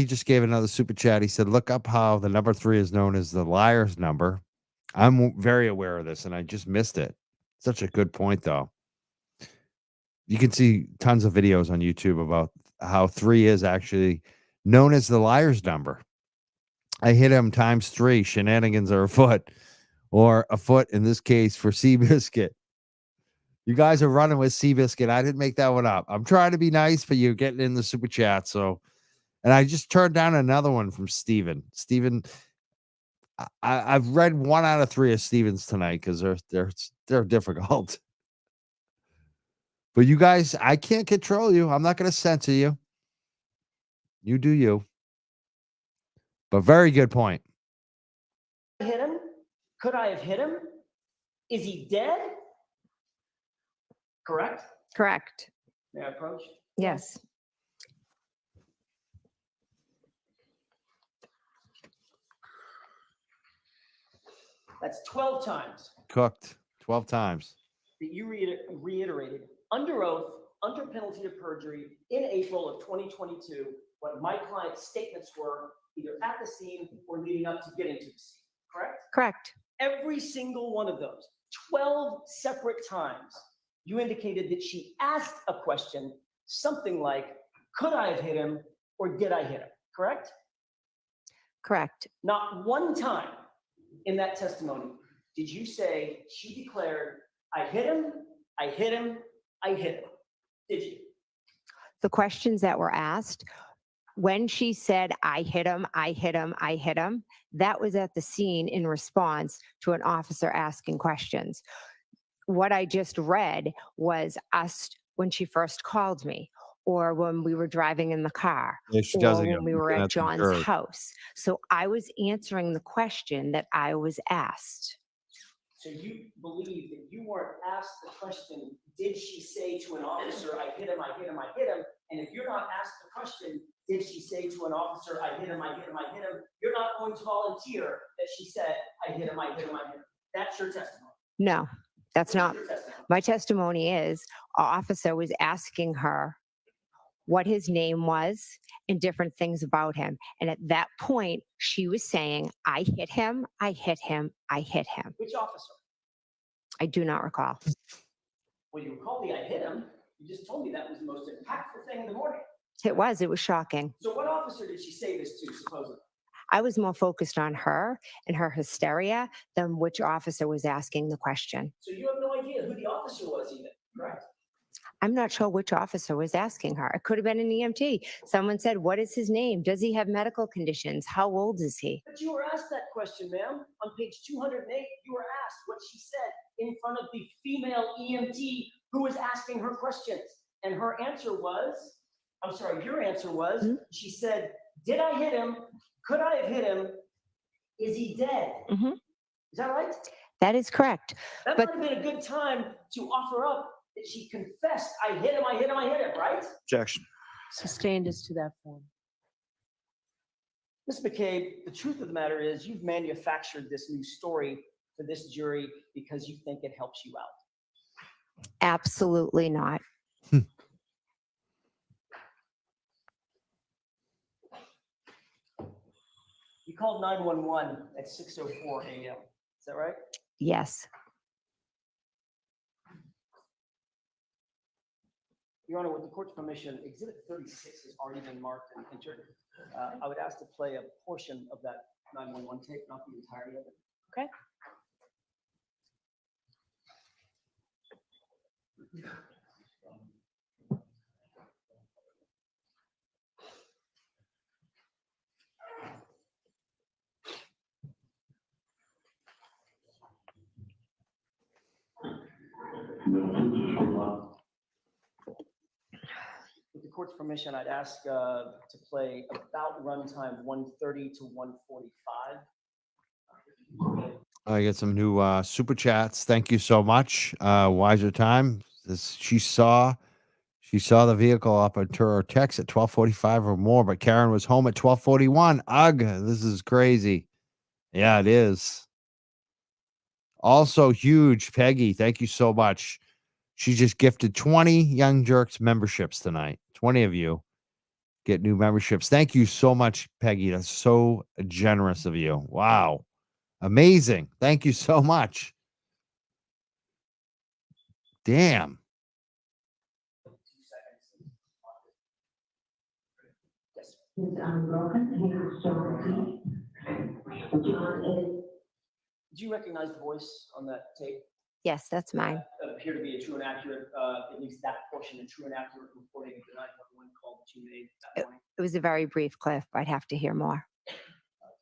just gave another super chat. He said, look up how the number 3 is known as the liar's number. I'm very aware of this and I just missed it. Such a good point, though. You can see tons of videos on YouTube about how 3 is actually known as the liar's number. I hit him times 3. Shenanigans are afoot, or afoot in this case for Seabiscuit. You guys are running with Seabiscuit. I didn't make that one up. I'm trying to be nice, but you're getting in the super chat. So, and I just turned down another one from Steven. Steven, I've read 1 out of 3 of Steven's tonight because they're difficult. But you guys, I can't control you. I'm not going to censor you. You do you. But very good point. hit him? Could I have hit him? Is he dead? Correct? Correct. May I approach? Yes. That's 12 times Cooked 12 times. that you reiterated under oath, under penalty of perjury in April of 2022, what my client's statements were either at the scene or leading up to getting to the scene, correct? Correct. Every single one of those, 12 separate times, you indicated that she asked a question, something like, could I have hit him or did I hit him, correct? Correct. Not one time in that testimony did you say she declared, I hit him, I hit him, I hit him. Did you? The questions that were asked, when she said, I hit him, I hit him, I hit him, that was at the scene in response to an officer asking questions. What I just read was us when she first called me, or when we were driving in the car, Yeah, she does or again. when we were at John's house. So I was answering the question that I was asked. So you believe that you weren't asked the question, did she say to an officer, I hit him, I hit him, I hit him? And if you're not asked the question, did she say to an officer, I hit him, I hit him, I hit him? You're not going to volunteer that she said, I hit him, I hit him, I hit him. That's your testimony. No, that's not. Your testimony. My testimony is an officer was asking her what his name was and different things about him. And at that point, she was saying, I hit him, I hit him, I hit him. Which officer? I do not recall. Well, you recall the I hit him. You just told me that was the most impactful thing in the morning. It was shocking. So what officer did she say this to, supposedly? I was more focused on her and her hysteria than which officer was asking the question. So you have no idea who the officer was even, correct? I'm not sure which officer was asking her. It could have been an EMT. Someone said, what is his name? Does he have medical conditions? How old is he? But you were asked that question, ma'am. On page 208, you were asked what she said in front of the female EMT who was asking her questions. And her answer was, I'm sorry, your answer was, she said, did I hit him? Could I have hit him? Is he dead? Mhm. Is that right? That is correct. That But- might have been a good time to offer up that she confessed, I hit him, I hit him, I hit him, right? Objection. Sustained as to that form. Ms. McCabe, the truth of the matter is you've manufactured this new story for this jury because you think it helps you out. Absolutely not. You called 911 at 6:04 a.m. Is that right? Yes. Your Honor, with the court's permission, Exhibit 36 has already been marked and entered. I would ask to play a portion of that 911 tape, not the entirety of it. Okay. With the court's permission, I'd ask to play about runtime 1:30 to 1:45. I get some new super chats. Thank you so much. Wiser time. She saw the vehicle up into her text at 12:45 or more, but Karen was home at 12:41. Ugh, this is crazy. Yeah, it is. Also huge, Peggy. Thank you so much. She just gifted 20 Young Jerks memberships tonight. 20 of you get new memberships. Thank you so much, Peggy. That's so generous of you. Wow. Amazing. Thank you so much. Damn. Yes. Do you recognize the voice on that tape? Yes, that's mine. That appear to be a true and accurate, at least that portion, a true and accurate reporting of the 911 call that you made that morning? It was a very brief clip. I'd have to hear more.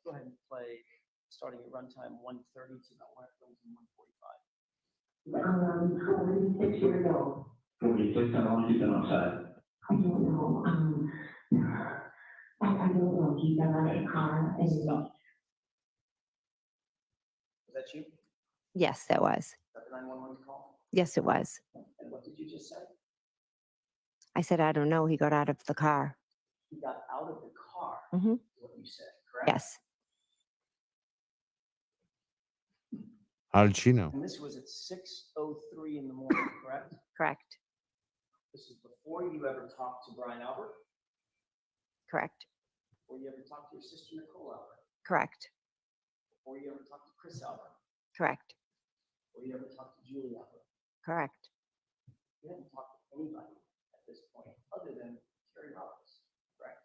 Go ahead and play, starting at runtime 1:30 to about 1:45. 46 years old. 46, how long you been outside? I don't know. I don't know. He got out of the car and Stop. Was that you? Yes, that was. Is that the 911 call? Yes, it was. And what did you just say? I said, I don't know. He got out of the car. He got out of the car, Mhm. is what you said, correct? Yes, How did she know? And this was at 6:03 in the morning, correct? correct. This is before you ever talked to Brian Albert, Correct. before you ever talked to your sister Nicole Albert, Correct. before you ever talked to Chris Albert, Correct. before you ever talked to Julie Albert. Correct. You hadn't talked to anybody at this point other than Terry Roberts, correct?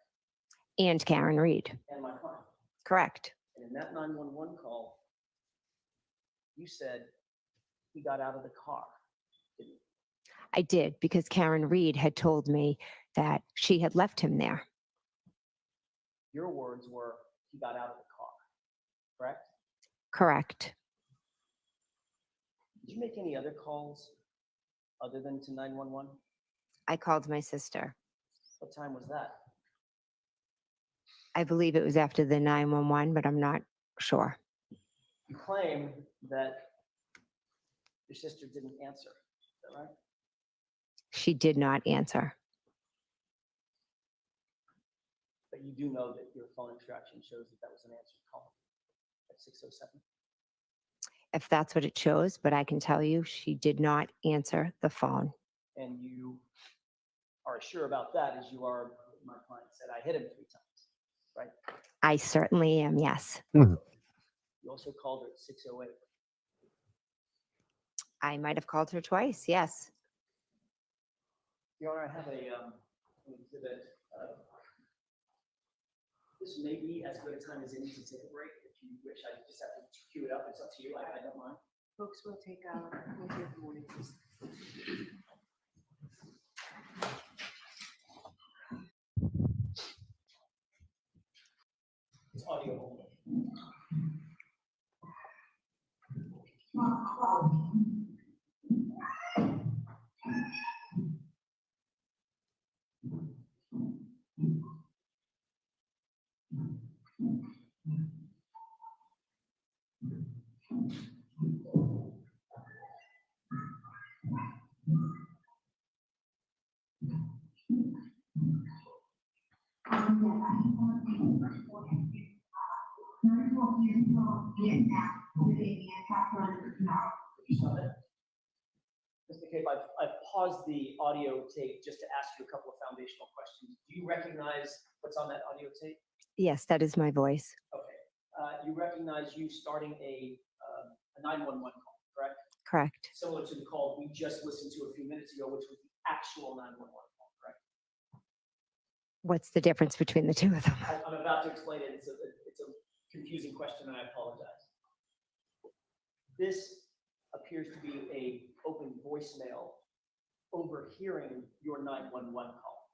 And Karen Reed. And my client. Correct. And in that 911 call, you said he got out of the car, didn't you? I did because Karen Reed had told me that she had left him there. Your words were, he got out of the car, correct? Correct. Did you make any other calls other than to 911? I called my sister. What time was that? I believe it was after the 911, but I'm not sure. You claim that your sister didn't answer, is that right? She did not answer. But you do know that your phone extraction shows that that was an answered call at 6:07. If that's what it shows, but I can tell you she did not answer the phone. And you are as sure about that as you are, my client said, I hit him 3 times, right? I certainly am, yes. You also called her at 6:08. I might have called her twice, yes. Your Honor, I have an exhibit. This may be as good a time as any to take a break. If you wish, I just have to cue it up. It's up to you. I don't mind. Folks, we'll take the morning. It's audio only. Mr. McCabe, I've paused the audio tape just to ask you a couple of foundational questions. Do you recognize what's on that audio tape? Yes, that is my voice. Okay. You recognize you starting a 911 call, correct? Correct. Similar to the call we just listened to a few minutes ago, which was the actual 911 call, correct? What's the difference between the two of them? I'm about to explain it. It's a confusing question, and I apologize. This appears to be a open voicemail overhearing your 911 call.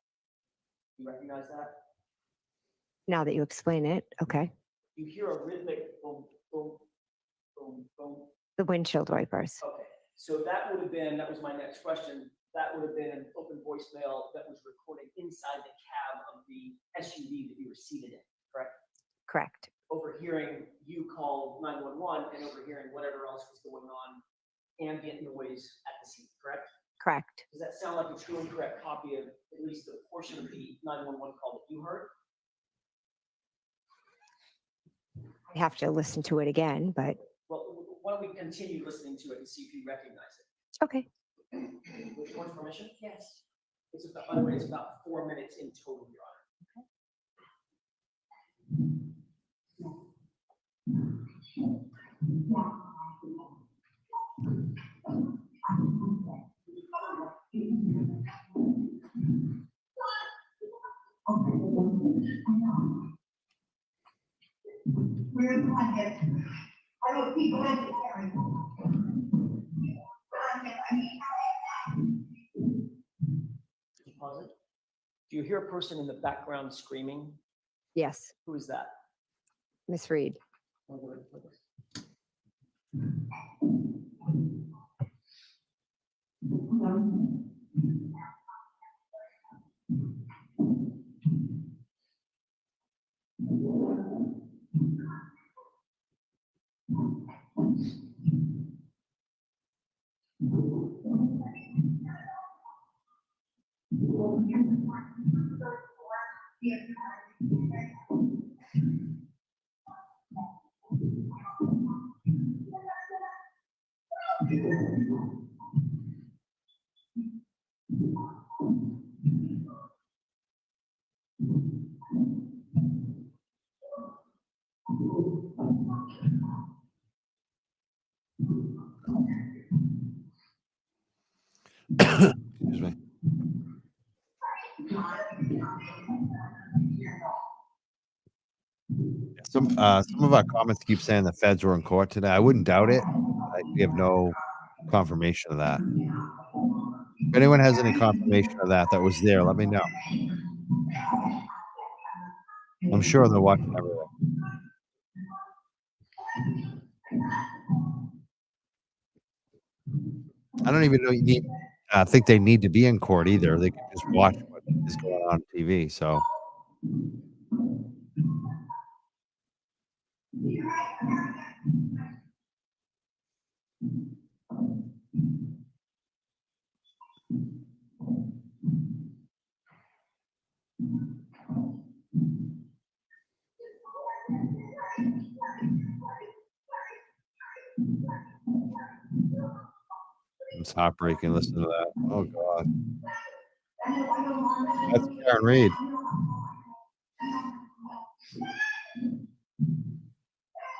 You recognize that? Now that you explain it, okay. You hear a rhythmic boom, boom, boom, boom. The windshield wipers. Okay, so that would have been, that was my next question. That would have been an open voicemail that was recording in inside the cab of the SUV that you were seated in, correct? Correct. Overhearing you call 911 and overhearing whatever else was going on, ambient noise at the scene, correct? Correct. Does that sound like a true and correct copy of at least a portion of the 911 call that you heard? I have to listen to it again, but Well, why don't we continue listening to it and see if you recognize it? okay. With your permission? Yes. It's about, by the way, it's about 4 minutes in total, Your Honor. I don't keep going to carry. Pause it. Do you hear a person in the background screaming? Yes, Who is that? Miss Reed. Excuse me. Some of our comments keep saying the feds were in court today. I wouldn't doubt it. We have no confirmation of that. If anyone has any confirmation of that was there, let me know. I'm sure they're watching everything. I don't even know you need. I think they need to be in court either. They can just watch what is going on TV. So. It's heartbreaking. Listen to that. Oh God. That's Karen Reed.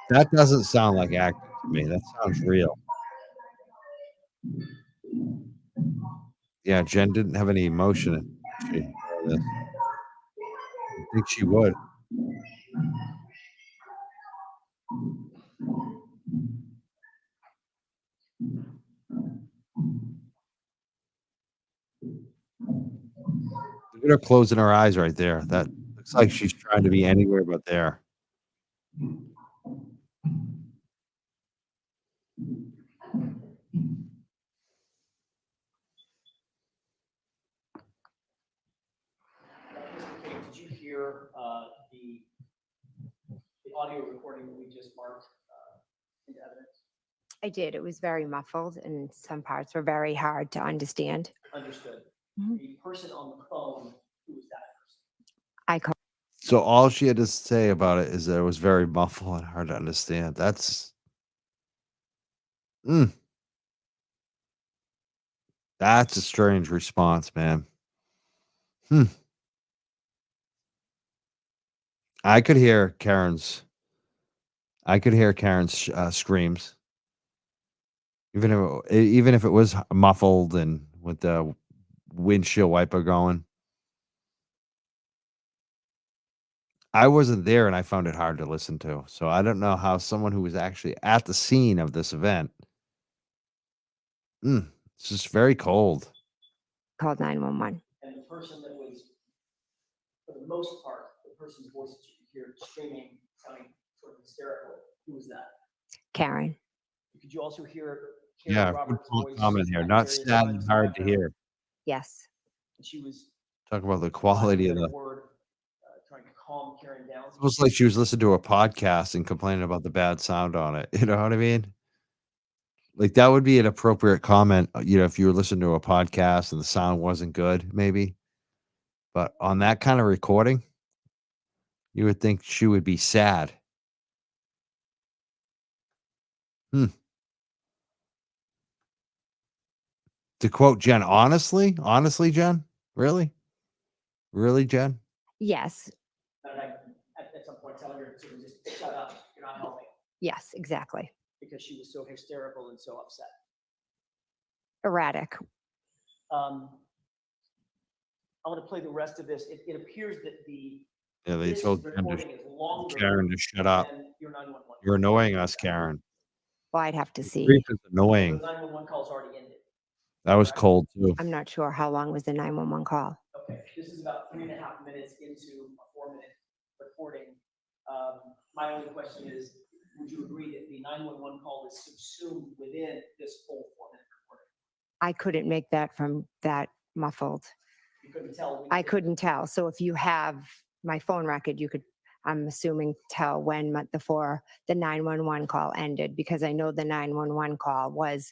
That doesn't sound like acting to me. That sounds real. Yeah, Jen didn't have any emotion in she this. I think she would. Look at her closing her eyes right there. That looks like she's trying to be anywhere but there. Did you hear the audio recording that we just marked into evidence? I did. It was very muffled and some parts were very hard to understand. Understood. Mhm. The person on the phone, who was that person? I called. So all she had to say about it is that it was very muffled and hard to understand. That's that's a strange response, man. I could hear Karen's screams. Even if it was muffled and with the windshield wiper going. I wasn't there and I found it hard to listen to. So I don't know how someone who was actually at the scene of this event. It's just very cold. Called 911. And the person that was, for the most part, the person's voice that you could hear screaming, sounding sort of hysterical, who was that? Karen. Could you also hear Yeah, Karen Roberts' good voice? comment here. at Not various sad times and hard to throughout hear. Yes. And she was Talk about the lack of a quality of better the. word, trying to calm Karen down. It's almost like she was listening to a podcast and complaining about the bad sound on it. You know what I mean? Like that would be an appropriate comment, if you were listening to a podcast and the sound wasn't good, maybe. But on that kind of recording, you would think she would be sad. Hmm. To quote Jen, honestly, Jen, really, Jen. Yes, And I, at some point, telling her to just shut up, you're not helping, yes, exactly. because she was so hysterical and so upset. Erratic. I want to play the rest of this. It appears that Yeah, they this told Jen recording is longer Karen to shut up. than your 911. You're annoying us, Karen. Well, I'd have to Grief see. is So the annoying. 911 call's already ended. That was correct? cold too. I'm not sure how long was the 911 call. Okay, this is about 3.5 minutes into a 4-minute recording. My only question is, would you agree that the 911 call is subsumed within this whole 4-minute recording? I couldn't make that from that muffled. You couldn't tell? when you I did it? couldn't tell. So if you have my phone record, you could, I'm assuming, tell when the 911 call ended, because I know the 911 call was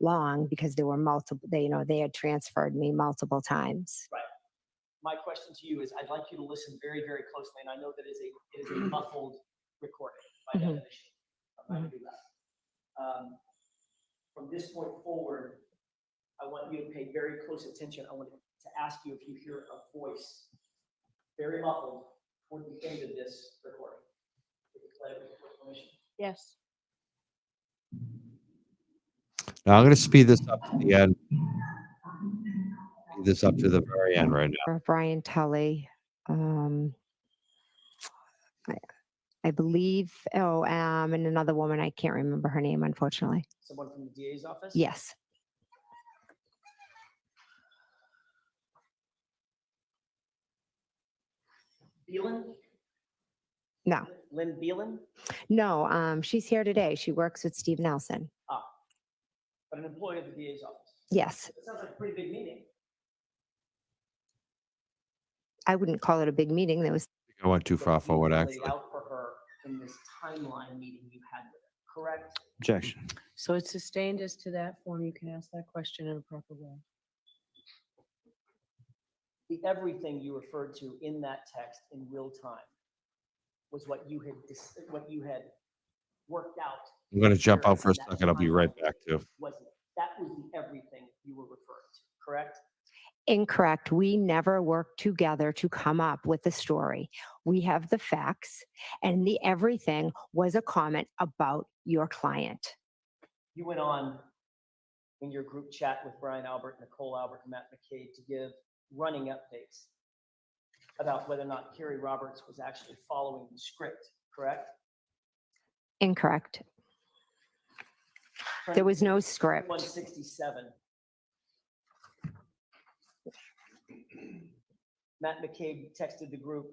long because there were multiple, they had transferred me multiple times. Right. My question to you is, I'd like you to listen very, very closely, and I know that it is a muffled recording by Mhm. definition. I'm not gonna do that. From this point forward, I want you to pay very close attention. I want to ask you if you hear a voice, very muffled, toward the end of this recording. If you play it with your permission. Yes. Now I'm going to speed this up to the end. Speed this up to the very end right now. For Brian Tully, I believe, and another woman, I can't remember her name, unfortunately. Someone from the DA's office? Yes. Beelan? No. Lynn Beelan? No, she's here today. She works with Steve Nelson. But an employee of the DA's office? Yes. That sounds like a pretty big meeting. I wouldn't call it a big meeting. There was, I went too That far you forward, laid actually. out for her in this timeline meeting you had with her, correct? Objection. So it's sustained as to that form. You can ask that question in a proper way. The everything you referred to in that text in real time was what you had worked out. I'm going to jump out for a in that second. I'll be right timeline. back too. Wasn't it? That was the everything you were referring to, correct? incorrect. We never worked together to come up with the story. We have the facts, and the everything was a comment about your client. You went on in your group chat with Brian Albert, Nicole Albert, and Matt McCabe to give running updates about whether or not Carrie Roberts was actually following the script, correct? Incorrect. There was no script. 167. Matt McCabe texted the group,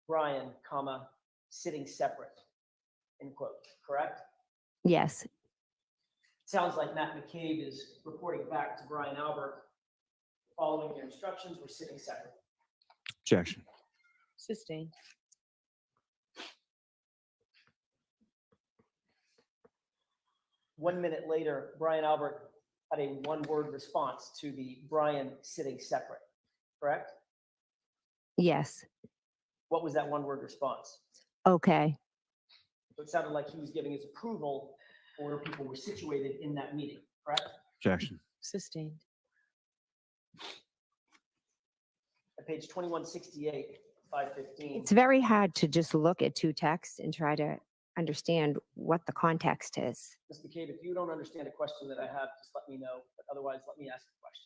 Brian, comma, sitting separate, end quote, correct? Yes. Sounds like Matt McCabe is reporting back to Brian Albert, following your instructions, we're sitting separate. Objection. Sustained. One minute later, Brian Albert had a one-word response to the Brian sitting separate, correct? Yes. What was that one-word response? Okay. So it sounded like he was giving his approval for where people were situated in that meeting, correct? Objection. Sustained. At page 2168, 515. It's very hard to just look at two texts and try to understand what the context is. Ms. McCabe, if you don't understand a question that I have, just let me know, but otherwise, let me ask a question.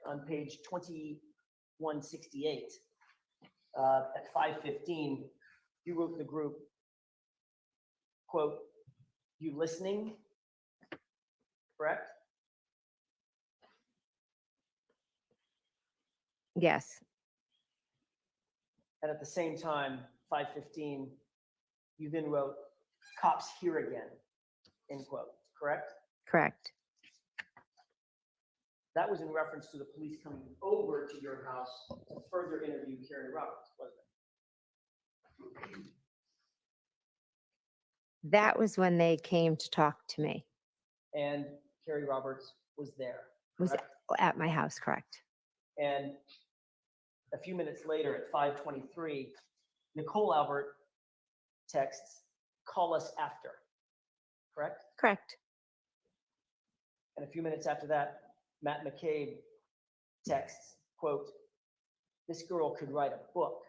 On page 2168, at 515, you wrote in the group, quote, you listening, correct? Yes. And at the same time, 515, you then wrote, cops here again, end quote, correct? Correct. That was in reference to the police coming over to your house to further interview Carrie Roberts, wasn't it? That was when they came to talk to me. And Carrie Roberts was there. Was correct? at my house, correct? And a few minutes later at 5:23, Nicole Albert texts, "Call us after," correct? Correct. And a few minutes after that, Matt McCabe texts, quote, "This girl could write a book, ...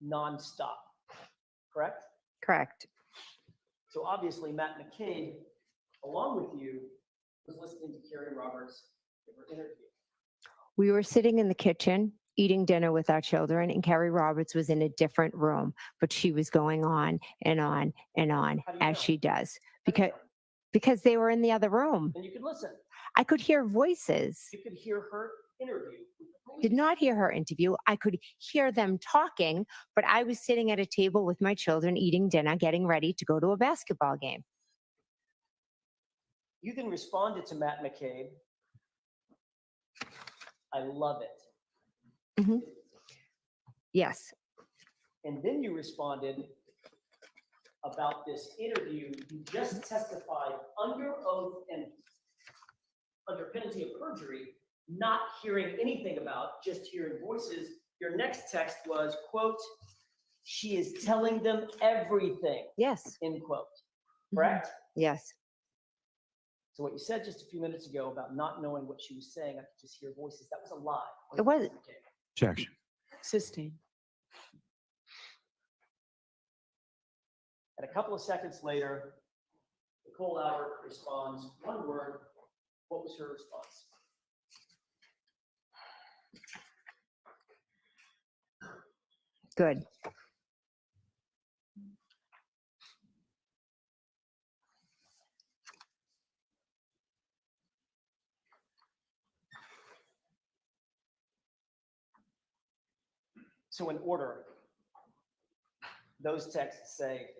nonstop," correct? Correct. So obviously Matt McCabe, along with you, was listening to Carrie Roberts give her interview. We were sitting in the kitchen eating dinner with our children, and Carrie Roberts was in a different room, but she was going on and on and on How do you as know? she does How do you know? because they were in the other room. And you could listen. I could hear voices. You could hear her interview with the police. Did not hear her interview. I could hear them talking, but I was sitting at a table with my children eating dinner, getting ready to go to a basketball game. You then responded to Matt McCabe, "I love it." Yes. And then you responded about this interview you just testified under oath and under penalty of perjury, not hearing anything about, just hearing voices. Your next text was, quote, "She is telling them everything," Yes. end quote. Correct? Yes. So what you said just a few minutes ago about not knowing what she was saying, I could just hear voices, that was a lie. It was. Okay. Objection. Sustained. And a couple of seconds later, Nicole Albert responds, one word. What was her response? Good. So in order, those texts say,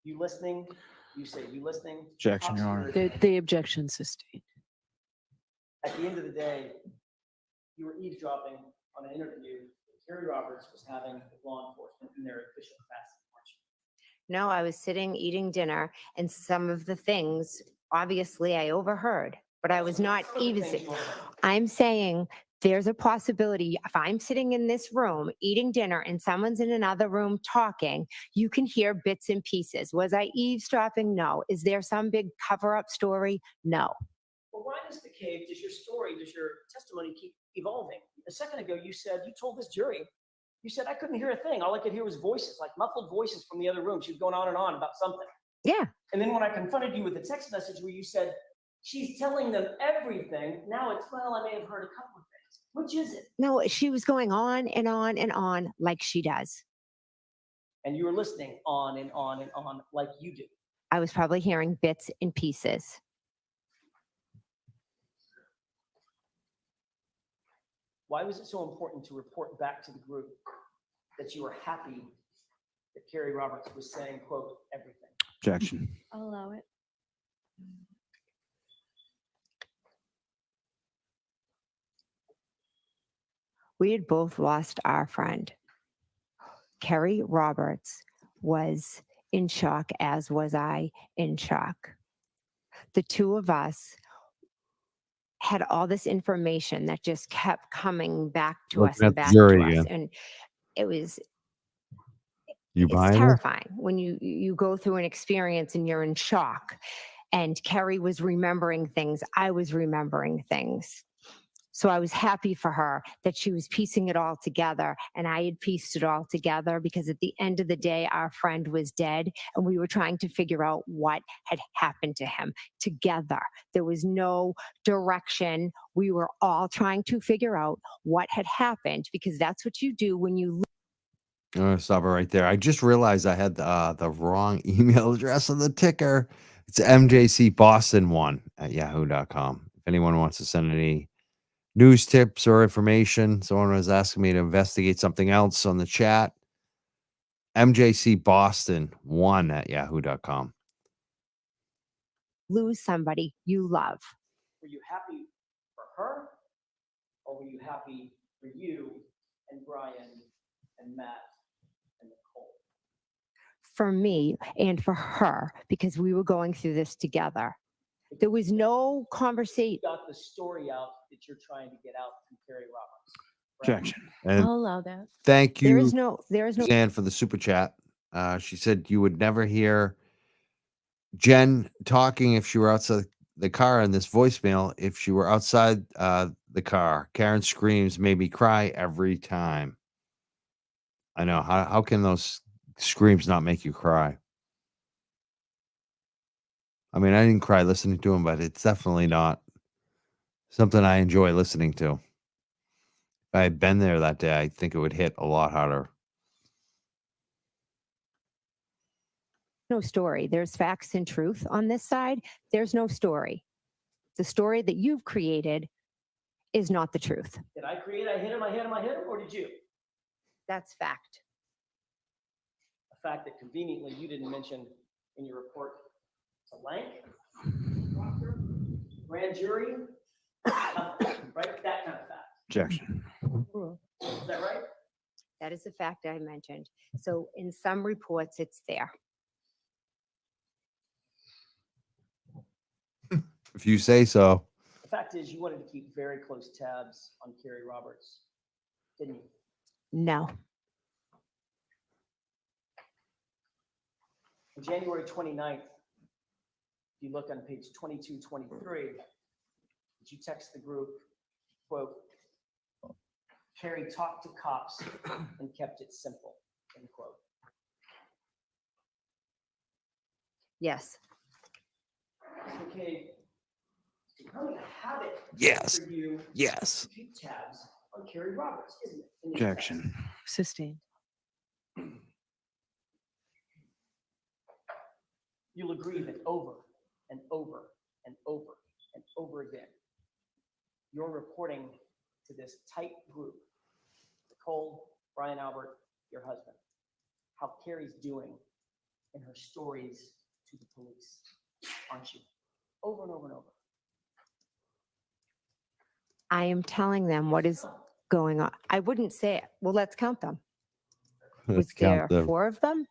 "You listening?" You say, "You listening?" Objection, Your Honor. The objection sustained. At the end of the day, you were eavesdropping on an interview that Carrie Roberts was having with law enforcement in their official capacity. No, I was sitting eating dinner, and some of the things, obviously, I overheard, but I was not even. I'm saying there's a possibility if I'm sitting in this room eating dinner and someone's in another room talking, you can hear bits and pieces. Was I eavesdropping? No. Is there some big cover-up story? No. Well, why, Ms. McCabe, does your testimony keep evolving? A second ago, you said, you told this jury, you said, "I couldn't hear a thing. All I could hear was voices, like muffled voices from the other room." She was going on and on about something. Yeah. And then when I confronted you with the text message where you said, "She's telling them everything," now it's, "Well, I may have heard a couple of things." Which is it? No, she was going on and on and on like she does. And you were listening on and on and on like you do. I was probably hearing bits and pieces. Why was it so important to report back to the group that you were happy that Carrie Roberts was saying, quote, "everything"? Objection. I'll allow it. We had both lost our friend. Carrie Roberts was in shock, as was I in shock. The two of us had all this information that just kept coming back to us Looking and at the back jury to us. again. And it was, You it's buying this? terrifying when you go through an experience and you're in shock. And Carrie was remembering things. I was remembering things. So I was happy for her that she was piecing it all together, and I had pieced it all together because at the end of the day, our friend was dead and we were trying to figure out what had happened to him together. There was no direction. We were all trying to figure out what had happened because that's what you do when you I'm gonna stop it right there. I just realized I had the wrong email address on the ticker. It's mjcboston1@yahoo.com. If anyone wants to send any news tips or information, someone was asking me to investigate something else on the chat. mjcboston1@yahoo.com. lose somebody you love. Were you happy her? Or were you happy for you and Brian and Matt and Nicole? For me and for her, because we were going through this together. There was no conversation. Got the story out that you're trying to get out from Carrie Roberts. Right? Objection. And I'll allow that. thank There you, is no, Suzanne, for the super chat. She said you would never hear Jen talking if she were outside the car in this voicemail. If she were outside the car, Karen screams made me cry every time. I know. How can those screams not make you cry? I mean, I didn't cry listening to him, but it's definitely not something I enjoy listening to. If I had been there that day, I think it would hit a lot harder. no story. There's facts and truth on this side. There's no story. The story that you've created is not the truth. Did I create, I hit him, or did you? That's fact. A fact that conveniently you didn't mention in your report. It's a Lank, grand jury, right? That kind of fact. Objection. Is that right? That is the fact I mentioned. So in some reports, it's there. If you say so. The fact is, you wanted to keep very close tabs on Carrie Roberts, didn't you? No. On January 29th, if you look on page 2223, did you text the group, quote, Carrie talked to cops and kept it simple, end quote. Yes. Okay, it's becoming a habit Yes. for you Yes. to keep tabs on Carrie Roberts, isn't it? in your Objection. Sustained. You'll agree that over and over and over and over again, you're reporting to this tight group, Nicole, Brian Albert, your husband, how Carrie's doing in her stories to the police, aren't you? Over and over and over. I am telling them what is going on. I wouldn't say it. Well, let's count them. Was Let's there count them. 4 of them?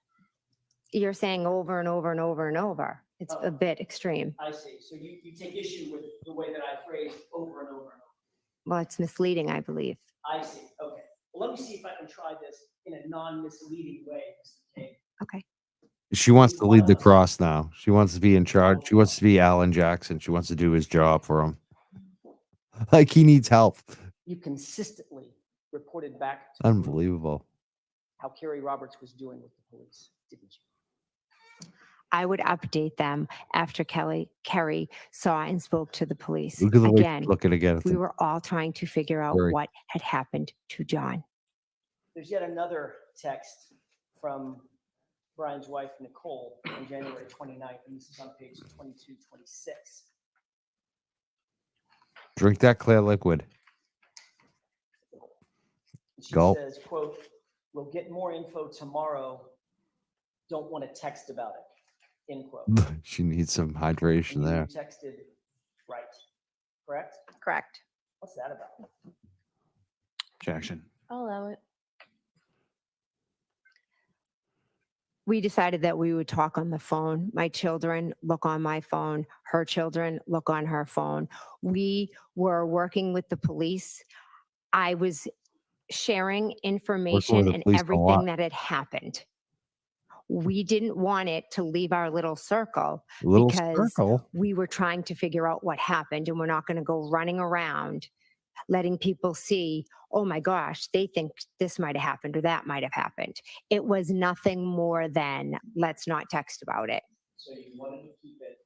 You're saying over and over and over and over. It's a bit extreme. I see. So you take issue with the way that I phrased over and over and over. Well, it's misleading, I believe. I see. Okay. Well, let me see if I can try this in a non-misleading way, Mr. Kane. Okay. She wants to lead the cross now. She wants to be in charge. She wants to be Alan Jackson. She wants to do his job for him. Like he needs help. You consistently reported back to Unbelievable. how Carrie Roberts was doing with the police, didn't you? I would update them after Kerry saw and spoke to the police. Look at the way Again, she's looking again. we were all trying to figure out Very- what had happened to John. There's yet another text from Brian's wife, Nicole, on January 29th, and this is on page 2226. Drink that clear liquid. She Gulp. says, quote, we'll get more info tomorrow. Don't want to text about it, end quote. She needs some And hydration you there. texted right, correct? Correct. What's that about? Objection. I'll allow it. We decided that we would talk on the phone. My children look on my phone. Her children look on her phone. We were working with the police. I was sharing information the and police a lot. everything that had happened. We didn't want it to leave our little circle Little because circle. we were trying to figure out what happened, and we're not going to go running around letting people see, oh my gosh, they think this might have happened or that might have happened. It was nothing more than let's not text about it. So you wanted to keep it,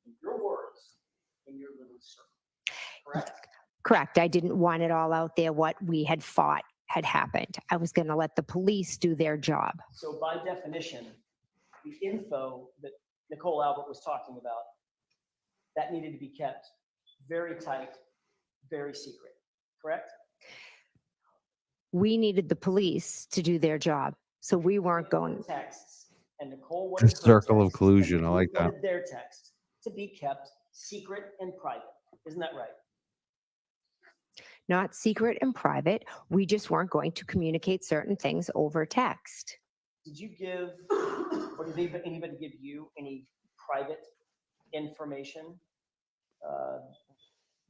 in your words, in your little circle, correct? Correct. I didn't want it all out there what we had thought had happened. I was going to let the police do their job. So by definition, the info that Nicole Albert was talking about, that needed to be kept very tight, very secret, correct? We needed the police to do their job. So we weren't going. Texts, and Nicole The wanted her circle of texts, collusion. and I you like that. wanted their texts to be kept secret and private. Isn't that right? not secret and private. We just weren't going to communicate certain things over text. Did you give, or did anybody give you any private information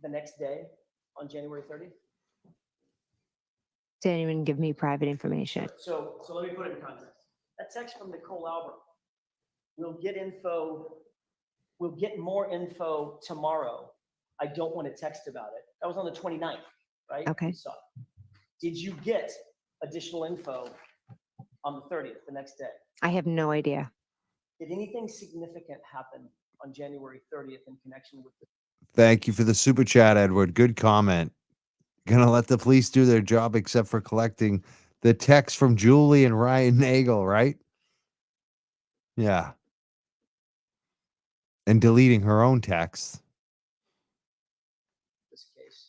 the next day on January 30th? Didn't even give me private information. So let me put it in context. That text from Nicole Albert, we'll get more info tomorrow. I don't want to text about it. That was on the 29th, right? Okay. So, did you get additional info on the 30th, the next day? I have no idea. Did anything significant happen on January 30th in connection with the Thank you for the super chat, Edward. Good comment. Gonna let the police do their job except for collecting the text from Julie and Ryan Nagel, right? Yeah. And deleting her own text. this case?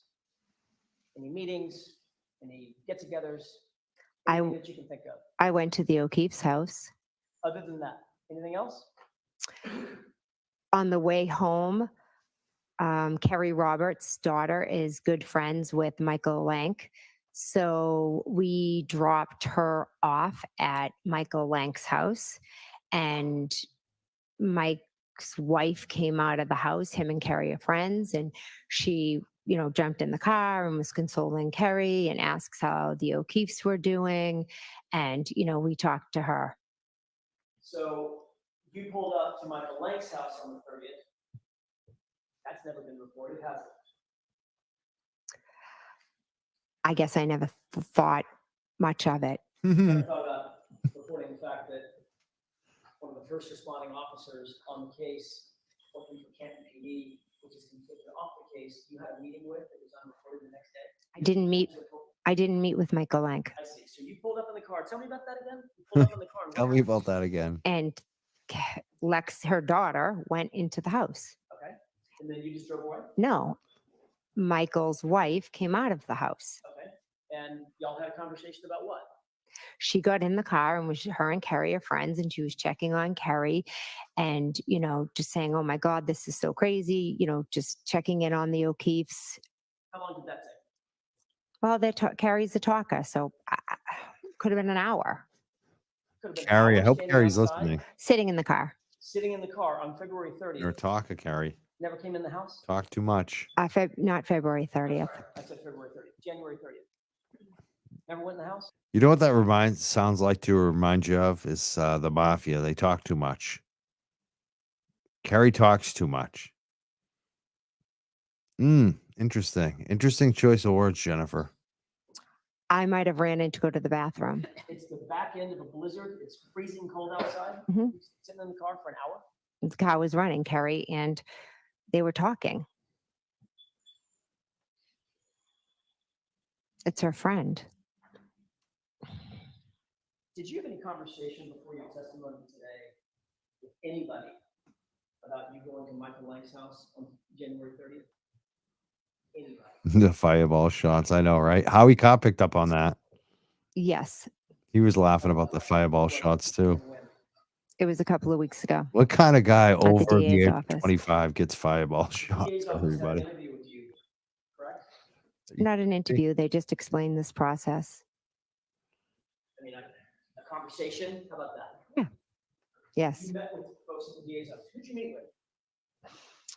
Any meetings, any get-togethers, I- anything that you can think of? I went to the O'Keefe's house. Other than that, anything else? On the way home, Kerry Roberts' daughter is good friends with Michael Lank. So we dropped her off at Michael Lank's house, and Mike's wife came out of the house. Him and Kerry are friends, and she, jumped in the car and was consoling Kerry and asks how the O'Keefes were doing. And, we talked to her. So you pulled up to Michael Lank's house on the 30th. That's never been reported, has it? I guess I never thought much of it. Never thought about reporting the fact that one of the first responding officers on the case, working for Canton PD, which is completely off the case, you had a meeting with that was unreported the next day? I didn't meet with Michael Lank. I see. So you pulled up in the car. Tell me about that again. You pulled up in the car. and Tell what me happened? about that again. And Lex, her daughter, went into the house. Okay. And then you just drove away? No, Michael's wife came out of the house. Okay. And y'all had a conversation about what? She got in the car, and her and Kerry are friends, and she was checking on Kerry and, just saying, oh my God, this is so crazy, just checking in on the O'Keefes. How long did that take? Well, Kerry's a talker, so could have been an hour. Could have been Carrie, I hours hope standing Carrie's outside, listening. Sitting in the car. Sitting in the car on February You're a 30th. talker, Carrie. Never came in the house? Talk too much. Not February 30th. Sorry, I said February 30th. January 30th. Never went in the house? You know what that sounds like to remind you of is the mafia. They talk too much. Carrie talks too much. Interesting. Interesting choice of words, Jennifer. I might have ran in to go to the bathroom. It's the back end of a blizzard. It's freezing cold outside. Mhm. You're sitting in the car for an hour? The car was running, Kerry, and they were talking. It's her friend. Did you have any conversation before your testimony today with anybody about you going to Michael Lank's house on January 30th? Anybody? The fireball shots. I know, right? Howie Cobb picked up on that. Yes, He was laughing about the fireball shots too. And when? it was a couple of weeks ago. What kind of guy the over the DA's age of office. 25 gets fireball shots? DA's office had an Everybody. interview with you, correct? Not an interview. They just explained this process. I mean, a conversation? How about that? Yes. You met with folks at the DA's office. Who'd you meet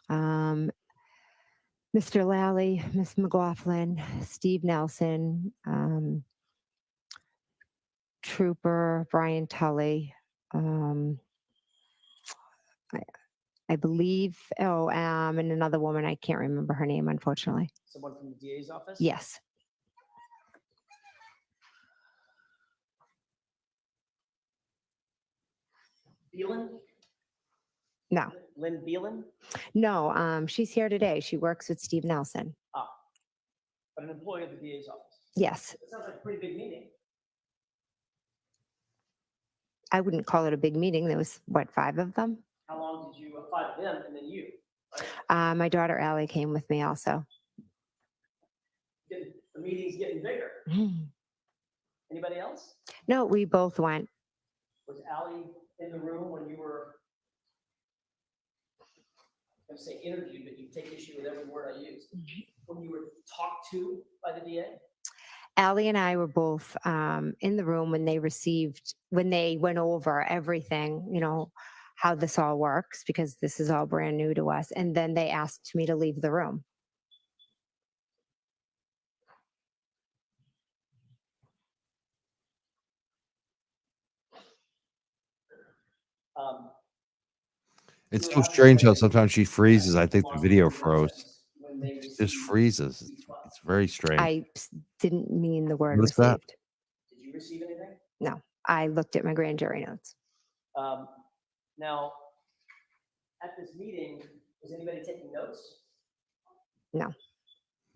with? Mr. Lally, Miss McLaughlin, Steve Nelson, Trooper Brian Tully. I believe, and another woman, I can't remember her name, unfortunately. Someone from the DA's office? Yes. Beelan? No, Lynn Beelan? no, she's here today. She works with Steve Nelson. But an employee of the DA's office? Yes, That sounds like a pretty big meeting. I wouldn't call it a big meeting. There was, 5 of them? How long did you, 5 of them and then you? Right? My daughter Allie came with me also. The meeting's getting bigger. Anybody else? No, we both went. Was Ally in the room when you were, I'm going to say interviewed, but you take issue with every word I use. when you were talked to by the DA? Ally and I were both in the room when they went over everything, how this all works, because this is all brand new to us. And then they asked me to leave the room. It's you so were having strange how something sometimes she freezes. I think the lost video in one froze. sentence when they It just received freezes. these files. It's very strange. Didn't mean the word Notice that? received. Did you receive anything? No, I looked at my grand jury notes. Now, at this meeting, was anybody taking notes? No.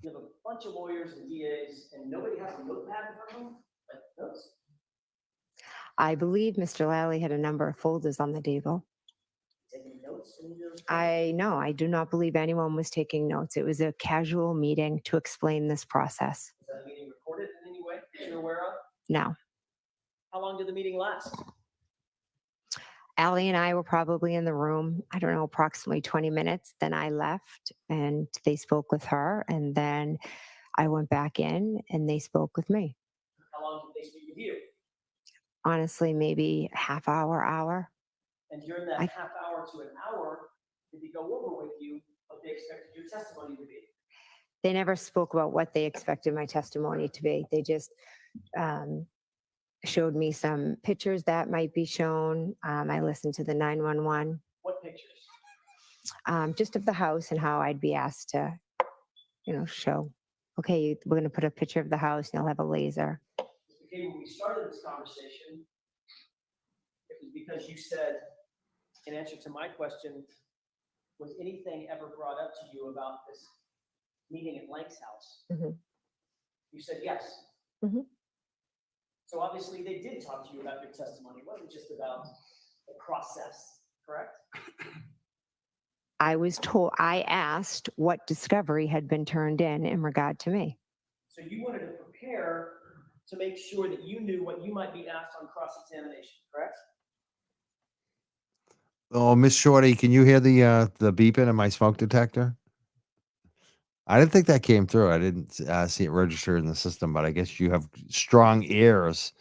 You have a bunch of lawyers and DAs, and nobody has a notepad in front of them, like notes? I believe Mr. Lally had a number of folders on the table. Taking notes in your? I do not believe anyone was taking notes. It was a casual meeting to explain this process. Was that meeting recorded in any way that you're aware of? No. How long did the meeting last? Ally and I were probably in the room, I don't know, approximately 20 minutes. Then I left and they spoke with her. And then I went back in and they spoke with me. How long did they speak with you? Honestly, maybe a half hour. And during that I- half hour to an hour, did they go over with you what they expected your testimony to be? They never spoke about what they expected my testimony to be. They just showed me some pictures that might be shown. I listened to the 911, What pictures? just of the house and how I'd be asked to, show, okay, we're going to put a picture of the house and you'll have a laser. Okay, when we started this conversation, it was because you said, in answer to my question, was anything ever brought up to you about this meeting at Lank's house? Mhm. You said yes. Mhm. So obviously they did talk to you about your testimony. It wasn't just about the process, correct? I asked what discovery had been turned in regard to me. So you wanted to prepare to make sure that you knew what you might be asked on cross-examination, correct? Oh, Miss Shorty, can you hear the beeping in my smoke detector? I didn't think that came through. I didn't see it register in the system, but I guess you have strong ears.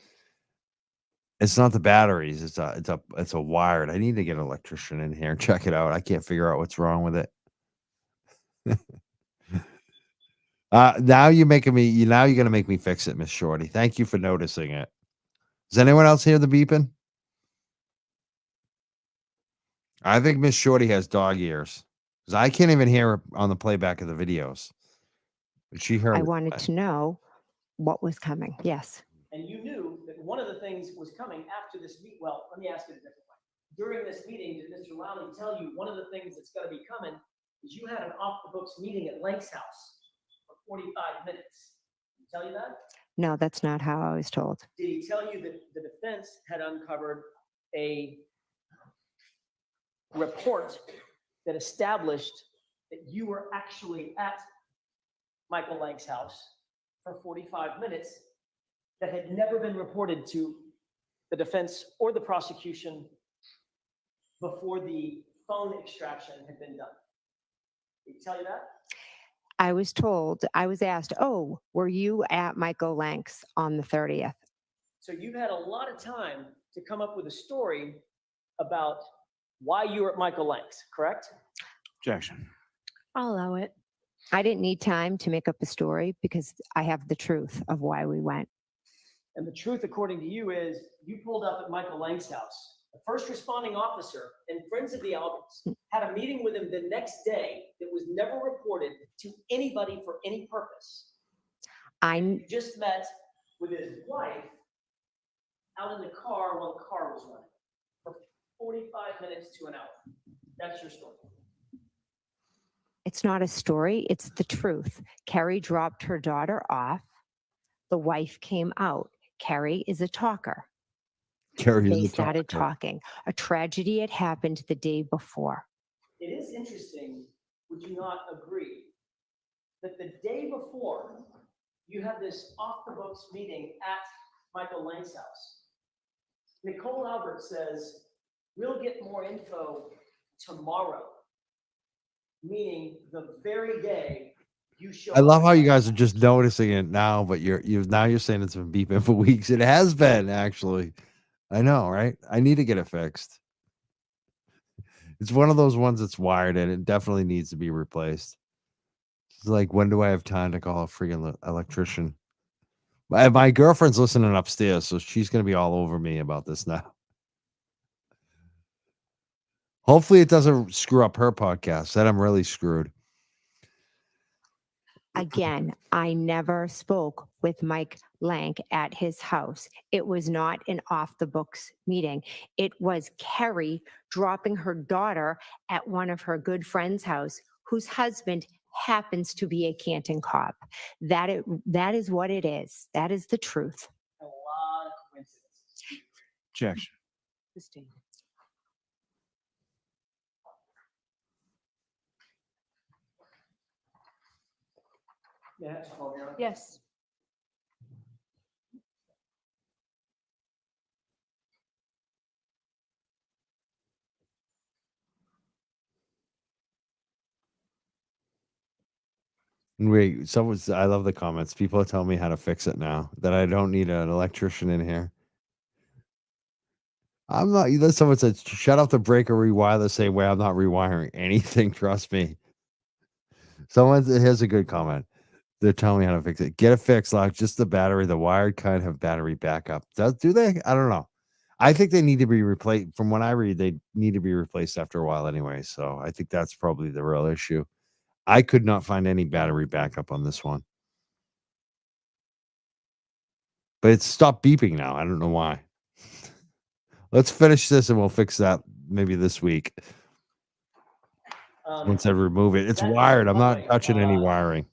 It's not the batteries. It's a wired. I need to get an electrician in here and check it out. I can't figure out what's wrong with it. Now you're gonna make me fix it, Miss Shorty. Thank you for noticing it. Does anyone else hear the beeping? I think Miss Shorty has dog ears because I can't even hear her on the playback of the videos. But she heard I it. wanted to know what was coming. Yes. And you knew that one of the things was coming after this meet. Well, let me ask it a different way. During this meeting, did Mr. Lally tell you one of the things that's going to be coming is you had an off-the-books meeting at Lank's house for 45 minutes? Did he tell you that? No, that's not how I was told. Did he tell you that the defense had uncovered a report that established that you were actually at Michael Lank's house for 45 minutes that had never been reported to the defense or the prosecution before the phone extraction had been done? Did he tell you that? I was asked, oh, were you at Michael Lank's on the 30th? So you've had a lot of time to come up with a story about why you were at Michael Lank's, correct? Objection. I'll allow it. I didn't need time to make up a story because I have the truth of why we went. And the truth, according to you, is you pulled up at Michael Lank's house. The first responding officer and friends of the Alberts had a meeting with him the next day that was never reported to anybody for any purpose. You just met with his wife out in the car while the car was running for 45 minutes to an hour. That's your story. It's not a story, it's the truth. Carrie dropped her daughter off. The wife came out. Carrie is a talker. They started talking. A tragedy had happened the day before. It is interesting, would you not agree, that the day before you had this off-the-books meeting at Michael Lank's house, Nicole Albert says, we'll get more info tomorrow, meaning the very day You show I up love at how you Mike guys are Lance. just noticing it now, but you're saying it's been beeping for weeks. It has been actually. I know, right? I need to get it fixed. It's one of those ones that's wired and it definitely needs to be replaced. It's like, when do I have time to call a freaking electrician? My girlfriend's listening upstairs, so she's gonna be all over me about this now. Hopefully, it doesn't screw up her podcast. Then I'm really screwed. Again, I never spoke with Mike Lank at his house. It was not an off the books meeting. It was Kerry dropping her daughter at one of her good friends' house, whose husband happens to be a Canton cop. That is what it is. That is the truth. A lot of coincidences. Objection. Sustained. Yeah, just call me out. Yes. Wait, I love the comments. People are telling me how to fix it now. That I don't need an electrician in here. I'm not. Someone said, "Shut off the breaker, rewire the same way." I'm not rewiring anything. Trust me. Here's a good comment. They're telling me how to fix it. Get it fixed, like just the battery. The wired kind have battery backup. Do they? I don't know. I think they need to be replaced. From what I read, they need to be replaced after a while anyway. So I think that's probably the real issue. I could not find any battery backup on this one. But it's stopped beeping now. I don't know why. Let's finish this and we'll fix that maybe this week. Once I remove it. It's wired. I'm not touching any wiring.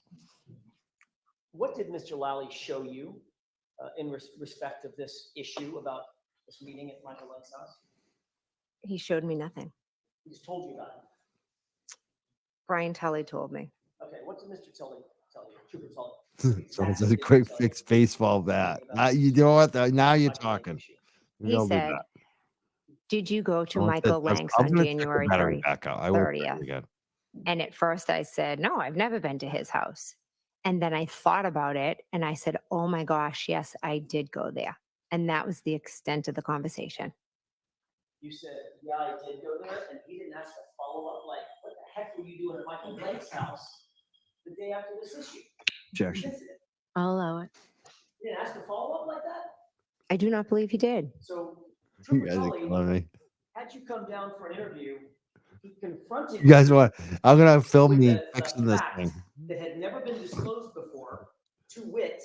What did Mr. Lally show you in respect of this issue about this meeting at Michael Lank's house? He showed me nothing. He just told you about it. Brian Tully told me. Okay, what did Mr. Tully tell you? Trooper Tully. So it's a quick fix baseball bat. You know what? Now you're talking. He said, "Did you go to Michael Lank's I'm on gonna check the January battery back out. I won't try it 30th?" again. And at first I said, "No, I've never been to his house." And then I thought about it and I said, "Oh my gosh, yes, I did go there." And that was the extent of the conversation. You said, yeah, I did go there, and he didn't ask a follow-up, like, what the heck were you doing at Michael Lank's house the day after this issue? Objection. I'll allow it. He didn't ask a follow-up like that? I do not believe he did. So You Trooper guys are Tully, killing me. had you come down for an interview, he confronted You guys want? I'm gonna film with me a fixing this fact thing. that had never been disclosed before, to wit,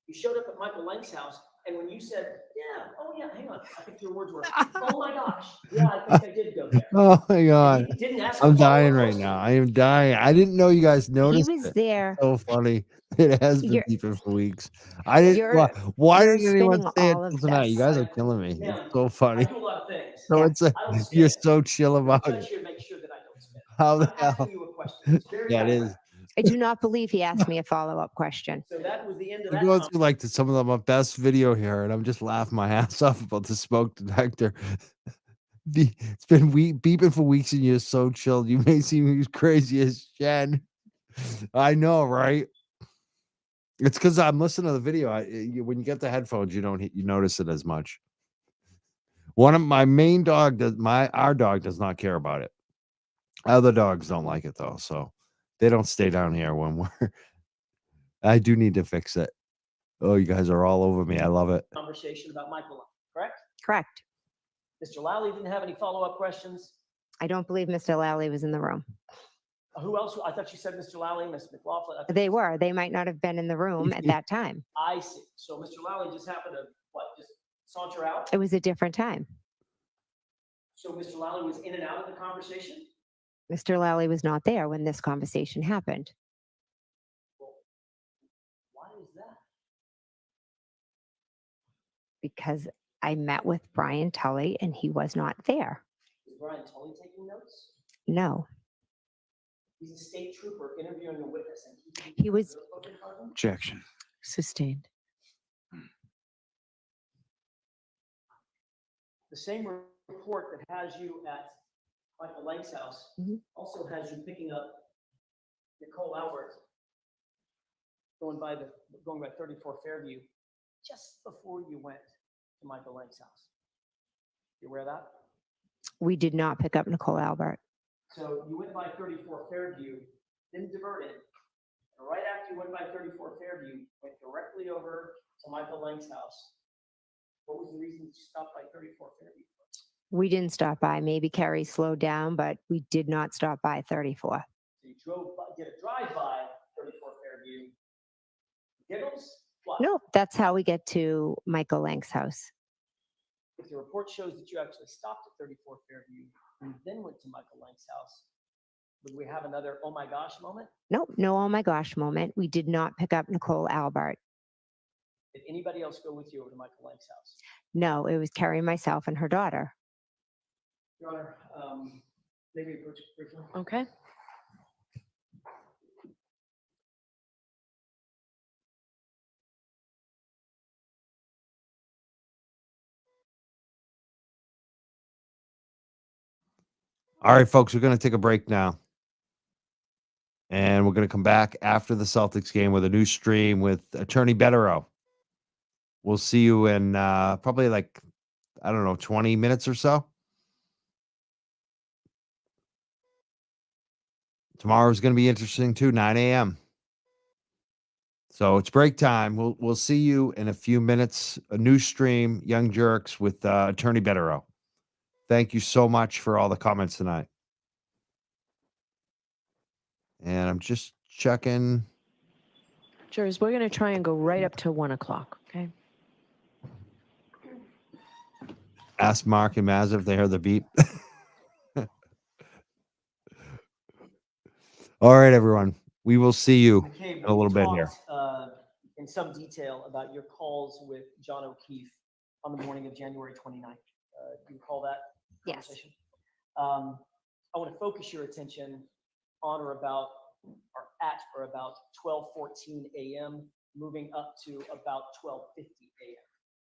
you showed up at Michael Lank's house, and when you said, yeah, oh yeah, hang on, I think your words were, oh my gosh, yeah, I think I did go there. Oh my And god. he didn't ask a I'm follow-up dying right question. now. I am dying. I didn't know you guys He noticed was it. there. So funny. It has been You're- beeping for weeks. I didn't. You're- Why you're didn't anyone spinning say it all of till tonight? You this. guys are killing me. Ma'am, It's so I funny. do a lot of things. So Yeah. it's I don't you're spin. so chill I'm a about judge it. here to make sure that I don't spin. How the I'm hell? asking you a question. It's very Yeah, it direct. is. I do not believe he asked me a follow-up question. So that was the end of I'm that. going through like some of my best video here, and I'm just laughing my ass off about the smoke detector. It's been beeping for weeks, and you're so chilled. You may seem as crazy as Jen. I know, right? It's because I'm listening to the video. When you get the headphones, you notice it as much. One of my main dog our dog does not care about it. Other dogs don't like it though, so they don't stay down here when we're. I do need to fix it. Oh, you guys are all over me. I love it. Conversation about Michael, correct? Correct. Mr. Lally didn't have any follow-up questions. I don't believe Mr. Lally was in the room. Who else? I thought you said Mr. Lally, Ms. McLaughlin. They were. They might not have been in the room at that time. I see. So Mr. Lally just happened to, just saunter out? It was a different time. So Mr. Lally was in and out of the conversation? Mr. Lally was not there when this conversation happened. Well, why is that? Because I met with Brian Tully and he was not there. Is Brian Tully taking notes? No, He's a state trooper interviewing a witness, and He was- Objection. Sustained. The same report that has you at Michael Lank's house Mhm. also has you picking up Nicole Albert going by 34 Fairview just before you went to Michael Lang's house. You aware of that? We did not pick up Nicole Albert. So you went by 34 Fairview, then diverted, and right after you went by 34 Fairview, went directly over to Michael Lang's house. What was the reason you stopped by 34 Fairview? We didn't stop by. Maybe Carrie slowed down, but we did not stop by 34. So you did a drive-by 34 Fairview. Giggles? What? No, that's how we get to Michael Lang's house. If the report shows that you actually stopped at 34 Fairview and then went to Michael Lang's house, would we have another oh my gosh moment? Nope, no oh my gosh moment. We did not pick up Nicole Albert. Did anybody else go with you over to Michael Lang's house? No, it was Carrie, myself, and her daughter. Your Honor, maybe approach briefly. Okay. All right, folks, we're going to take a break now. And we're going to come back after the Celtics game with a new stream with Attorney Betterow. We'll see you in probably like, I don't know, 20 minutes or so. Tomorrow's going to be interesting too, 9 a.m. So it's break time. We'll see you in a few minutes. A new stream, Young Jerks with Attorney Betterow. Thank you so much for all the comments tonight. And I'm just checking. Jurors, we're going to try and go right up to 1 o'clock. Okay. Ask Mark and Maz if they heard the beep. All right, everyone. We will see you McCabe, in a little bit here. In some detail about your calls with John O'Keefe on the morning of January 29th. Do you recall that Yes. conversation? I want to focus your attention on or about or at or about 12:14 a.m., moving up to about 12:50 a.m.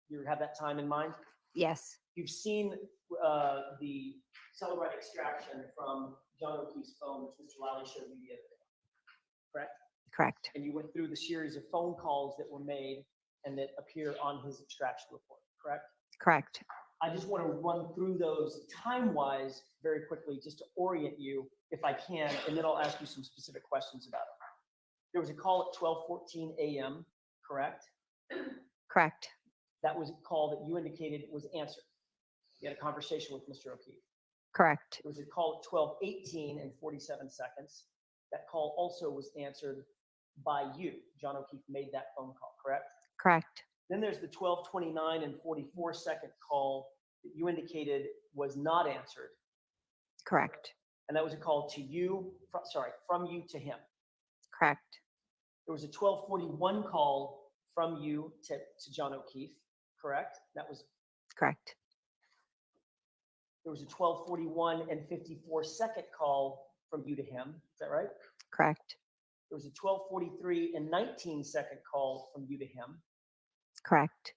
You have that time in mind? Yes, You've seen the celebrate extraction from John O'Keefe's phone, which Mr. Lally showed you the other day, correct? correct. And you went through the series of phone calls that were made and that appear on his extraction report, correct? Correct. I just want to run through those time-wise very quickly, just to orient you, if I can, and then I'll ask you some specific questions about it. There was a call at 12:14 a.m., correct? Correct. That was a call that you indicated was answered. You had a conversation with Mr. O'Keefe. Correct. There was a call at 12:18 and 47 seconds. That call also was answered by you. John O'Keefe made that phone call, correct? Correct. Then there's the 12:29 and 44 second call that you indicated was not answered. Correct. And that was a call to you, from you to him. Correct. There was a 12:41 call from you to John O'Keefe, correct? That was, Correct. there was a 12:41 and 54 second call from you to him. Is that right? Correct. There was a 12:43 and 19 second call from you to him. Correct.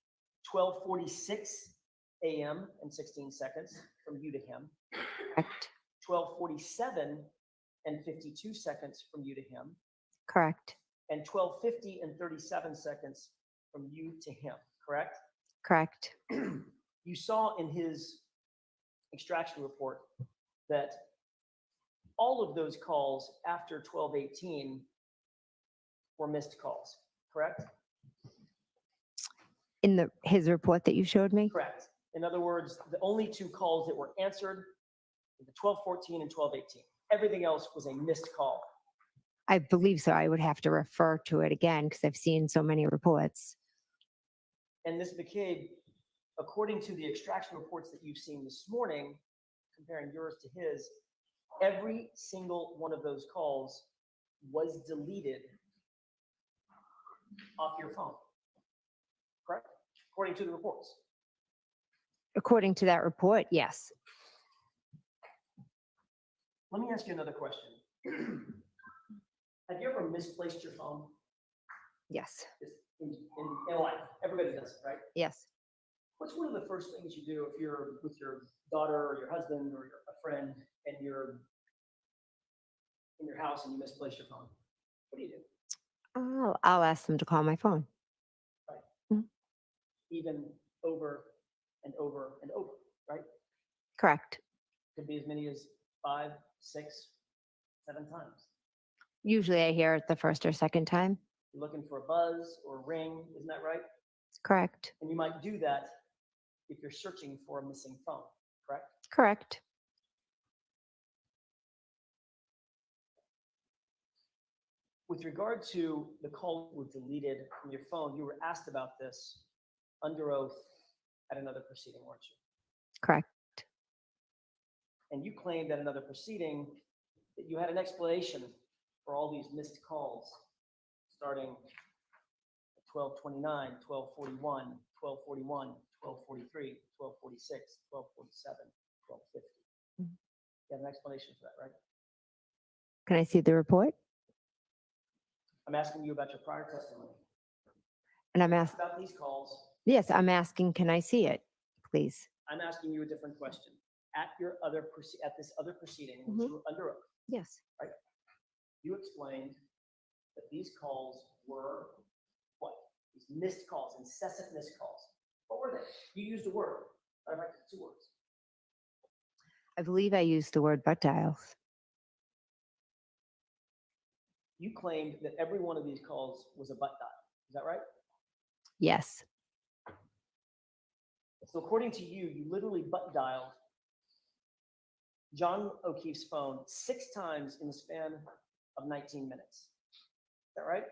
12:46 a.m. and 16 seconds from you to him. Correct. 12:47 and 52 seconds from you to him. Correct. And 12:50 and 37 seconds from you to him, correct? Correct. You saw in his extraction report that all of those calls after 12:18 were missed calls, correct? In his report that you showed me? Correct. In other words, the only two calls that were answered were the 12:14 and 12:18. Everything else was a missed call. I believe so. I would have to refer to it again because I've seen so many reports. And Ms. McCabe, according to the extraction reports that you've seen this morning, comparing yours to his, every single one of those calls was deleted off your phone, correct? According to the reports. According to that report, yes. Let me ask you another question. Have you ever misplaced your phone? Yes. Just in life, everybody does it, right? Yes. What's one of the first things you do if you're with your daughter or your husband or a friend and you're in your house and you misplace your phone? What do you do? Oh, I'll ask them to call my phone. Even over and over and over, right? Correct. Could be as many as 5, 6, 7 times. Usually I hear it the first or second time. You're looking for a buzz or a ring, isn't that right? Correct. And you might do that if you're searching for a missing phone, correct? Correct. With regard to the call that were deleted from your phone, you were asked about this under oath at another proceeding, weren't you? Correct. And you claimed at another proceeding that you had an explanation for all these missed calls starting at 12:29, 12:41, 12:41, 12:43, 12:46, 12:47, 12:50. Mhm. You have an explanation for that, right? Can I see the report? I'm asking you about your prior testimony. And I'm asking, About these calls, yes, I'm asking, can I see it, please? I'm asking you a different question. At this other proceeding, which Mhm. you were under oath, Yes. you explained that these calls were what? These missed calls, incessant missed calls. What were they? You used a word. Matter of fact, 2 words. I believe I used the word butt dials. You claimed that every one of these calls was a butt dial. Is that right? Yes. So according to you, you literally butt dialed John O'Keefe's phone 6 times in the span of 19 minutes. Is that right?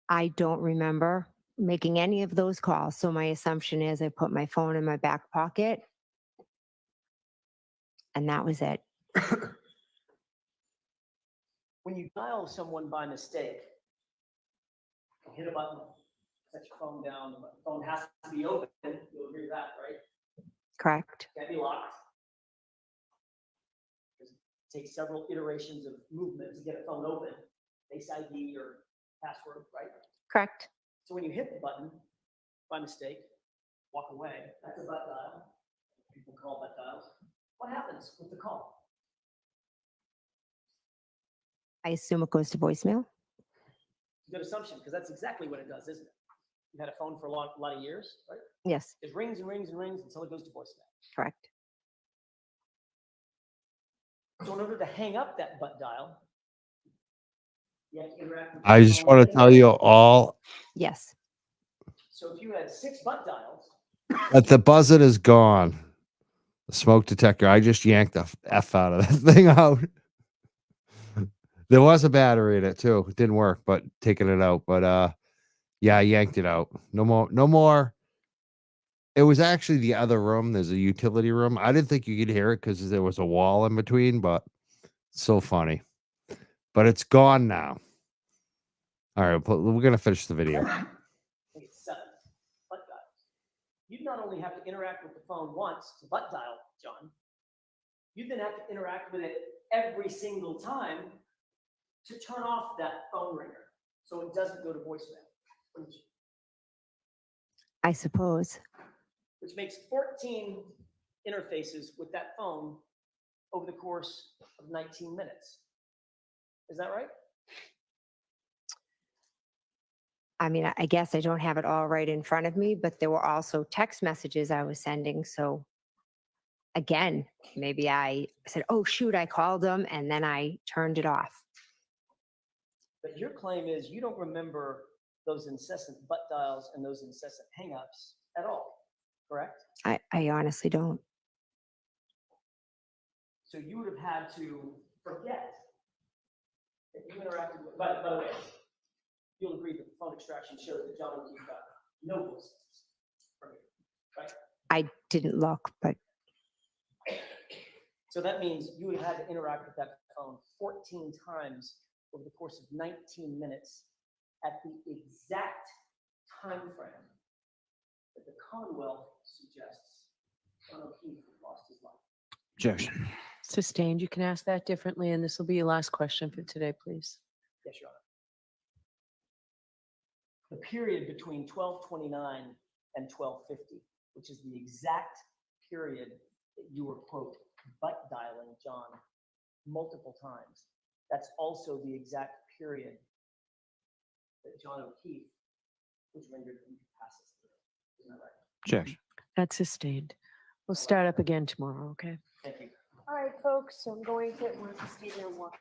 I don't remember making any of those calls. So my assumption is I put my phone in my back pocket and that was it. When you dial someone by mistake, you hit a button, set your phone down, the phone has to be open. You'll agree with that, right? Correct. Can't be locked. It takes several iterations of movement to get a phone open, Face ID or password, right? Correct. So when you hit the button by mistake, walk away, that's a butt dial. People call butt dials. What happens with the call? I assume it goes to voicemail. It's a good assumption, because that's exactly what it does, isn't it? You've had a phone for a lot of years, right? Yes. It rings and rings and rings until it goes to voicemail. Correct. So in order to hang up that butt dial, you have to interact with I the just phone want to tell anyway. you all Yes. So if you had 6 butt dials, that the buzzer is gone. The smoke detector. I just yanked the F out of that thing out. There was a battery in it too. It didn't work, but taking it out. But yeah, I yanked it out. No more. No more. It was actually the other room. There's a utility room. I didn't think you could hear it because there was a wall in between, but so funny. But it's gone now. All right, we're gonna finish the video. I think it's 7 butt dials. You'd not only have to interact with the phone once to butt dial John, you then have to interact with it every single time to turn off that phone ringer so it doesn't go to voicemail, wouldn't you? I suppose. Which makes 14 interfaces with that phone over the course of 19 minutes. Is that right? I mean, I guess I don't have it all right in front of me, but there were also text messages I was sending. So again, maybe I said, oh, shoot, I called them and then I turned it off. But your claim is you don't remember those incessant butt dials and those incessant hangups at all, correct? I honestly don't. So you would have had to forget that you interacted with, by the way, you'll agree that the phone extraction shows that John O'Keefe got no voicemails from you, right? I didn't look, but So that means you would have had to interact with that phone 14 times over the course of 19 minutes at the exact time frame that the Commonwealth suggests John O'Keefe lost his life. Objection. Sustained. You can ask that differently, and this will be your last question for today, please. Yes, Your Honor. The period between 12:29 and 12:50, which is the exact period that you were, quote, butt dialing John multiple times. That's also the exact period that John O'Keefe was rendered incapacitated. Isn't that right? Objection. That's sustained. We'll start up again tomorrow, okay? Thank you. All right, folks, so I'm going to, want to stay there and walk.